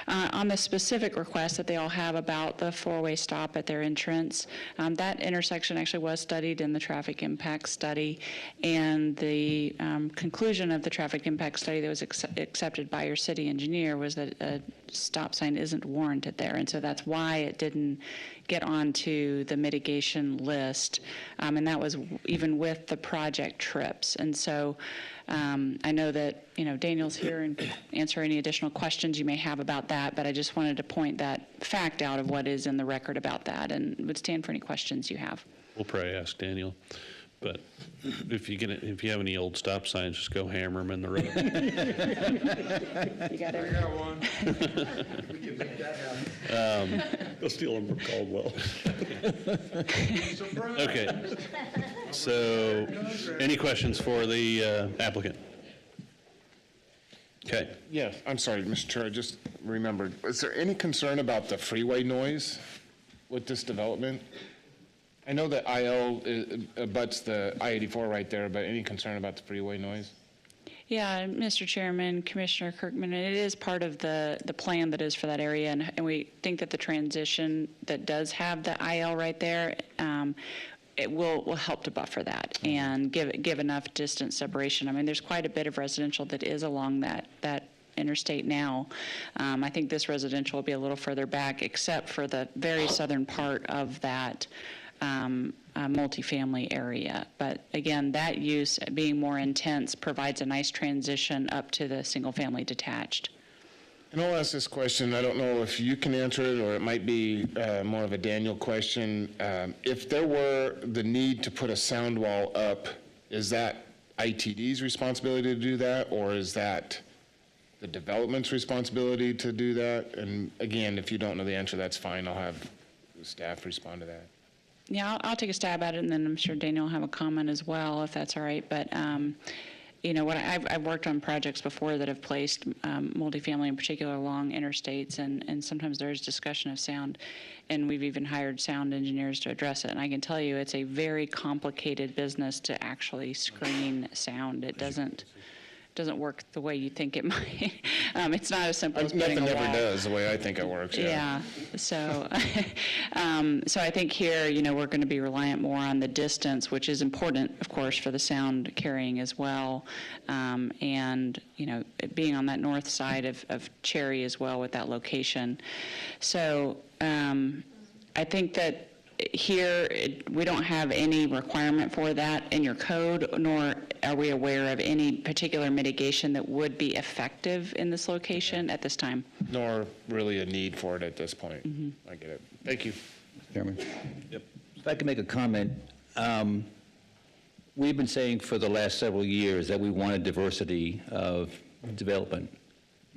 On the specific request that they all have about the four-way stop at their entrance, that intersection actually was studied in the traffic impact study, and the conclusion of the traffic impact study that was accepted by your city engineer was that a stop sign isn't warranted there, and so that's why it didn't get onto the mitigation list, and that was even with the project trips. And so I know that Daniel's here and can answer any additional questions you may have about that, but I just wanted to point that fact out of what is in the record about that, and would stand for any questions you have. We'll probably ask Daniel. But if you have any old stop signs, just go hammer them in the road. You got it. I got one. We can make that happen. Go steal them from Caldwell. Okay. So, any questions for the applicant? Okay. Yeah, I'm sorry, Mr. Chair, I just remembered. Is there any concern about the freeway noise with this development? I know that IL abuts the I-84 right there, but any concern about the freeway noise? Yeah, Mr. Chairman, Commissioner Kirkman, it is part of the plan that is for that area, and we think that the transition that does have the IL right there, it will help to buffer that and give enough distance separation. I mean, there's quite a bit of residential that is along that interstate now. I think this residential will be a little further back, except for the very southern part of that multifamily area. But again, that use being more intense provides a nice transition up to the single-family detached. And I'll ask this question. I don't know if you can answer it, or it might be more of a Daniel question. If there were the need to put a sound wall up, is that ITD's responsibility to do that, or is that the development's responsibility to do that? And again, if you don't know the answer, that's fine. I'll have the staff respond to that. Yeah, I'll take a stab at it, and then I'm sure Daniel will have a comment as well, if that's all right. But I've worked on projects before that have placed multifamily in particular along interstates, and sometimes there's discussion of sound, and we've even hired sound engineers to address it. And I can tell you it's a very complicated business to actually screen sound. It doesn't doesn't work the way you think it might. It's not as simple as putting Nothing a ever wall. does the way I think it works, Yeah, so, so I think here, we're going to be reliant more on the distance, which is important, of course, for the sound carrying as well. And, it being on that north side of Cherry as well with that location. So I think that here, we don't have any requirement for that in your code, nor are we aware of any particular mitigation that would be effective in this location at this time. Nor really a need for it at this point. I get it. Thank you. Chairman? Yep. If I could make a comment, we've been saying for the last several years that we want a diversity of development,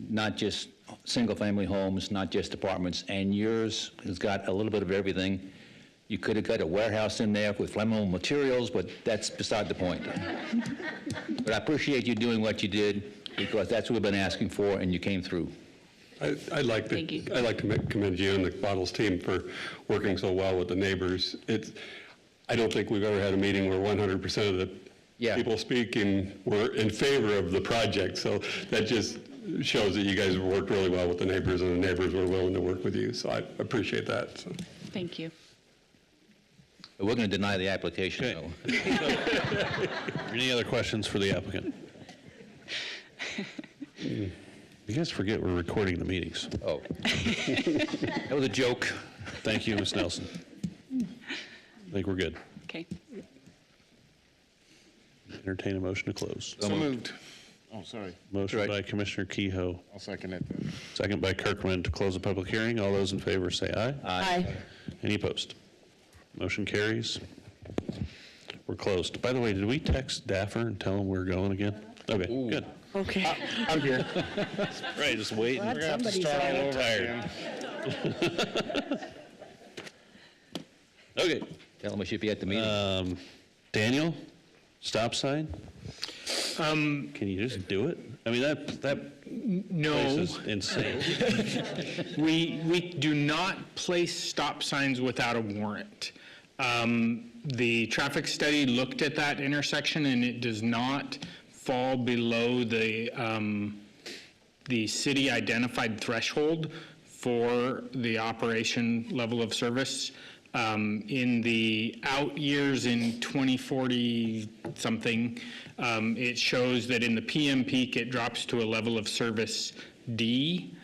not just single-family homes, not just apartments, and yours has got a little bit of everything. You could have got a warehouse in there with flammable materials, but that's beside the point. But I appreciate you doing what you did, because that's what we've been asking for, and you came through. I'd like to commend you and the Bottles team for working so well with the neighbors. I don't think we've ever had a meeting where 100% of the people speaking were in favor of the project. So that just shows that you guys worked really well with the neighbors, and the neighbors were willing to work with you. So I appreciate that. So. Thank you. We're going to deny the application, though. Any other questions for the applicant? You guys forget we're recording the meetings. Oh. That was a joke. Thank you, Ms. Nelson. I think we're good. Okay. Entertain a motion to close. So moved. Oh, sorry. Motion by Commissioner Kehoe. I'll second it. Second by Kirkland to close the public hearing. All those in favor say aye. Aye. Any opposed? Motion carries. We're closed. By the way, did we text Daffer and tell him we're going again? Okay, good. Okay. I'm here. Right, just waiting. Glad We're gonna have to somebody's start all on. over again. Okay. Tell them we should be at the meeting. Daniel, stop sign? Can you just do it? I mean, that No. place is insane. We do not place stop signs without a warrant. The traffic study looked at that intersection, and it does not fall below the city identified threshold for the operation level of service. In the out years in 2040 something, it shows that in the PM peak, it drops to a level of service D,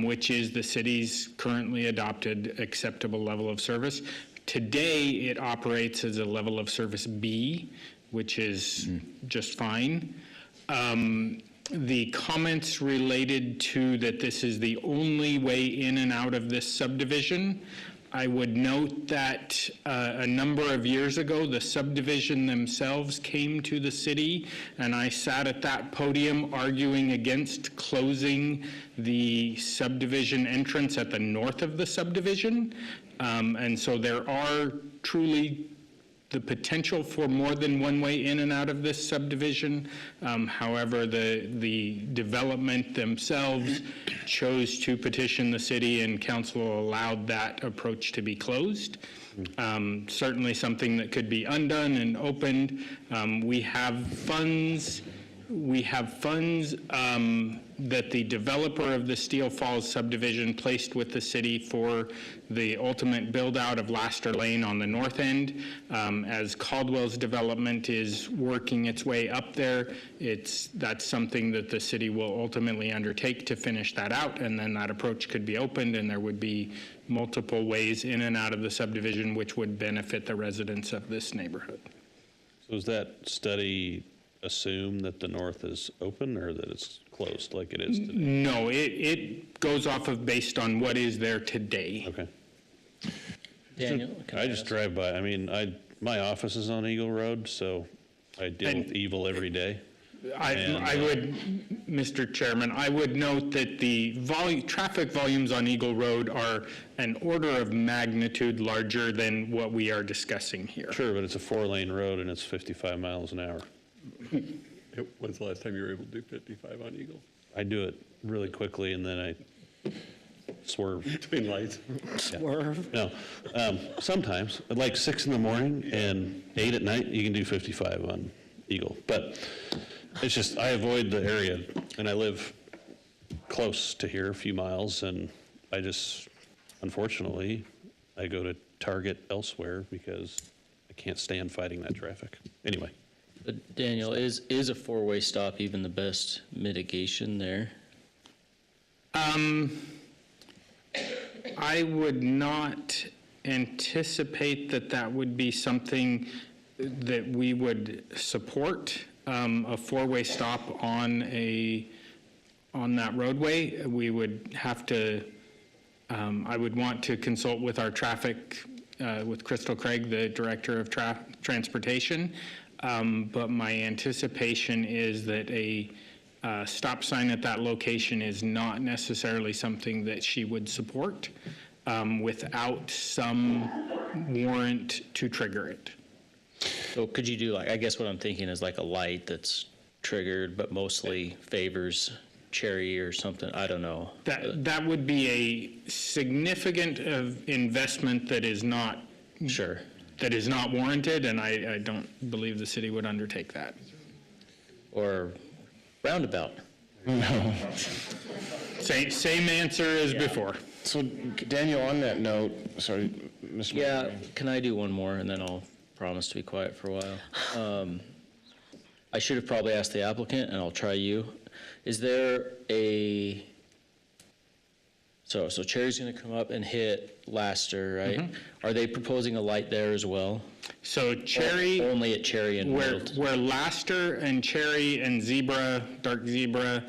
which is the city's currently adopted acceptable level of service. Today, it operates as a level of service B, which is just fine. The comments related to that this is the only way in and out of this subdivision, I would note that a number of years ago, the subdivision themselves came to the city, and I sat at that podium arguing against closing the subdivision entrance at the north of the subdivision. And so there are truly the potential for more than one way in and out of this subdivision. However, the development themselves chose to petition the city, and council allowed that approach to be closed. Certainly something that could be undone and opened. We have funds that the developer of the Steel Falls subdivision placed with the city for the ultimate build-out of Laster Lane on the north end. As Caldwell's development is working its way up there, that's something that the city will ultimately undertake to finish that out, and then that approach could be opened, and there would be multiple ways in and out of the subdivision which would benefit the residents of this neighborhood. So does that study assume that the north is open or that it's closed like it is today? No, it goes off of based on what is there today. Okay. Daniel, I just drive by. I mean, my office is on Eagle Road, so I deal with evil every day. I would, Mr. Chairman, I would note that the traffic volumes on Eagle Road are an order of magnitude larger than what we are discussing here. Sure, but it's a 4-lane road and it's 55 miles an hour. When's the last time you were able to do 55 on Eagle? I do it really quickly and then I swerve. Between lights? Swerve? No. Sometimes, at like 6 in the morning and 8 at night, you can do 55 on Eagle. But It's just, I avoid the area, and I live close to here, a few miles, and I just, unfortunately, I go to Target elsewhere because I can't stand fighting that traffic. Anyway. But Daniel, is a four-way stop even the best mitigation there? I would not anticipate that that would be something that we would support, a four-way stop on that roadway. We would have to, I would want to consult with our traffic, with Crystal Craig, the Director of Transportation, but my anticipation is that a stop sign at that location is not necessarily something that she would support without some warrant to trigger it. So could you do I guess what I'm thinking is like a light that's triggered but mostly favors Cherry or something, I don't know. That would be a significant investment that is not. Sure. That is not warranted, and I don't believe the city would undertake that. Or roundabout. No. Same answer as before. So Daniel, on that note, sorry, Mr. Yeah, Mayor. can I do one more, and then I'll promise to be quiet for a while? I should have probably asked the applicant, and I'll try you. Is there a, so Cherry's gonna come up and hit Laster, right? Are they proposing a light there as well? So Cherry. Or only at Cherry and Middleton? Where Laster and Cherry and Zebra, Dark Zebra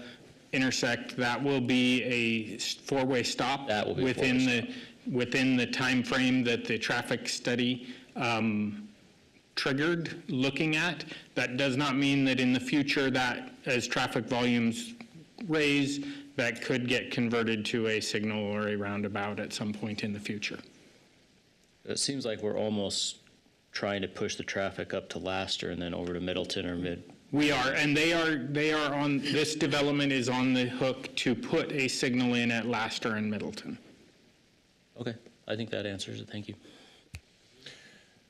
intersect, that will be a four-way stop. That will be within the time frame that the traffic study triggered looking at. That does not mean that in the future that as traffic volumes raise, that could get converted to a signal or a roundabout at some point in the future. It seems like we're almost trying to push the traffic up to Laster and then over to Middleton or Mid. We are, and they are on, this development is on the hook to put a signal in at Laster and Middleton. Okay, I think that answers it, thank you.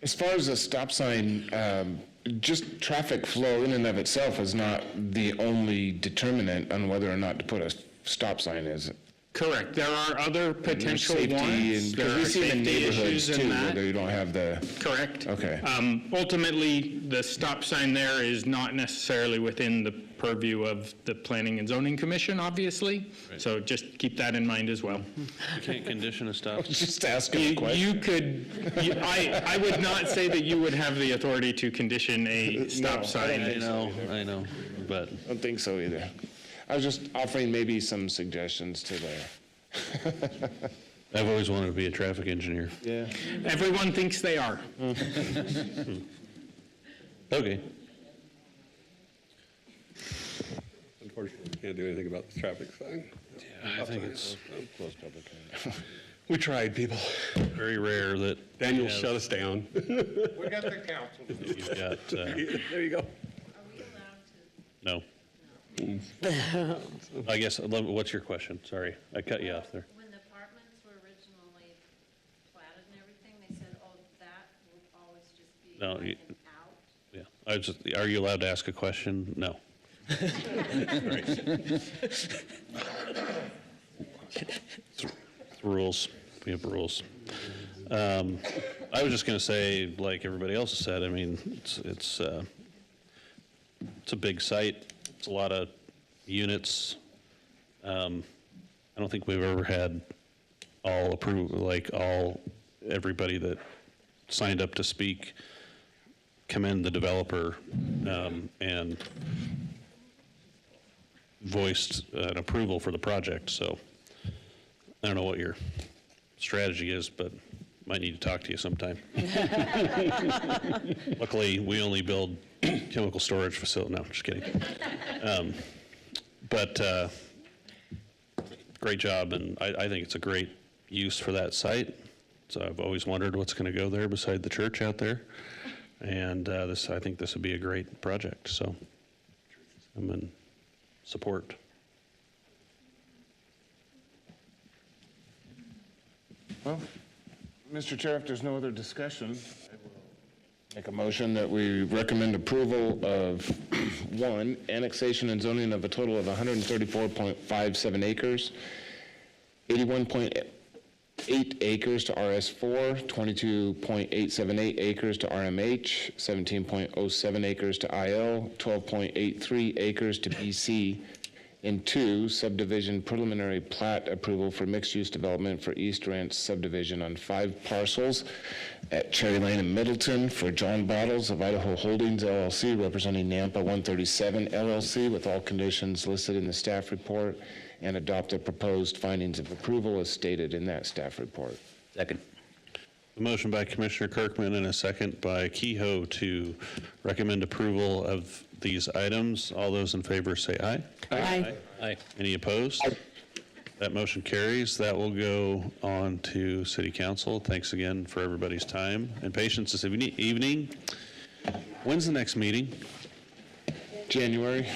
As far as a stop sign, just traffic flow in and of itself is not the only determinant on whether or not to put a stop sign, is it? Correct. There are other potential Safety warrants. There because we are see in safety neighborhoods issues too, in where that. you don't have the. Correct. Okay. Ultimately, the stop sign there is not necessarily within the purview of the Planning and Zoning Commission, obviously. So just keep that in mind as well. You can't condition a stop. Just asking a question. You could, I would not say that you would have the authority to condition a stop sign. I know, but. I don't think so either. I was just offering maybe some suggestions to the. I've always wanted to be a traffic engineer. Yeah. Everyone thinks they are. Okay. Unfortunately, can't do anything about the traffic sign. Yeah, I think it's We tried, people. very rare that. Daniel we have- shut us down. We got the council. You've got, There you go. no. I guess, what's your question? Sorry, I cut you off there. When the apartments were originally platted and everything, they said, oh, that will always just be No, like you- an out. Yeah, I was just, are you allowed to ask a question? No. It's rules. We have rules. I was just going to say, like everybody else has said, I mean, it's a big site. It's a lot of units. I don't think we've ever had all approved, everybody that signed up to speak commend the developer and voiced an approval for the project. So I don't know what your strategy is, but might need to talk to you sometime. Luckily, we only build chemical storage facility. No, just kidding. But great job, and I think it's a great use for that site. So I've always wondered what's going to go there beside the church out there. And I think this would be a great project, so I'm in support. Well, Mr. Chair, if there's no other discussion, I will Make a motion that we recommend approval of, one, annexation and zoning of a total of 134.57 acres, 81.8 acres to RS4, 22.878 acres to RMH, 17.07 acres to IL, 12.83 acres to BC, and two, subdivision preliminary plat approval for mixed-use development for East Ranch subdivision on 5 parcels at Cherry Lane and Middleton for John Bottles of Idaho Holdings LLC, representing Nampa 137 LLC, with all conditions listed in the staff report, and adopt the proposed findings of approval as stated in that staff report. Second. A motion by Commissioner Kirkman and a second by Kehoe to recommend approval of these items. All those in favor say aye. Aye. Aye. Any opposed? That motion carries. That will go on to City Council. Thanks again for everybody's time and patience this evening. When's the next meeting? January.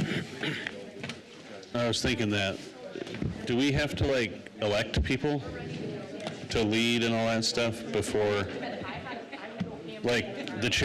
I was thinking that. Do we have to elect people to lead and all that stuff before, the chair?